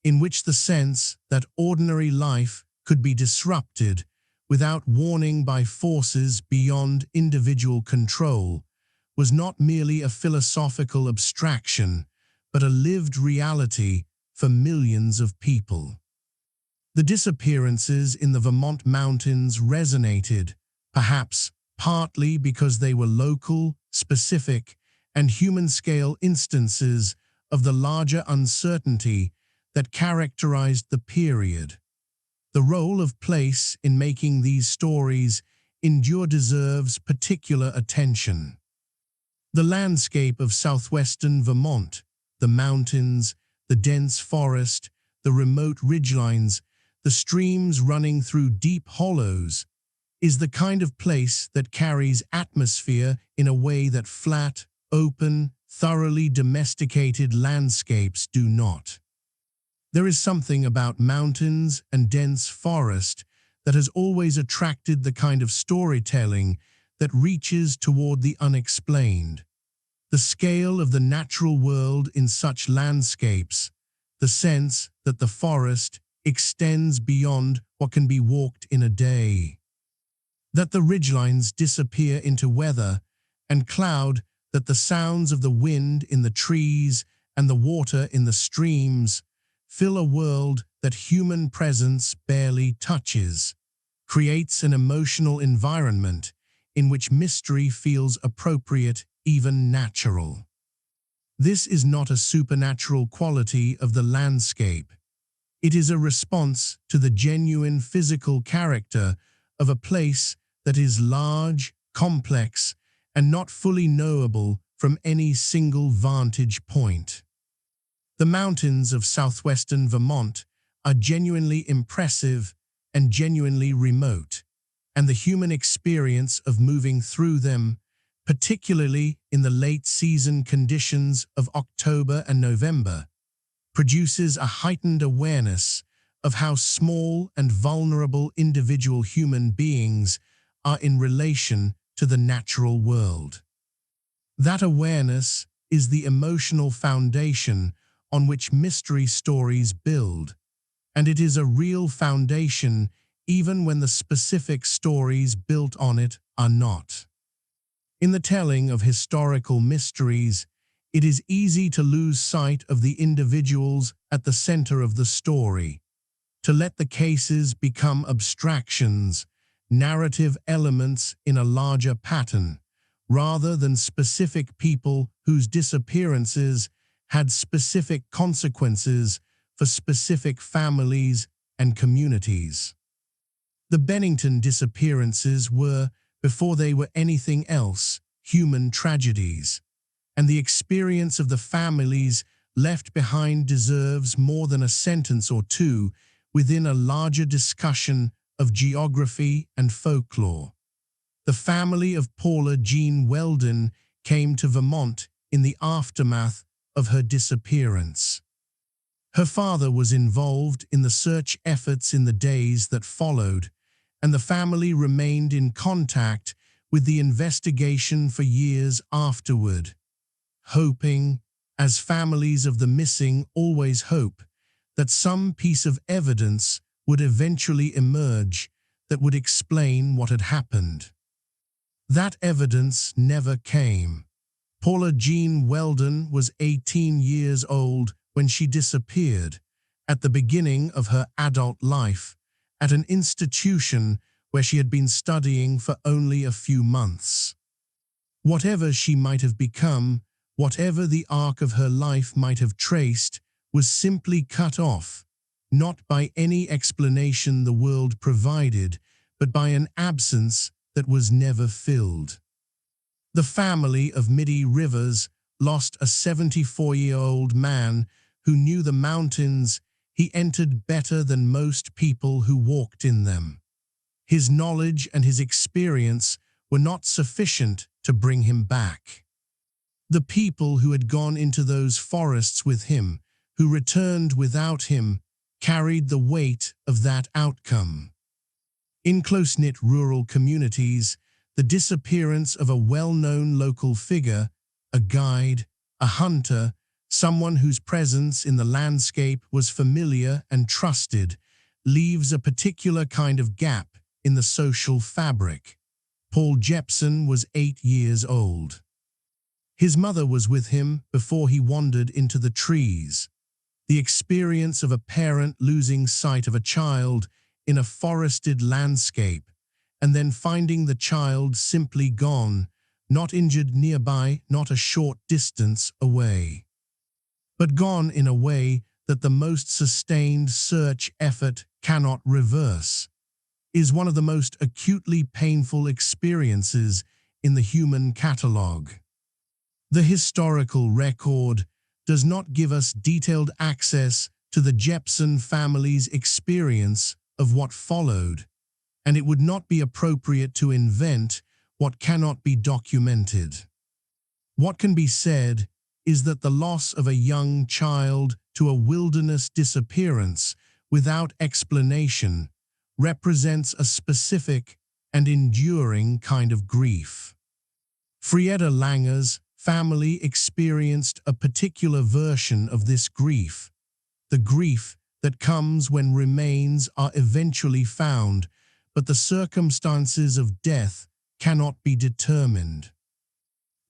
in which the sense that ordinary life could be disrupted without warning by forces beyond individual control was not merely a philosophical abstraction, but a lived reality for millions of people. The disappearances in the Vermont mountains resonated, perhaps partly because they were local, specific, and human-scale instances of the larger uncertainty that characterized the period. The role of place in making these stories endure deserves particular attention. The landscape of southwestern Vermont, the mountains, the dense forest, the remote ridgelines, the streams running through deep hollows, is the kind of place that carries atmosphere in a way that flat, open, thoroughly domesticated landscapes do not. There is something about mountains and dense forest that has always attracted the kind of storytelling that reaches toward the unexplained. The scale of the natural world in such landscapes, the sense that the forest extends beyond what can be walked in a day. That the ridgelines disappear into weather and cloud, that the sounds of the wind in the trees and the water in the streams fill a world that human presence barely touches, creates an emotional environment in which mystery feels appropriate, even natural. This is not a supernatural quality of the landscape. It is a response to the genuine physical character of a place that is large, complex, and not fully knowable from any single vantage point. The mountains of southwestern Vermont are genuinely impressive and genuinely remote, and the human experience of moving through them, particularly in the late-season conditions of October and November, produces a heightened awareness of how small and vulnerable individual human beings are in relation to the natural world. That awareness is the emotional foundation on which mystery stories build, and it is a real foundation even when the specific stories built on it are not. In the telling of historical mysteries, it is easy to lose sight of the individuals at the center of the story, to let the cases become abstractions, narrative elements in a larger pattern, rather than specific people whose disappearances had specific consequences for specific families and communities. The Bennington disappearances were, before they were anything else, human tragedies, and the experience of the families left behind deserves more than a sentence or two within a larger discussion of geography and folklore. The family of Paula Jean Weldon came to Vermont in the aftermath of her disappearance. Her father was involved in the search efforts in the days that followed, and the family remained in contact with the investigation for years afterward, hoping, as families of the missing always hope, that some piece of evidence would eventually emerge that would explain what had happened. That evidence never came. Paula Jean Weldon was 18 years old when she disappeared, at the beginning of her adult life, at an institution where she had been studying for only a few months. Whatever she might have become, whatever the arc of her life might have traced, was simply cut off, not by any explanation the world provided, but by an absence that was never filled. The family of Midi Rivers lost a 74-year-old man who knew the mountains he entered better than most people who walked in them. His knowledge and his experience were not sufficient to bring him back. The people who had gone into those forests with him, who returned without him, carried the weight of that outcome. In close-knit rural communities, the disappearance of a well-known local figure, a guide, a hunter, someone whose presence in the landscape was familiar and trusted, leaves a particular kind of gap in the social fabric. Paul Jepson was 8 years old. His mother was with him before he wandered into the trees. The experience of a parent losing sight of a child in a forested landscape, and then finding the child simply gone, not injured nearby, not a short distance away, but gone in a way that the most sustained search effort cannot reverse, is one of the most acutely painful experiences in the human catalogue. The historical record does not give us detailed access to the Jepson family's experience of what followed, and it would not be appropriate to invent what cannot be documented. What can be said is that the loss of a young child to a wilderness disappearance without explanation represents a specific and enduring kind of grief. Frieda Langer's family experienced a particular version of this grief, the grief that comes when remains are eventually found, but the circumstances of death cannot be determined.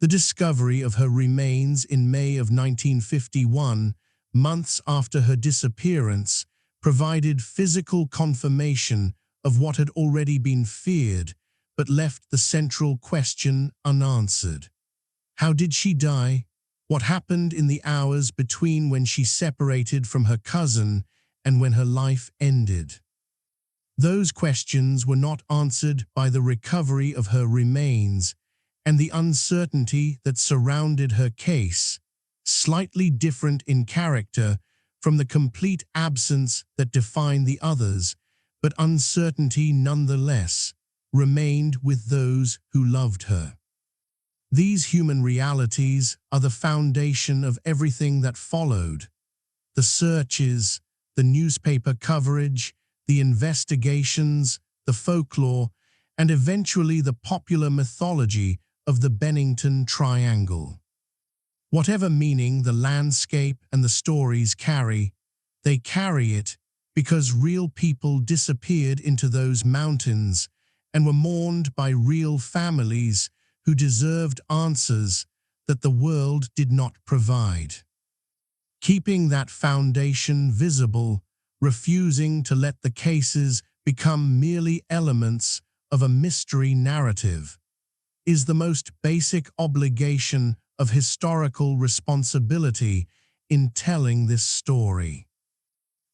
The discovery of her remains in May of 1951, months after her disappearance, provided physical confirmation of what had already been feared, but left the central question unanswered. How did she die? What happened in the hours between when she separated from her cousin and when her life ended? Those questions were not answered by the recovery of her remains, and the uncertainty that surrounded her case, slightly different in character from the complete absence that defined the others, but uncertainty nonetheless, remained with those who loved her. These human realities are the foundation of everything that followed. The searches, the newspaper coverage, the investigations, the folklore, and eventually the popular mythology of the Bennington Triangle. Whatever meaning the landscape and the stories carry, they carry it because real people disappeared into those mountains and were mourned by real families who deserved answers that the world did not provide. Keeping that foundation visible, refusing to let the cases become merely elements of a mystery narrative, is the most basic obligation of historical responsibility in telling this story.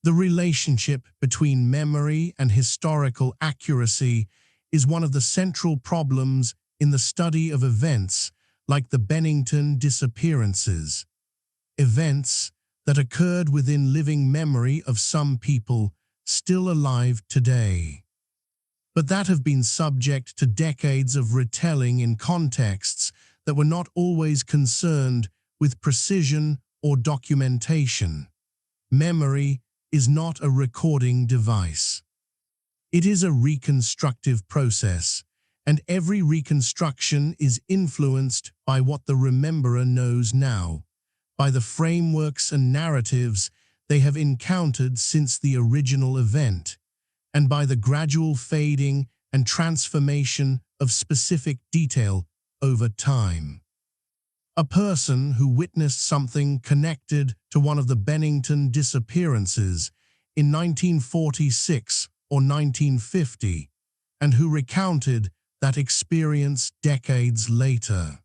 The relationship between memory and historical accuracy is one of the central problems in the study of events like the Bennington disappearances, events that occurred within living memory of some people still alive today. but that have been subject to decades of retelling in contexts that were not always concerned with precision or documentation. Memory is not a recording device. It is a reconstructive process, and every reconstruction is influenced by what the rememberer knows now, by the frameworks and narratives they have encountered since the original event, and by the gradual fading and transformation of specific detail over time. A person who witnessed something connected to one of the Bennington disappearances in 1946 or 1950, and who recounted that experience decades later,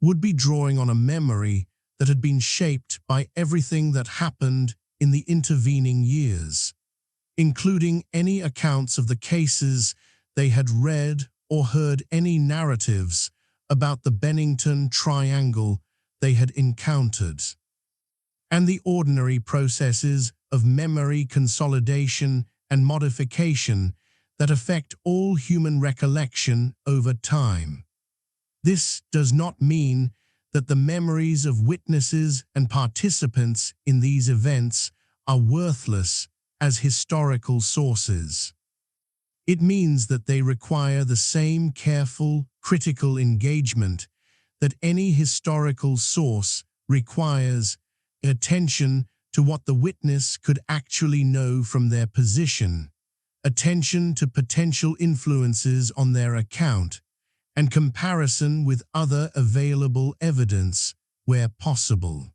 would be drawing on a memory that had been shaped by everything that happened in the intervening years, including any accounts of the cases they had read or heard, any narratives about the Bennington Triangle they had encountered, and the ordinary processes of memory consolidation and modification that affect all human recollection over time. This does not mean that the memories of witnesses and participants in these events are worthless as historical sources. It means that they require the same careful, critical engagement that any historical source requires, attention to what the witness could actually know from their position, attention to potential influences on their account, and comparison with other available evidence where possible.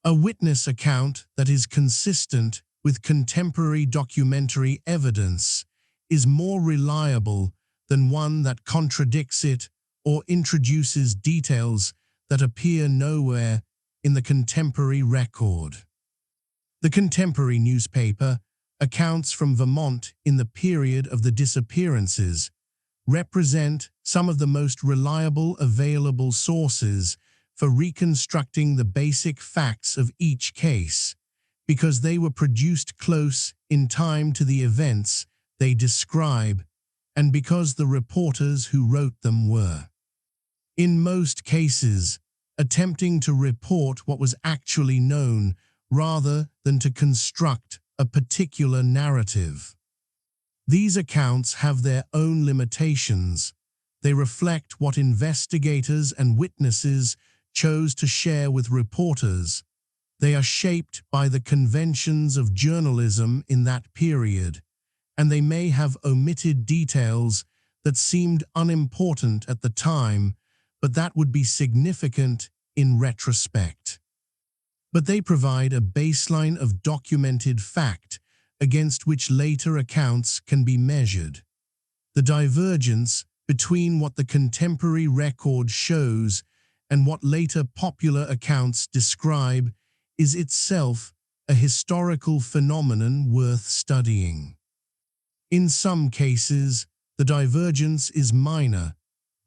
A witness account that is consistent with contemporary documentary evidence is more reliable than one that contradicts it or introduces details that appear nowhere in the contemporary record. The contemporary newspaper accounts from Vermont in the period of the disappearances represent some of the most reliable available sources for reconstructing the basic facts of each case, because they were produced close in time to the events they describe, and because the reporters who wrote them were, in most cases, attempting to report what was actually known rather than to construct a particular narrative. These accounts have their own limitations. They reflect what investigators and witnesses chose to share with reporters. They are shaped by the conventions of journalism in that period, and they may have omitted details that seemed unimportant at the time, but that would be significant in retrospect. But they provide a baseline of documented fact against which later accounts can be measured. The divergence between what the contemporary record shows and what later popular accounts describe is itself a historical phenomenon worth studying. In some cases, the divergence is minor.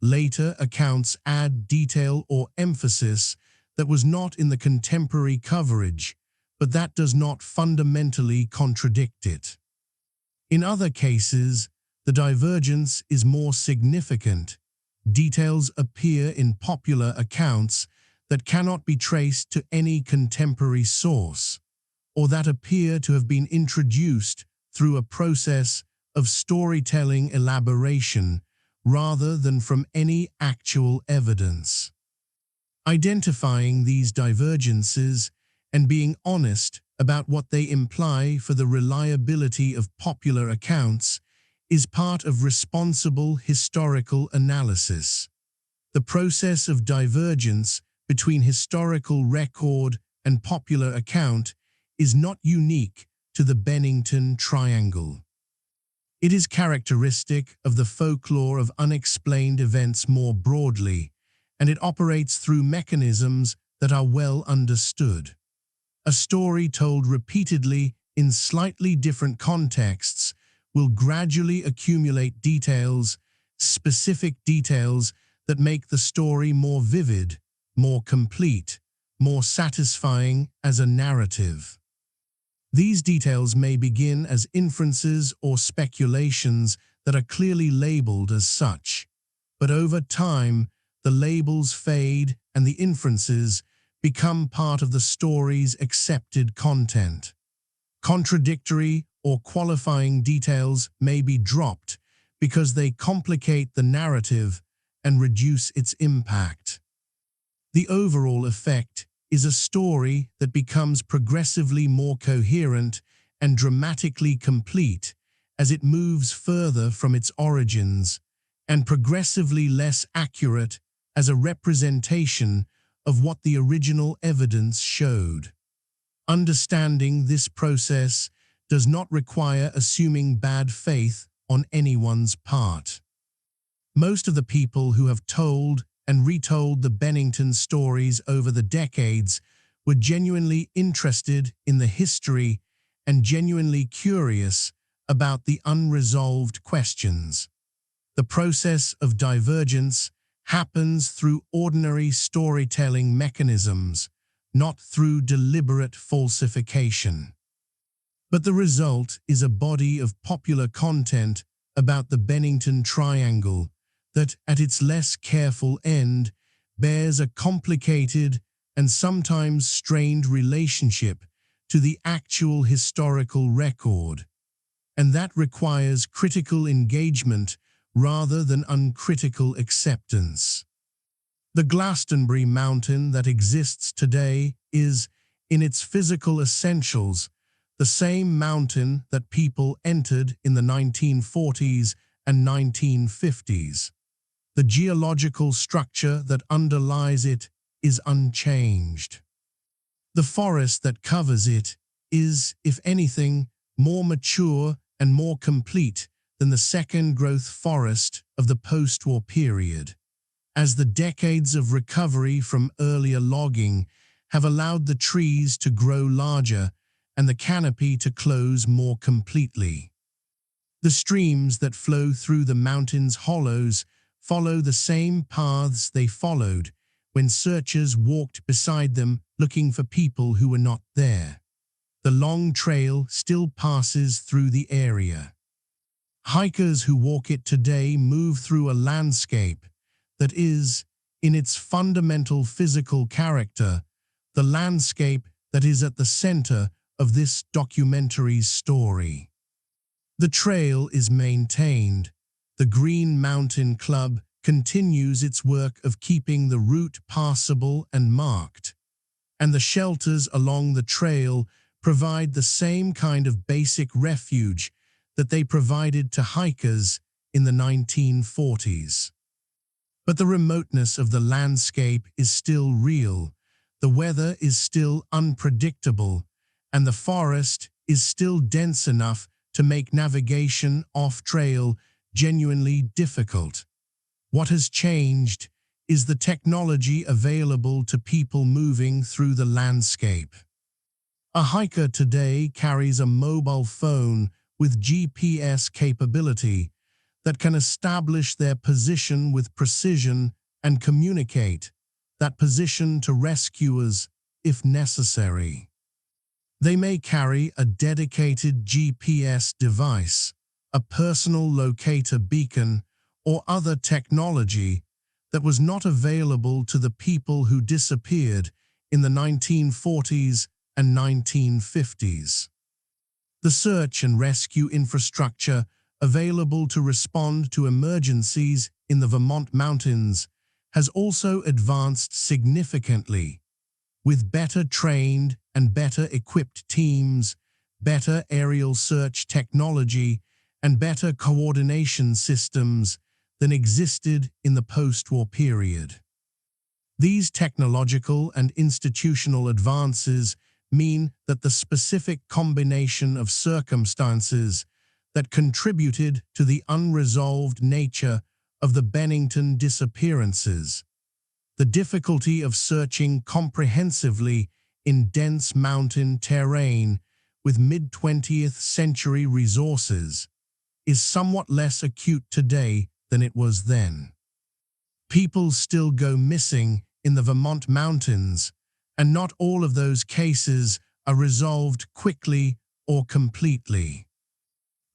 Later accounts add detail or emphasis that was not in the contemporary coverage, but that does not fundamentally contradict it. In other cases, the divergence is more significant. Details appear in popular accounts that cannot be traced to any contemporary source, or that appear to have been introduced through a process of storytelling elaboration rather than from any actual evidence. Identifying these divergences and being honest about what they imply for the reliability of popular accounts is part of responsible historical analysis. The process of divergence between historical record and popular account is not unique to the Bennington Triangle. It is characteristic of the folklore of unexplained events more broadly, and it operates through mechanisms that are well understood. A story told repeatedly in slightly different contexts will gradually accumulate details, specific details that make the story more vivid, more complete, more satisfying as a narrative. These details may begin as inferences or speculations that are clearly labeled as such. But over time, the labels fade and the inferences become part of the story's accepted content. Contradictory or qualifying details may be dropped because they complicate the narrative and reduce its impact. The overall effect is a story that becomes progressively more coherent and dramatically complete as it moves further from its origins, and progressively less accurate as a representation of what the original evidence showed. Understanding this process does not require assuming bad faith on anyone's part. Most of the people who have told and retold the Bennington stories over the decades were genuinely interested in the history and genuinely curious about the unresolved questions. The process of divergence happens through ordinary storytelling mechanisms, not through deliberate falsification. But the result is a body of popular content about the Bennington Triangle that, at its less careful end, bears a complicated and sometimes strained relationship to the actual historical record, and that requires critical engagement rather than uncritical acceptance. The Glastenbury mountain that exists today is, in its physical essentials, the same mountain that people entered in the 1940s and 1950s. The geological structure that underlies it is unchanged. The forest that covers it is, if anything, more mature and more complete than the second-growth forest of the post-war period, as the decades of recovery from earlier logging have allowed the trees to grow larger and the canopy to close more completely. The streams that flow through the mountain's hollows follow the same paths they followed when searchers walked beside them looking for people who were not there. The long trail still passes through the area. Hikers who walk it today move through a landscape that is, in its fundamental physical character, the landscape that is at the center of this documentary's story. The trail is maintained. The Green Mountain Club continues its work of keeping the route passable and marked, and the shelters along the trail provide the same kind of basic refuge that they provided to hikers in the 1940s. But the remoteness of the landscape is still real, the weather is still unpredictable, and the forest is still dense enough to make navigation off-trail genuinely difficult. What has changed is the technology available to people moving through the landscape. A hiker today carries a mobile phone with GPS capability that can establish their position with precision and communicate that position to rescuers if necessary. They may carry a dedicated GPS device, a personal locator beacon, or other technology that was not available to the people who disappeared in the 1940s and 1950s. The search and rescue infrastructure available to respond to emergencies in the Vermont mountains has also advanced significantly, with better trained and better equipped teams, better aerial search technology, and better coordination systems than existed in the post-war period. These technological and institutional advances mean that the specific combination of circumstances that contributed to the unresolved nature of the Bennington disappearances, the difficulty of searching comprehensively in dense mountain terrain with mid-20th century resources, is somewhat less acute today than it was then. People still go missing in the Vermont mountains, and not all of those cases are resolved quickly or completely.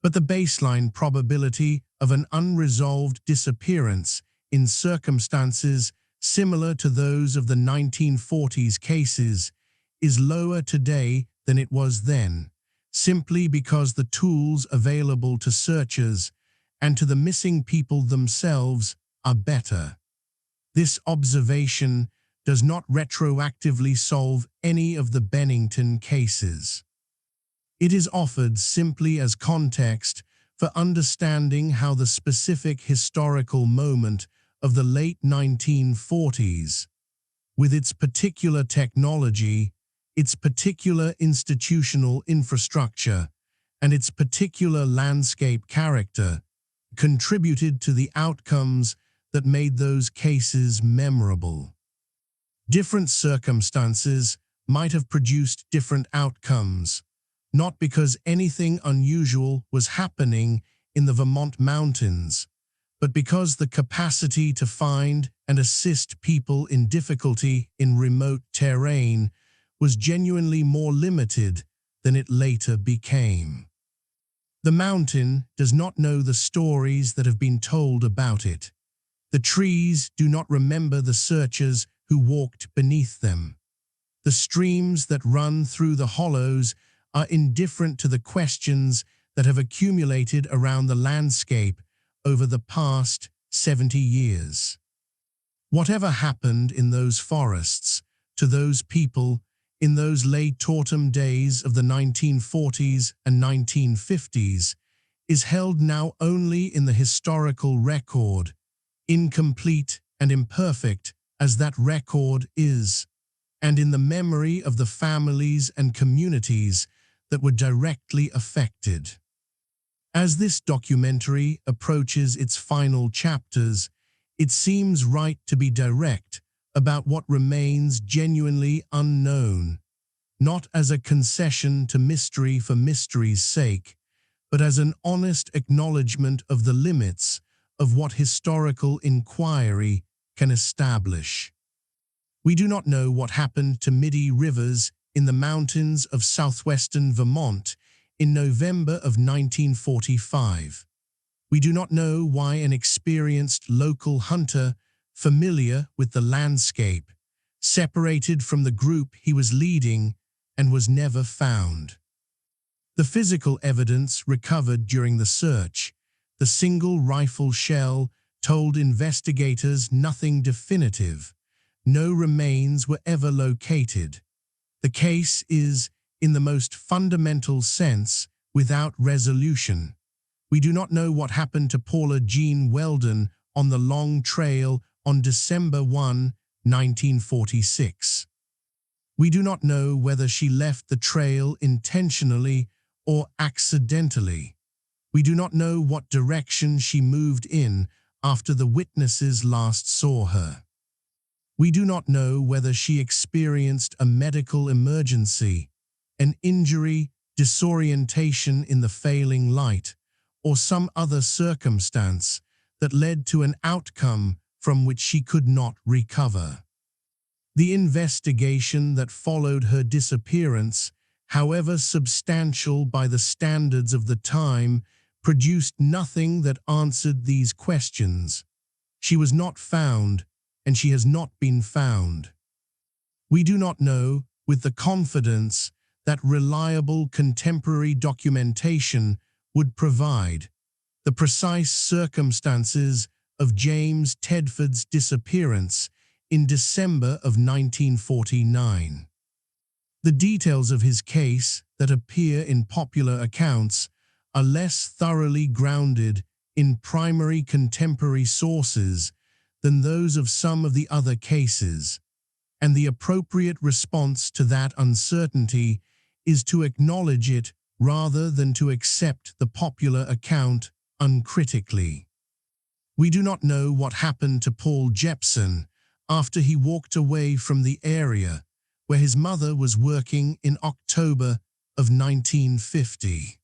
But the baseline probability of an unresolved disappearance in circumstances similar to those of the 1940s cases is lower today than it was then, simply because the tools available to searchers and to the missing people themselves are better. This observation does not retroactively solve any of the Bennington cases. It is offered simply as context for understanding how the specific historical moment of the late 1940s, with its particular technology, its particular institutional infrastructure, and its particular landscape character, contributed to the outcomes that made those cases memorable. Different circumstances might have produced different outcomes, not because anything unusual was happening in the Vermont mountains, but because the capacity to find and assist people in difficulty in remote terrain was genuinely more limited than it later became. The mountain does not know the stories that have been told about it. The trees do not remember the searchers who walked beneath them. The streams that run through the hollows are indifferent to the questions that have accumulated around the landscape over the past 70 years. Whatever happened in those forests, to those people, in those late autumn days of the 1940s and 1950s, is held now only in the historical record, incomplete and imperfect as that record is, and in the memory of the families and communities that were directly affected. As this documentary approaches its final chapters, it seems right to be direct about what remains genuinely unknown, not as a concession to mystery for mystery's sake, but as an honest acknowledgement of the limits of what historical inquiry can establish. We do not know what happened to Midi Rivers in the mountains of southwestern Vermont in November of 1945. We do not know why an experienced local hunter, familiar with the landscape, separated from the group he was leading and was never found. The physical evidence recovered during the search, the single rifle shell, told investigators nothing definitive. No remains were ever located. The case is, in the most fundamental sense, without resolution. We do not know what happened to Paula Jean Weldon on the Long Trail on December 1, 1946. We do not know whether she left the trail intentionally or accidentally. We do not know what direction she moved in after the witnesses last saw her. We do not know whether she experienced a medical emergency, an injury, disorientation in the failing light, or some other circumstance that led to an outcome from which she could not recover. The investigation that followed her disappearance, however substantial by the standards of the time, produced nothing that answered these questions. She was not found, and she has not been found. We do not know, with the confidence that reliable contemporary documentation would provide, the precise circumstances of James Tedford's disappearance in December of 1949. The details of his case that appear in popular accounts are less thoroughly grounded in primary contemporary sources than those of some of the other cases, and the appropriate response to that uncertainty is to acknowledge it rather than to accept the popular account uncritically. We do not know what happened to Paul Jepson after he walked away from the area where his mother was working in October of 1950.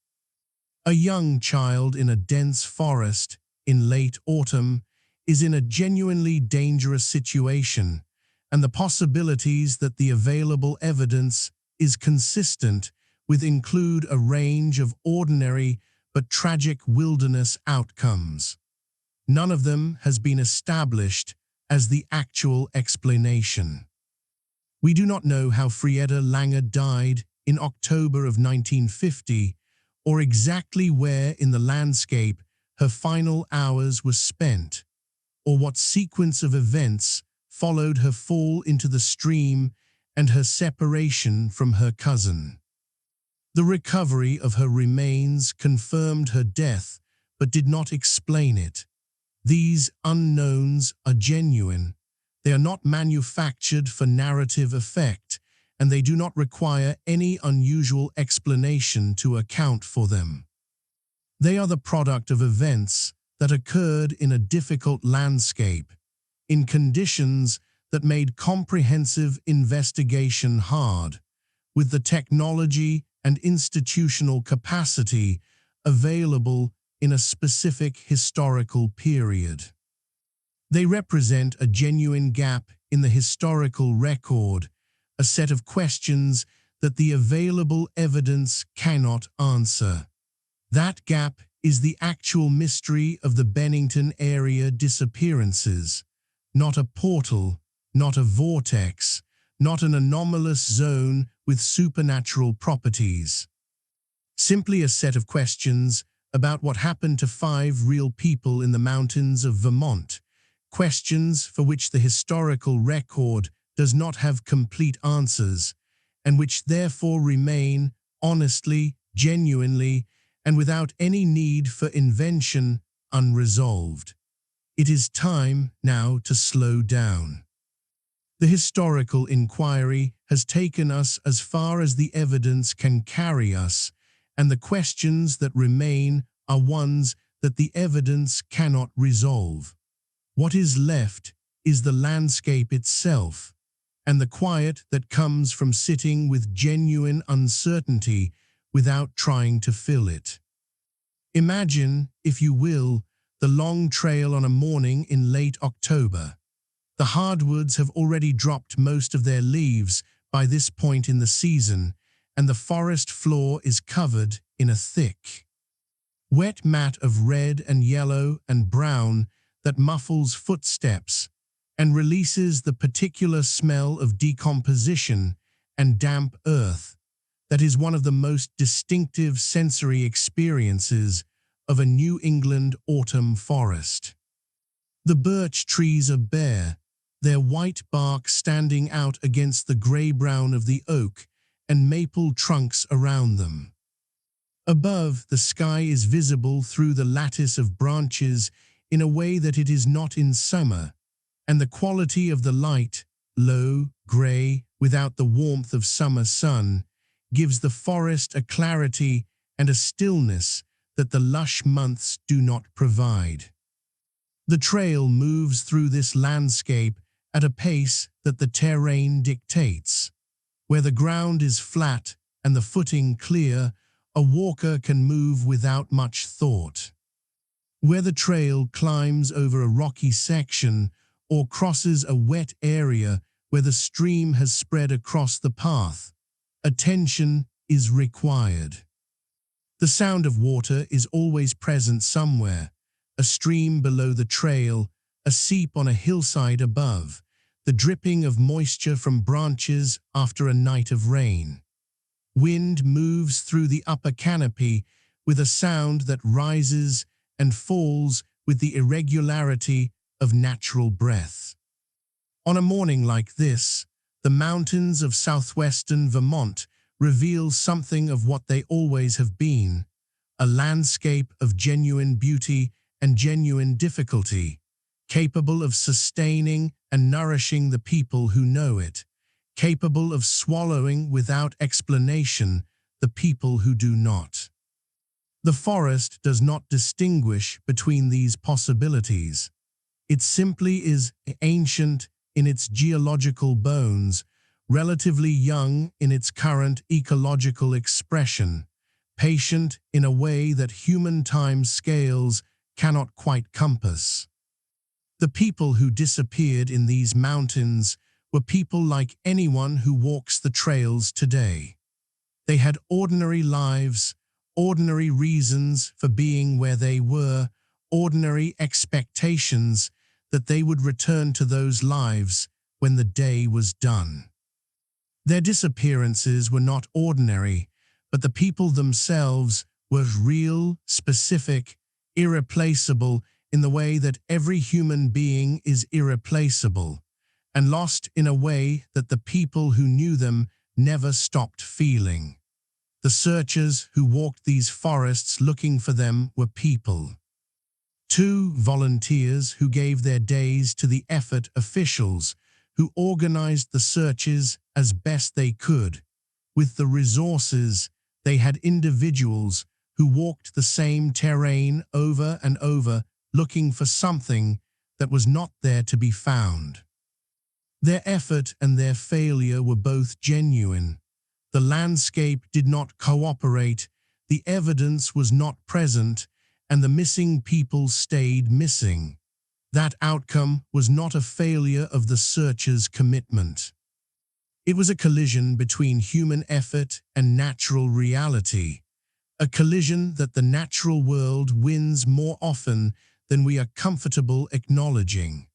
A young child in a dense forest in late autumn is in a genuinely dangerous situation, and the possibilities that the available evidence is consistent with include a range of ordinary but tragic wilderness outcomes. None of them has been established as the actual explanation. We do not know how Frieda Lange died in October of 1950, or exactly where in the landscape her final hours were spent, or what sequence of events followed her fall into the stream and her separation from her cousin. The recovery of her remains confirmed her death, but did not explain it. These unknowns are genuine. They are not manufactured for narrative effect, and they do not require any unusual explanation to account for them. They are the product of events that occurred in a difficult landscape, in conditions that made comprehensive investigation hard, with the technology and institutional capacity available in a specific historical period. They represent a genuine gap in the historical record, a set of questions that the available evidence cannot answer. That gap is the actual mystery of the Bennington area disappearances, not a portal, not a vortex, not an anomalous zone with supernatural properties. Simply a set of questions about what happened to 5 real people in the mountains of Vermont, questions for which the historical record does not have complete answers, and which therefore remain honestly, genuinely, and without any need for invention, unresolved. It is time now to slow down. The historical inquiry has taken us as far as the evidence can carry us, and the questions that remain are ones that the evidence cannot resolve. What is left is the landscape itself, and the quiet that comes from sitting with genuine uncertainty without trying to fill it. Imagine, if you will, the long trail on a morning in late October. The hardwoods have already dropped most of their leaves by this point in the season, and the forest floor is covered in a thick, wet mat of red and yellow and brown that muffles footsteps and releases the particular smell of decomposition and damp earth that is one of the most distinctive sensory experiences of a New England autumn forest. The birch trees are bare, their white bark standing out against the gray-brown of the oak and maple trunks around them. Above, the sky is visible through the lattice of branches in a way that it is not in summer, and the quality of the light, low, gray, without the warmth of summer sun, gives the forest a clarity and a stillness that the lush months do not provide. The trail moves through this landscape at a pace that the terrain dictates. Where the ground is flat and the footing clear, a walker can move without much thought. Where the trail climbs over a rocky section or crosses a wet area where the stream has spread across the path, attention is required. The sound of water is always present somewhere, a stream below the trail, a seep on a hillside above, the dripping of moisture from branches after a night of rain. Wind moves through the upper canopy with a sound that rises and falls with the irregularity of natural breath. On a morning like this, the mountains of southwestern Vermont reveal something of what they always have been, a landscape of genuine beauty and genuine difficulty, capable of sustaining and nourishing the people who know it, capable of swallowing without explanation the people who do not. The forest does not distinguish between these possibilities. It simply is ancient in its geological bones, relatively young in its current ecological expression, patient in a way that human time scales cannot quite compass. The people who disappeared in these mountains were people like anyone who walks the trails today. They had ordinary lives, ordinary reasons for being where they were, ordinary expectations that they would return to those lives when the day was done. Their disappearances were not ordinary, but the people themselves were real, specific, irreplaceable in the way that every human being is irreplaceable, and lost in a way that the people who knew them never stopped feeling. The searchers who walked these forests looking for them were people. 2 volunteers who gave their days to the effort officials who organized the searches as best they could. With the resources, they had individuals who walked the same terrain over and over looking for something that was not there to be found. Their effort and their failure were both genuine. The landscape did not cooperate, the evidence was not present, and the missing people stayed missing. That outcome was not a failure of the searchers' commitment. It was a collision between human effort and natural reality, a collision that the natural world wins more often than we are comfortable acknowledging.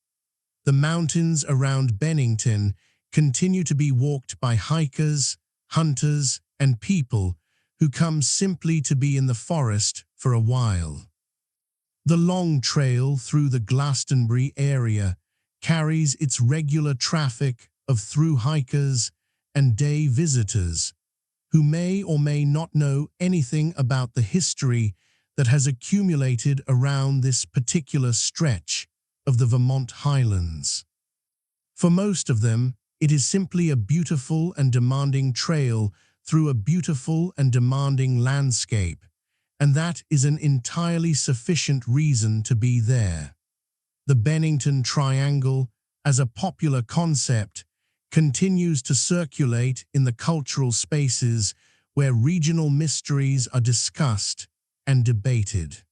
The mountains around Bennington continue to be walked by hikers, hunters, and people who come simply to be in the forest for a while. The long trail through the Glastenbury area carries its regular traffic of through hikers and day visitors who may or may not know anything about the history that has accumulated around this particular stretch of the Vermont highlands. For most of them, it is simply a beautiful and demanding trail through a beautiful and demanding landscape, and that is an entirely sufficient reason to be there. The Bennington Triangle, as a popular concept, continues to circulate in the cultural spaces where regional mysteries are discussed and debated.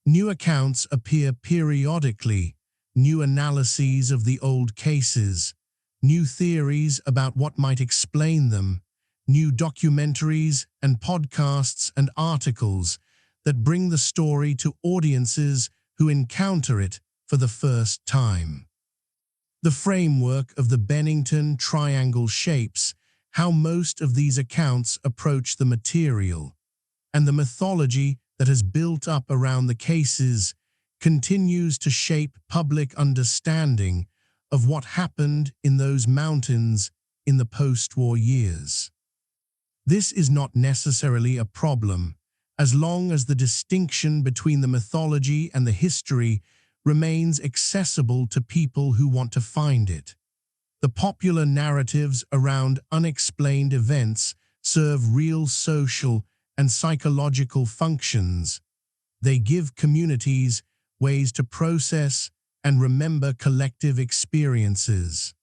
New accounts appear periodically, new analyses of the old cases, new theories about what might explain them, new documentaries and podcasts and articles that bring the story to audiences who encounter it for the first time. The framework of the Bennington Triangle shapes how most of these accounts approach the material, and the mythology that has built up around the cases continues to shape public understanding of what happened in those mountains in the post-war years. This is not necessarily a problem, as long as the distinction between the mythology and the history remains accessible to people who want to find it. The popular narratives around unexplained events serve real social and psychological functions. They give communities ways to process and remember collective experiences.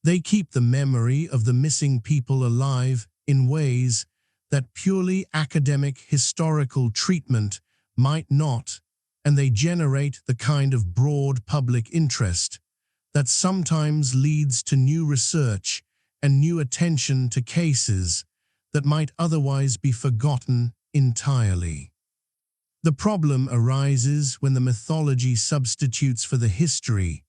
They keep the memory of the missing people alive in ways that purely academic historical treatment might not, and they generate the kind of broad public interest that sometimes leads to new research and new attention to cases that might otherwise be forgotten entirely. The problem arises when the mythology substitutes for the history,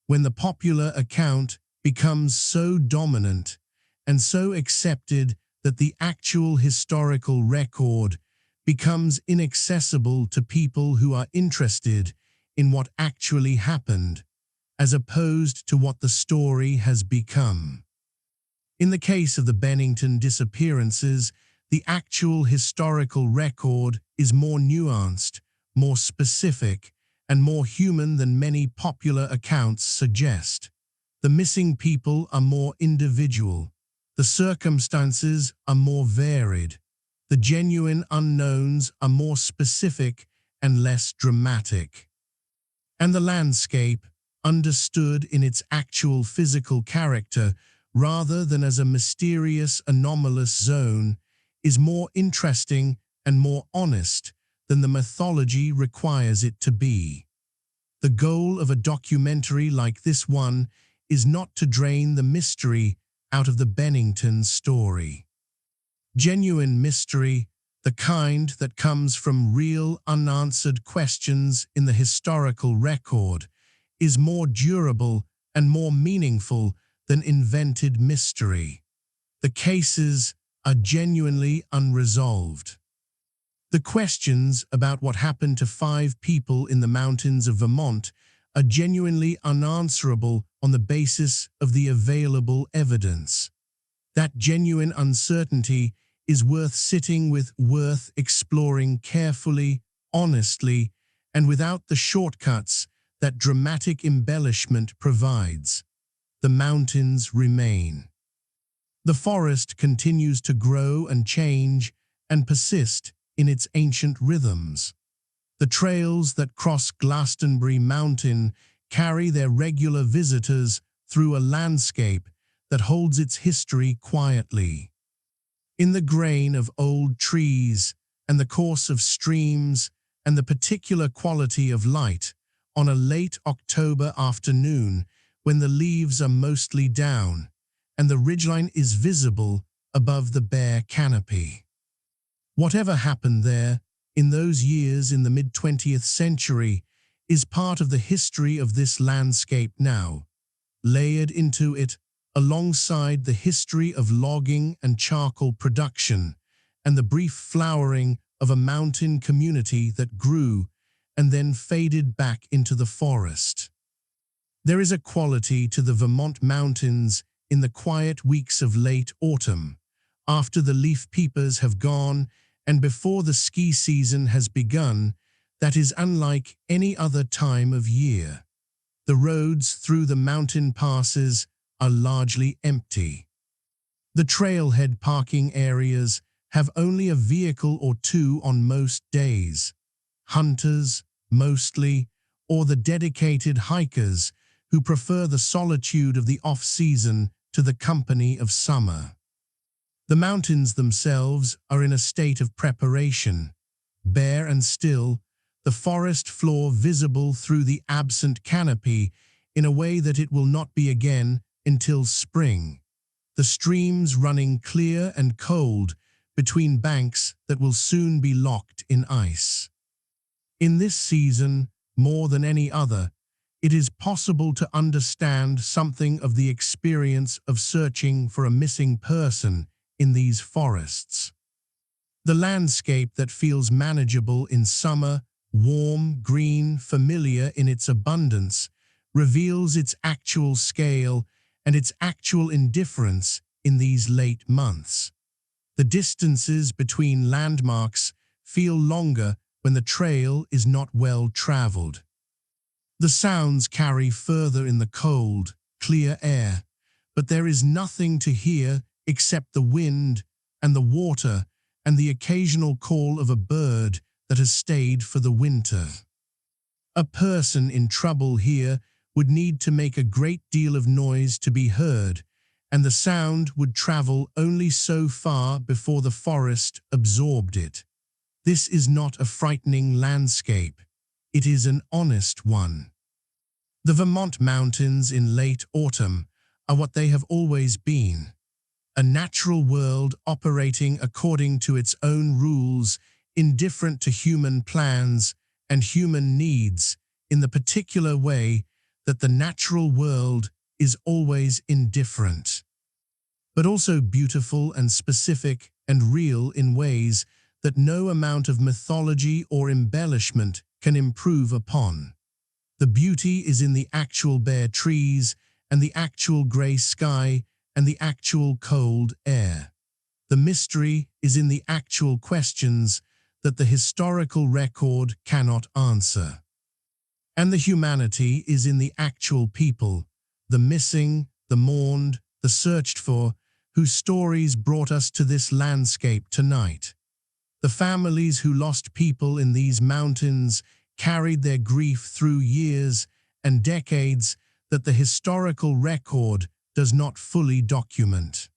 when the popular account becomes so dominant and so accepted that the actual historical record becomes inaccessible to people who are interested in what actually happened, as opposed to what the story has become. In the case of the Bennington disappearances, the actual historical record is more nuanced, more specific, and more human than many popular accounts suggest. The missing people are more individual. The circumstances are more varied. The genuine unknowns are more specific and less dramatic. And the landscape, understood in its actual physical character rather than as a mysterious, anomalous zone, is more interesting and more honest than the mythology requires it to be. The goal of a documentary like this one is not to drain the mystery out of the Bennington story. Genuine mystery, the kind that comes from real unanswered questions in the historical record, is more durable and more meaningful than invented mystery. The cases are genuinely unresolved. The questions about what happened to 5 people in the mountains of Vermont are genuinely unanswerable on the basis of the available evidence. That genuine uncertainty is worth sitting with, worth exploring carefully, honestly, and without the shortcuts that dramatic embellishment provides. The mountains remain. The forest continues to grow and change and persist in its ancient rhythms. The trails that cross Glastenbury Mountain carry their regular visitors through a landscape that holds its history quietly. In the grain of old trees and the course of streams and the particular quality of light on a late October afternoon when the leaves are mostly down and the ridgeline is visible above the bare canopy. Whatever happened there in those years in the mid-20th century is part of the history of this landscape now, layered into it alongside the history of logging and charcoal production and the brief flowering of a mountain community that grew and then faded back into the forest. There is a quality to the Vermont mountains in the quiet weeks of late autumn, after the leaf peepers have gone and before the ski season has begun, that is unlike any other time of year. The roads through the mountain passes are largely empty. The trailhead parking areas have only a vehicle or two on most days. Hunters, mostly, or the dedicated hikers who prefer the solitude of the off-season to the company of summer. The mountains themselves are in a state of preparation. Bare and still, the forest floor visible through the absent canopy in a way that it will not be again until spring. The streams running clear and cold between banks that will soon be locked in ice. In this season, more than any other, it is possible to understand something of the experience of searching for a missing person in these forests. The landscape that feels manageable in summer, warm, green, familiar in its abundance, reveals its actual scale and its actual indifference in these late months. The distances between landmarks feel longer when the trail is not well traveled. The sounds carry further in the cold, clear air, but there is nothing to hear except the wind and the water and the occasional call of a bird that has stayed for the winter. A person in trouble here would need to make a great deal of noise to be heard, and the sound would travel only so far before the forest absorbed it. This is not a frightening landscape. It is an honest one. The Vermont mountains in late autumn are what they have always been. A natural world operating according to its own rules, indifferent to human plans and human needs in the particular way that the natural world is always indifferent, but also beautiful and specific and real in ways that no amount of mythology or embellishment can improve upon. The beauty is in the actual bare trees and the actual grey sky and the actual cold air. The mystery is in the actual questions that the historical record cannot answer. And the humanity is in the actual people, the missing, the mourned, the searched for, whose stories brought us to this landscape tonight. The families who lost people in these mountains carried their grief through years and decades that the historical record does not fully document.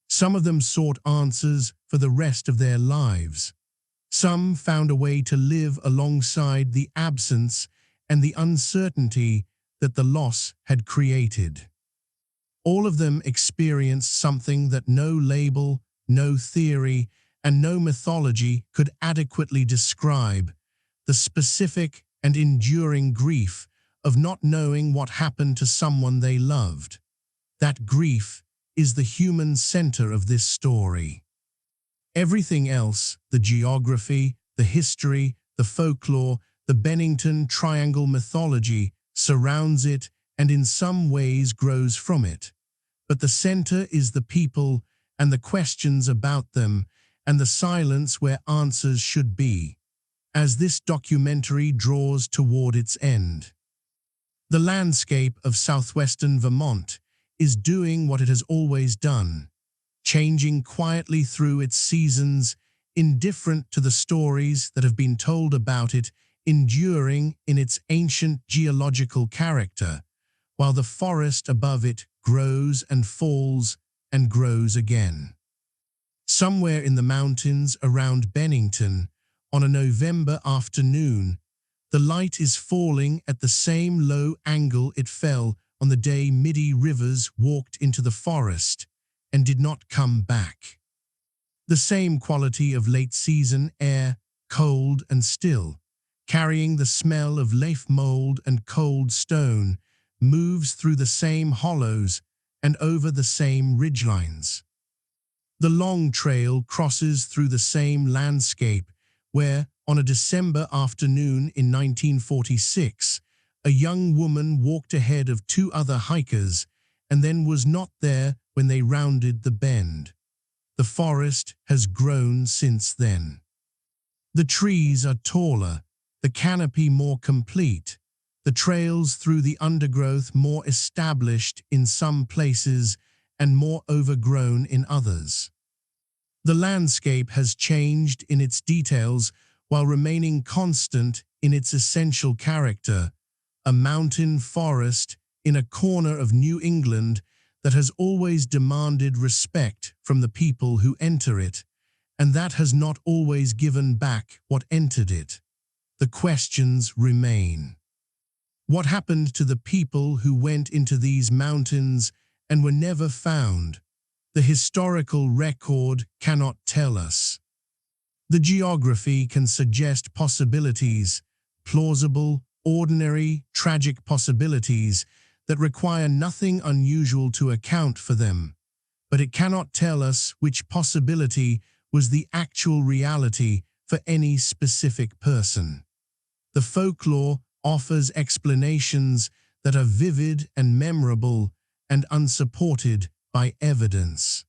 Some of them sought answers for the rest of their lives. Some found a way to live alongside the absence and the uncertainty that the loss had created. All of them experienced something that no label, no theory, and no mythology could adequately describe the specific and enduring grief of not knowing what happened to someone they loved. That grief is the human center of this story. Everything else, the geography, the history, the folklore, the Bennington Triangle mythology, surrounds it and in some ways grows from it. But the center is the people and the questions about them and the silence where answers should be, as this documentary draws toward its end. The landscape of southwestern Vermont is doing what it has always done, changing quietly through its seasons, indifferent to the stories that have been told about it, enduring in its ancient geological character, while the forest above it grows and falls and grows again. Somewhere in the mountains around Bennington, on a November afternoon, the light is falling at the same low angle it fell on the day Midi Rivers walked into the forest and did not come back. The same quality of late-season air, cold and still, carrying the smell of leaf mold and cold stone, moves through the same hollows and over the same ridgelines. The long trail crosses through the same landscape where, on a December afternoon in 1946, a young woman walked ahead of two other hikers and then was not there when they rounded the bend. The forest has grown since then. The trees are taller, the canopy more complete, the trails through the undergrowth more established in some places and more overgrown in others. The landscape has changed in its details while remaining constant in its essential character, a mountain forest in a corner of New England that has always demanded respect from the people who enter it, and that has not always given back what entered it. The questions remain. What happened to the people who went into these mountains and were never found? The historical record cannot tell us. The geography can suggest possibilities, plausible, ordinary, tragic possibilities that require nothing unusual to account for them, but it cannot tell us which possibility was the actual reality for any specific person. The folklore offers explanations that are vivid and memorable and unsupported by evidence.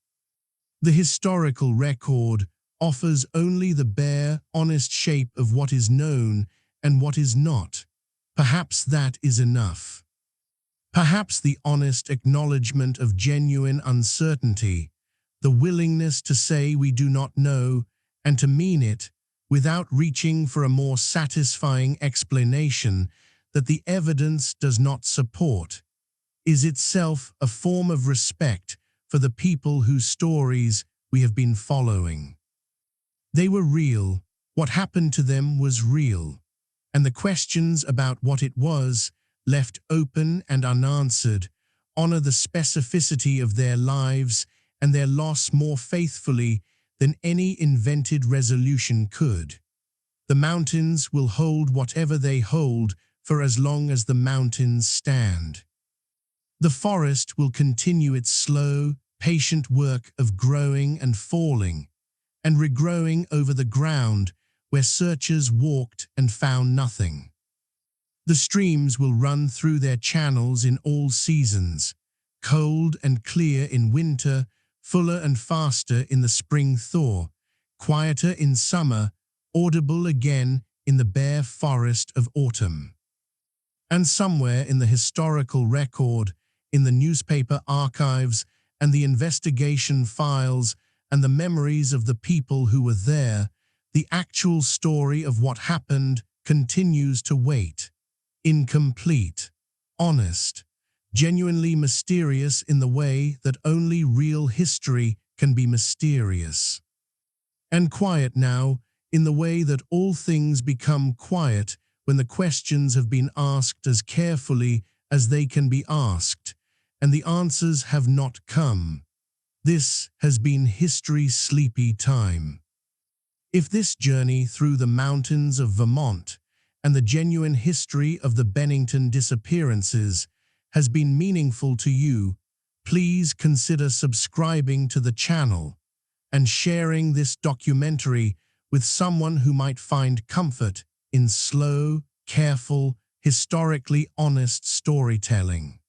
The historical record offers only the bare, honest shape of what is known and what is not. Perhaps that is enough. Perhaps the honest acknowledgement of genuine uncertainty, the willingness to say we do not know and to mean it, without reaching for a more satisfying explanation that the evidence does not support, is itself a form of respect for the people whose stories we have been following. They were real, what happened to them was real, and the questions about what it was, left open and unanswered, honor the specificity of their lives and their loss more faithfully than any invented resolution could. The mountains will hold whatever they hold for as long as the mountains stand. The forest will continue its slow, patient work of growing and falling, and regrowing over the ground where searchers walked and found nothing. The streams will run through their channels in all seasons, cold and clear in winter, fuller and faster in the spring thaw, quieter in summer, audible again in the bare forest of autumn. And somewhere in the historical record, in the newspaper archives and the investigation files and the memories of the people who were there, the actual story of what happened continues to wait, incomplete, honest, genuinely mysterious in the way that only real history can be mysterious. And quiet now, in the way that all things become quiet when the questions have been asked as carefully as they can be asked, and the answers have not come. This has been history's sleepy time. If this journey through the mountains of Vermont and the genuine history of the Bennington disappearances has been meaningful to you, please consider subscribing to the channel and sharing this documentary with someone who might find comfort in slow, careful, historically honest storytelling.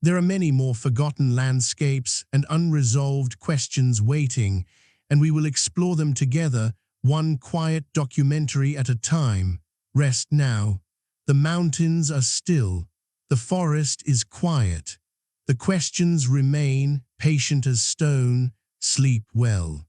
There are many more forgotten landscapes and unresolved questions waiting, and we will explore them together, one quiet documentary at a time. Rest now. The mountains are still. The forest is quiet. The questions remain, patient as stone. Sleep well.